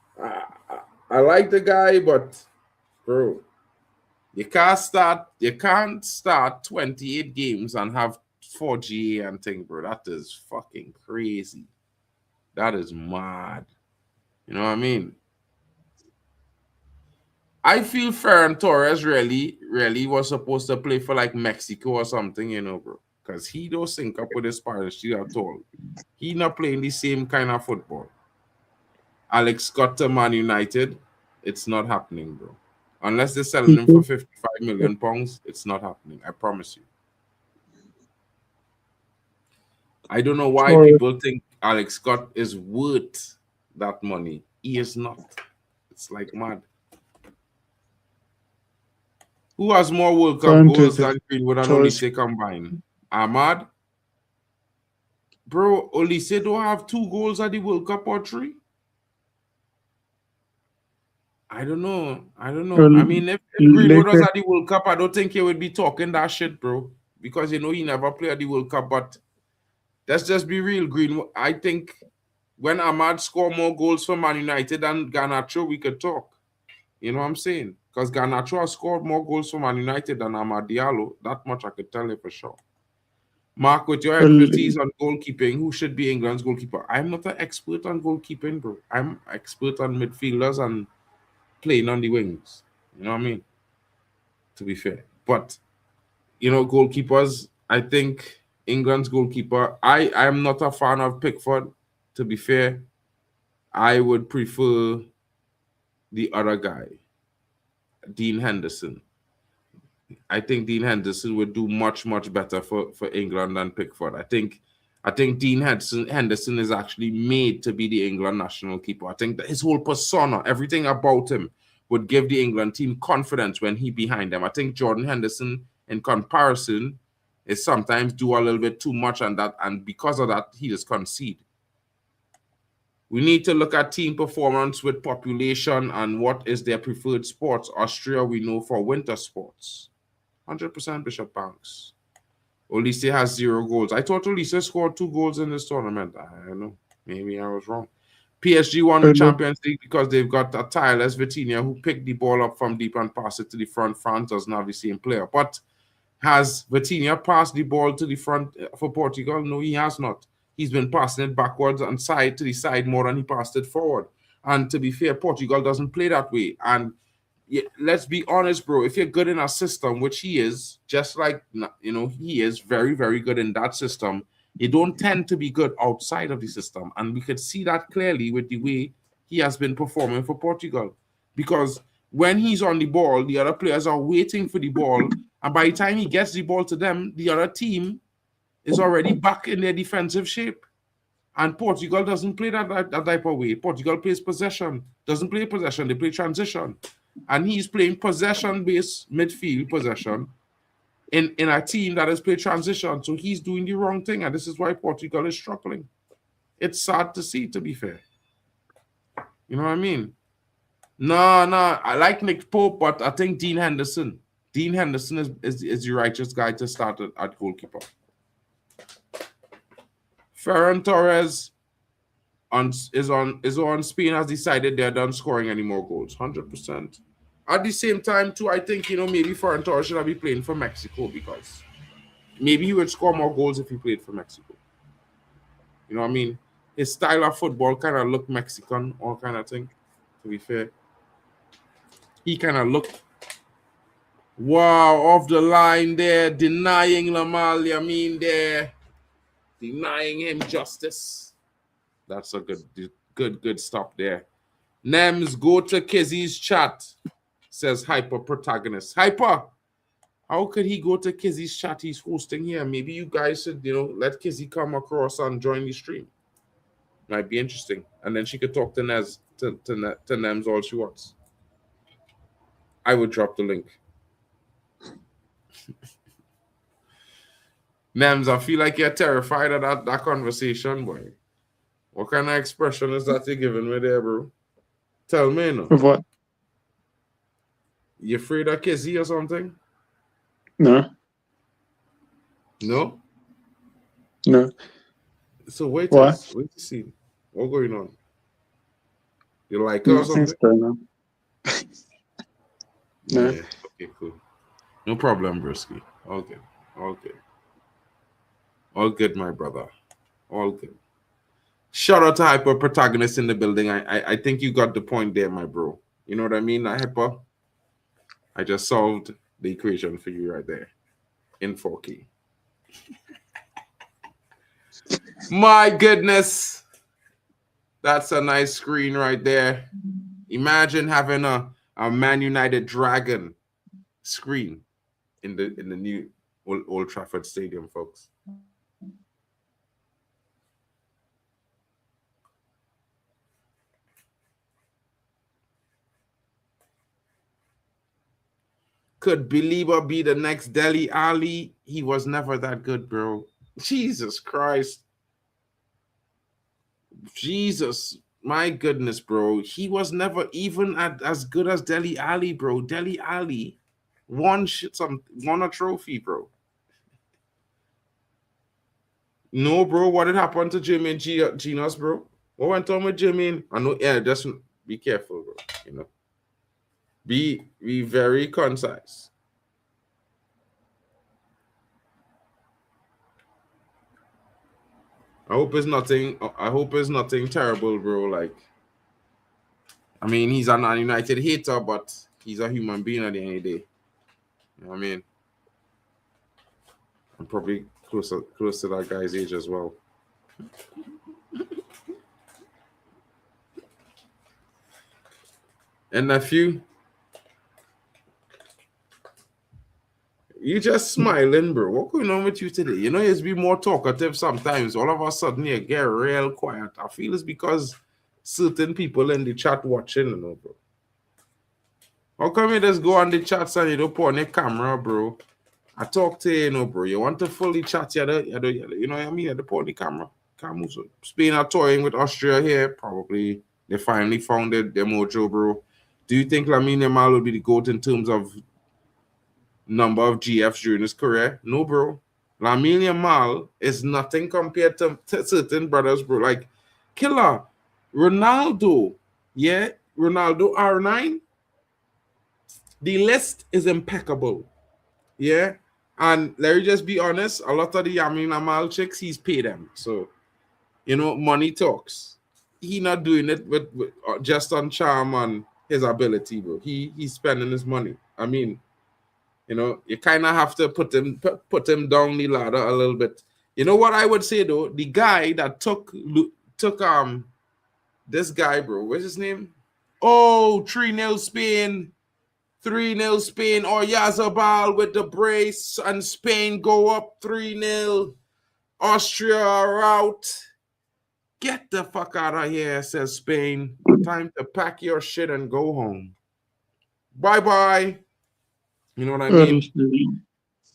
I like the guy, but bro, you can't start 28 games and have 4 GA and thing, bro. That is fucking crazy. That is mad. You know what I mean? I feel Ferran Torres really was supposed to play for like Mexico or something, bro. Because he don't sync up with his Spanish at all. He not playing the same kind of football. Alex Scott to Man United, it's not happening, bro. Unless they're selling him for 55 million pounds, it's not happening. I promise you. I don't know why people think Alex Scott is worth that money. He is not. It's like mad. Who has more World Cup goals than Greenwood and Olise combined? Ahmad? Bro, Olise don't have 2 goals at the World Cup or 3? I don't know. I mean, if Greenwood was at the World Cup, I don't think he would be talking that shit, bro. Because, he never played at the World Cup. But let's just be real, Greenwood. I think when Ahmad scored more goals for Man United than Garnacho, we could talk. You know what I'm saying? Because Garnacho has scored more goals for Man United than Amad Diallo. That much I could tell you for sure. Mark, with your expertise on goalkeeping, who should be England's goalkeeper? I'm not an expert on goalkeeping, bro. I'm expert on midfielders and playing on the wings. You know what I mean? To be fair. But, goalkeepers, I think England's goalkeeper, I am not a fan of Pickford, to be fair. I would prefer the other guy, Dean Henderson. I think Dean Henderson would do much, much better for England than Pickford. I think Dean Henderson is actually made to be the England national keeper. I think that his whole persona, everything about him, would give the England team confidence when he behind them. I think Jordan Henderson, in comparison, is sometimes do a little bit too much, and because of that, he just concede. We need to look at team performance with population and what is their preferred sports. Austria, we know for winter sports. 100% Bishop Banks. Olise has 0 goals. I thought Olise scored 2 goals in this tournament. I don't know. Maybe I was wrong. PSG won the Champions League because they've got a tireless Vitinha who picked the ball up from deep and passed it to the front. France doesn't have the same player. But has Vitinha passed the ball to the front for Portugal? No, he has not. He's been passing it backwards and side to the side more than he passed it forward. And to be fair, Portugal doesn't play that way. And let's be honest, bro. If you're good in a system, which he is, just like, he is very, very good in that system, you don't tend to be good outside of the system. And we could see that clearly with the way he has been performing for Portugal. Because when he's on the ball, the other players are waiting for the ball. And by the time he gets the ball to them, the other team is already back in their defensive shape. And Portugal doesn't play that type of way. Portugal plays possession. Doesn't play possession. They play transition. And he's playing possession-based midfield possession in a team that has played transition. So he's doing the wrong thing. And this is why Portugal is struggling. It's sad to see, to be fair. You know what I mean? No, I like Nick Pope, but I think Dean Henderson. Dean Henderson is the righteous guy to start at goalkeeper. Ferran Torres is on Spain has decided they're done scoring any more goals. 100%. At the same time, too, I think maybe Ferran Torres should have been playing for Mexico because maybe he would score more goals if he played for Mexico. You know what I mean? His style of football kind of looked Mexican, all kind of thing. To be fair, he kind of looked. Wow, off the line there, denying Lamal Yamin there, denying him justice. That's a good stop there. Nems, go to Kizzy's chat, says Hyper Protagonist. Hyper, how could he go to Kizzy's chat? He's hosting here. Maybe you guys should, let Kizzy come across and join the stream. Might be interesting. And then she could talk to Nez, to Nems all she wants. I would drop the link. Nems, I feel like you're terrified of that conversation, boy. What kind of expression is that you're giving me there, bro? Tell me, no. Of what? You afraid of Kizzy or something? No. No? No. So wait What? to see. What's going on? You like her or Nothing's something? going on. No. Yeah. Okay, cool. No problem, Brisky. All good. All good. All good, my brother. All good. Shout out to Hyper Protagonist in the building. I think you got the point there, my bro. You know what I mean, Hyper? I just solved the equation for you right there in 4K. My goodness. That's a nice screen right there. Imagine having a Man United Dragon screen in the new Old Trafford Stadium, folks. Could Belieber be the next Dele Alli? He was never that good, bro. Jesus Christ. Jesus, my goodness, bro. He was never even as good as Dele Alli, bro. Dele Alli won a trophy, bro. No, bro. What did happen to Jimmy and Genius, bro? What went on with Jimmy? I know, yeah, just be careful, bro. Be very concise. I hope it's nothing terrible, bro. Like, I mean, he's a Man United hater, but he's a human being at the end of the day. You know what I mean? I'm probably close to that guy's age as well. And nephew, you just smiling, bro. What's going on with you today? It's be more talkative sometimes. All of a sudden, you get real quiet. I feel it's because certain people in the chat watching, bro. How come you just go on the chat and you don't put on your camera, bro? I talk to you, bro. You want to fully chat, you know what I mean? You don't put on the camera. Can't move. Spain are toying with Austria here. Probably they finally found their mojo, bro. Do you think Lamine Yamal will be the GOAT in terms of number of GFs during his career? No, bro. Lamine Yamal is nothing compared to certain brothers, bro. Like, killer. Ronaldo. Yeah, Ronaldo R9. The list is impeccable. Yeah. And let me just be honest, a lot of the Lamine Yamal chicks, he's paid them. So, money talks. He not doing it with just on charm and his ability, bro. He's spending his money. I mean, you kind of have to put him down the ladder a little bit. You know what I would say though? The guy that took this guy, bro. What's his name? Oh, 3-0 Spain. 3-0 Spain. Or Yazabal with the brace and Spain go up 3-0. Austria are out. Get the fuck out of here, says Spain. Time to pack your shit and go home. Bye-bye. You know what I mean?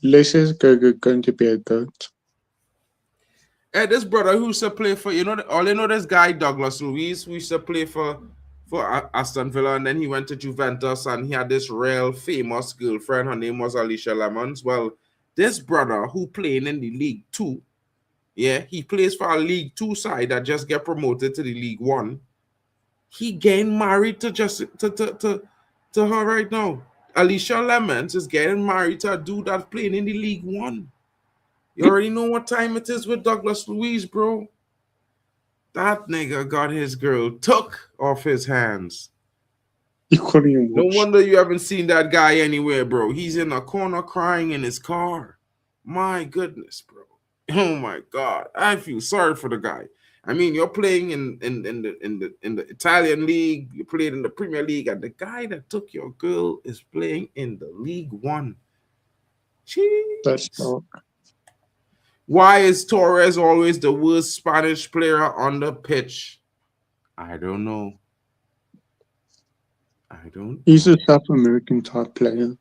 This is going to be a goat. Hey, this brother who used to play for, this guy, Douglas Luiz, who used to play for Aston Villa, and then he went to Juventus, and he had this real famous girlfriend. Her name was Alicia Lemons. Well, this brother who playing in the League 2 Yeah, he plays for a League 2 side that just get promoted to the League 1. He getting married to her right now. Alicia Lemons is getting married to a dude that's playing in the League 1. You already know what time it is with Douglas Luiz, bro. That nigga got his girl took off his hands. You couldn't even No watch. wonder you haven't seen that guy anywhere, bro. He's in a corner crying in his car. My goodness, bro. Oh my God. I feel sorry for the guy. I mean, you're playing in the Italian league, you played in the Premier League, and the guy that took your girl is playing in the League 1. That's Jeez. dark. Why is Torres always the worst Spanish player on the pitch? I don't know. He's a South American type player.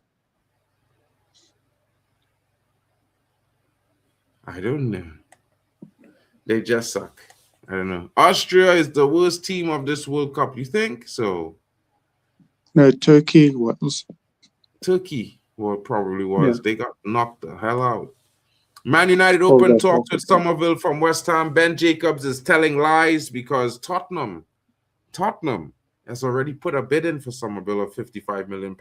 I don't know. They just suck. I don't know. Austria is the worst team of this World Cup, you think? So No, Turkey was. Turkey probably was. Yeah. They got knocked the hell out. Man United Oh, open that's talks with awful. Somerville from West Ham. Ben Jacobs is telling lies because Tottenham has already put a bid in for Somerville of £55 million.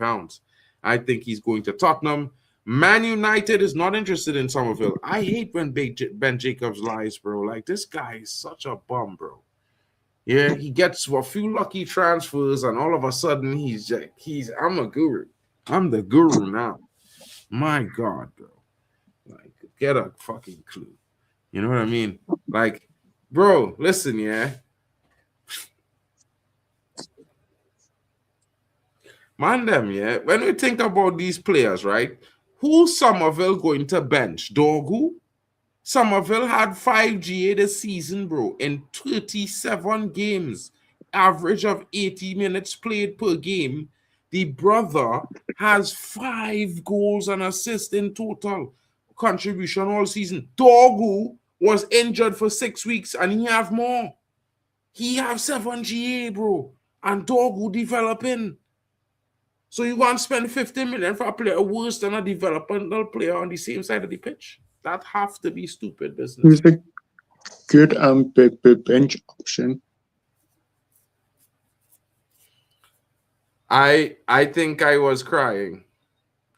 I think he's going to Tottenham. Man United is not interested in Somerville. I hate when Ben Jacobs lies, bro. Like, this guy is such a bum, bro. Yeah, he gets a few lucky transfers, and all of a sudden I'm a guru. I'm the guru now. My God, bro. Like, get a fucking clue. You know what I mean? Like, bro, listen, yeah. Man, them, yeah. When we think about these players, right? Who's Somerville going to bench? Dorgu? Somerville had 5 GA this season, bro, in 37 games, average of 80 minutes played per game. The brother has 5 goals and assists in total contribution all season. Dorgu was injured for 6 weeks and he have more. He have 7 GA, bro, and Dorgu developing. So you want to spend 50 million for a player worse than a developmental player on the same side of the pitch? That have to be stupid business. He's a good bench option. I think I was crying.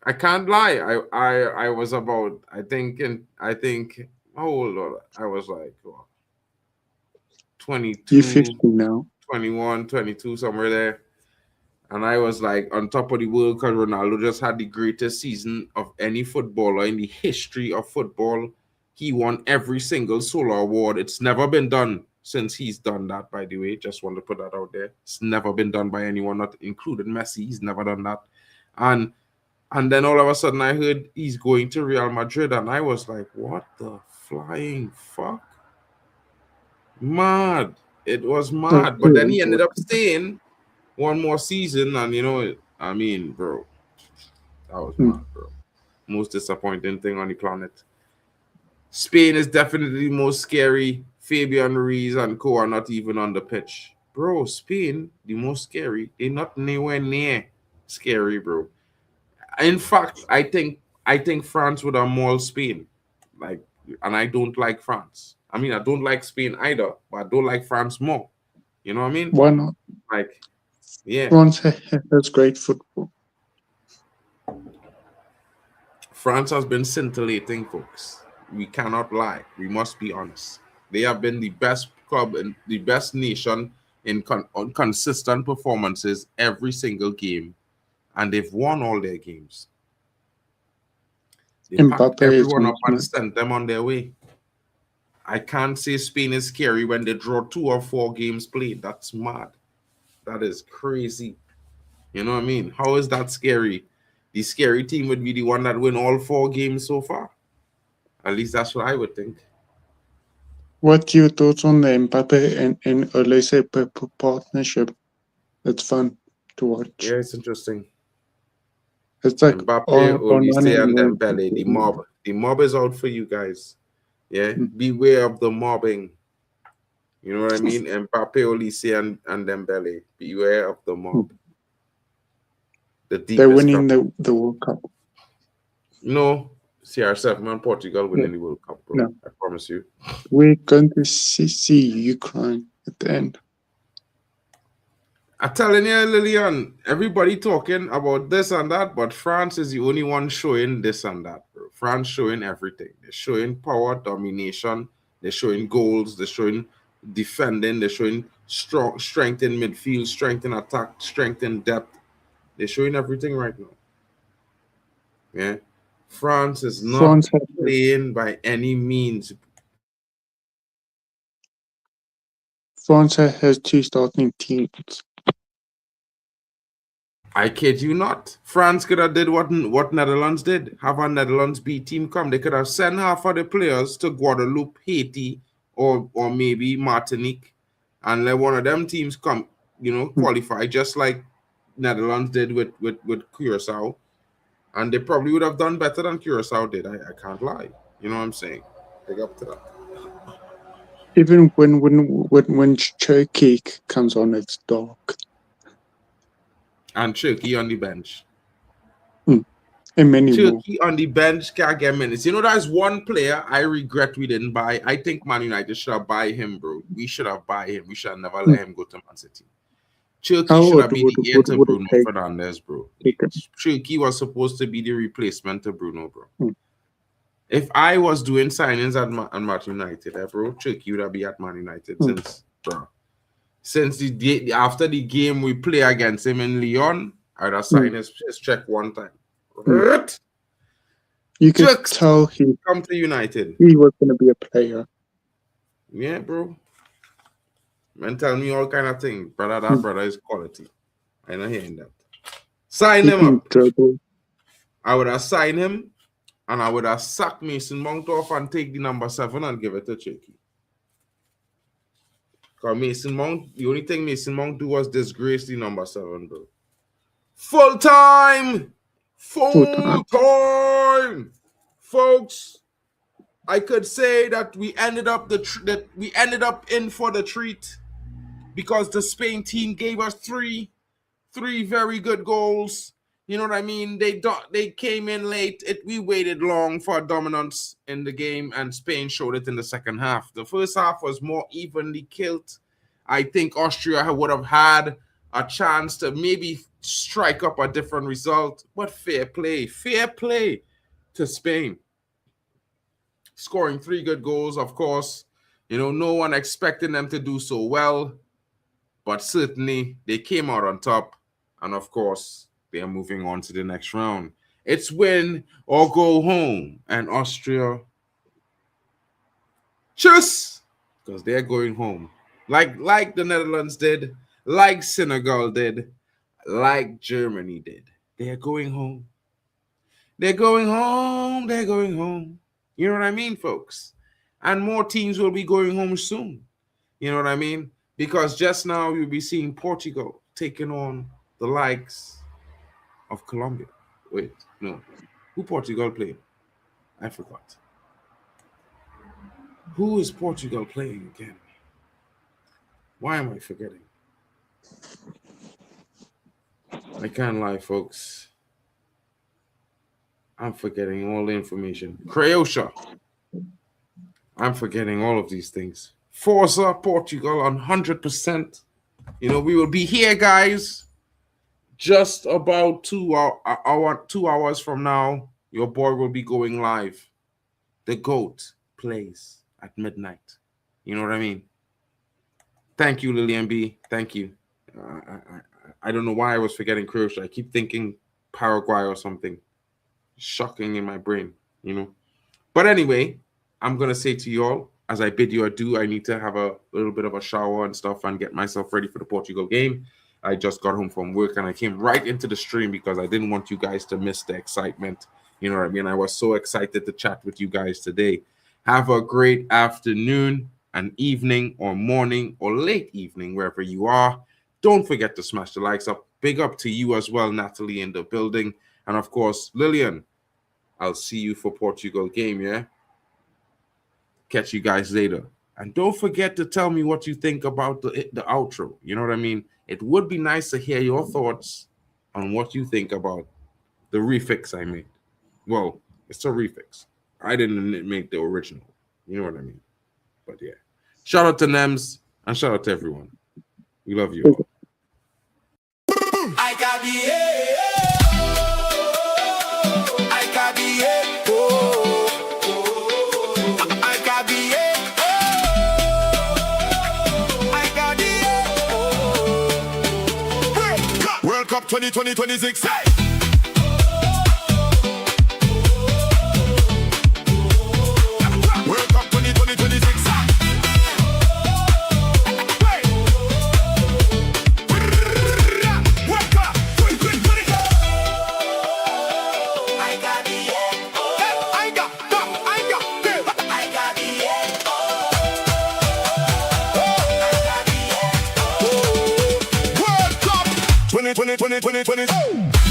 I can't lie. I was about how old was I? I was like 22, You're 50 now. 21, 22, somewhere there. And I was like on top of the world because Ronaldo just had the greatest season of any footballer in the history of football. He won every single solo award. It's never been done since he's done that, by the way. Just want to put that out there. It's never been done by anyone, not included Messi. He's never done that. And then all of a sudden I heard he's going to Real Madrid. And I was like, what the flying fuck? Mad. It was mad. But then he ended up staying one more season, and you know, I mean, bro, that was mad, bro. Most disappointing thing on the planet. Spain is definitely the most scary. Fabian Ruiz and co are not even on the pitch, bro. Spain, the most scary. They're not nowhere near scary, bro. In fact, I think France would have mauled Spain, like, and I don't like France. I mean, I don't like Spain either, but I don't like France more. You know what I mean? Why not? Like, yeah. France has great football. France has been scintillating, folks. We cannot lie. We must be honest. They have been the best club and the best nation on consistent performances every single game, and they've won all their games. They packed everyone up and sent them on their way. I can't say Spain is scary when they draw 2 or 4 games played. That's mad. That is crazy. You know what I mean? How is that scary? The scary team would be the one that win all 4 games so far. At least that's what I would think. What's your thoughts on the Mbappe and Olise partnership? It's fun to watch. Yeah, it's interesting. It's like Mbappe, Olise, and Dembele. The mob is out for you guys. Yeah, beware of the mobbing. You know what I mean? Mbappe, Olise, and Dembele. Beware of the mob. They're winning the World Cup. No, CR7 and Portugal winning the World Cup, bro. No. I promise you. We're going to see Ukraine at the end. I'm telling you, Lillian, everybody talking about this and that, but France is the only one showing this and that, bro. France showing everything. They're showing power, domination. They're showing goals. They're showing defending. They're showing strength in midfield, strength in attack, strength in depth. They're showing everything right now. Yeah. France is not playing by any means. France has 2 starting teams. I kid you not. France could have did what Netherlands did. Have a Netherlands B team come. They could have sent half of the players to Guadeloupe, Haiti, or maybe Martinique, and let one of them teams come, qualify, just like Netherlands did with Curacao. And they probably would have done better than Curacao did. I can't lie. You know what I'm saying? Big up to that. Even when Turkey comes on, it's dark. And Turkey on the bench. And many Turkey more. on the bench can't get minutes. There's one player I regret we didn't buy. I think Man United should have buy him, bro. We should have buy him. We should have never let him go to Man City. Turkey should have been the heir to Bruno Fernandes, bro. Turkey was supposed to be the replacement to Bruno, bro. If I was doing signings at Man United, bro, Turkey would have been at Man United since after the game we play against him in Lyon, I would have signed his check one time. You could tell he come to United. He was going to be a player. Yeah, bro. Man, tell me all kind of things, brother. That brother is quality. I'm not hearing that. Sign him up. I would have signed him, and I would have sacked Mason Mount off and take the number 7 and give it to Turkey. Because Mason Mount, the only thing Mason Mount do was disgrace the number 7, bro. Full time, folks. I could say that we ended up in for the treat because the Spain team gave us three very good goals. You know what I mean? They came in late. We waited long for dominance in the game, and Spain showed it in the second half. The first half was more evenly killed. I think Austria would have had a chance to maybe strike up a different result, but fair play to Spain. Scoring 3 good goals, of course. No one expecting them to do so well, but certainly they came out on top, and of course, they are moving on to the next round. It's win or go home, and Austria, just because they're going home, like the Netherlands did, like Senegal did, like Germany did. They're going home. They're going home. They're going home. You know what I mean, folks? And more teams will be going home soon. You know what I mean? Because just now you'll be seeing Portugal taking on the likes of Colombia. Wait, no. Who Portugal playing? I forgot. Who is Portugal playing again? Why am I forgetting? I can't lie, folks. I'm forgetting all the information. Croatia. I'm forgetting all of these things. Forza Portugal on 100%. We will be here, guys. Just about 2 hours from now, your boy will be going live. The GOAT plays at midnight. You know what I mean? Thank you, Lillian B. Thank you. I don't know why I was forgetting Croatia. I keep thinking Paraguay or something. Shocking in my brain, But anyway, I'm going to say to you all, as I bid you adieu, I need to have a little bit of a shower and stuff and get myself ready for the Portugal game. I just got home from work and I came right into the stream because I didn't want you guys to miss the excitement. You know what I mean? I was so excited to chat with you guys today. Have a great afternoon, and evening, or morning, or late evening, wherever you are. Don't forget to smash the likes up. Big up to you as well, Natalie, in the building. And of course, Lillian, I'll see you for Portugal game, yeah? Catch you guys later. And don't forget to tell me what you think about the outro. You know what I mean? It would be nice to hear your thoughts on what you think about the refix I made. Well, It's a refix. I didn't make the original. You know what I mean? But yeah. Shout out to Nems and shout out to everyone. We love you all. I got the I got the I got the I got the World Cup 2026. Hey! World Cup 2026. World Cup 2020.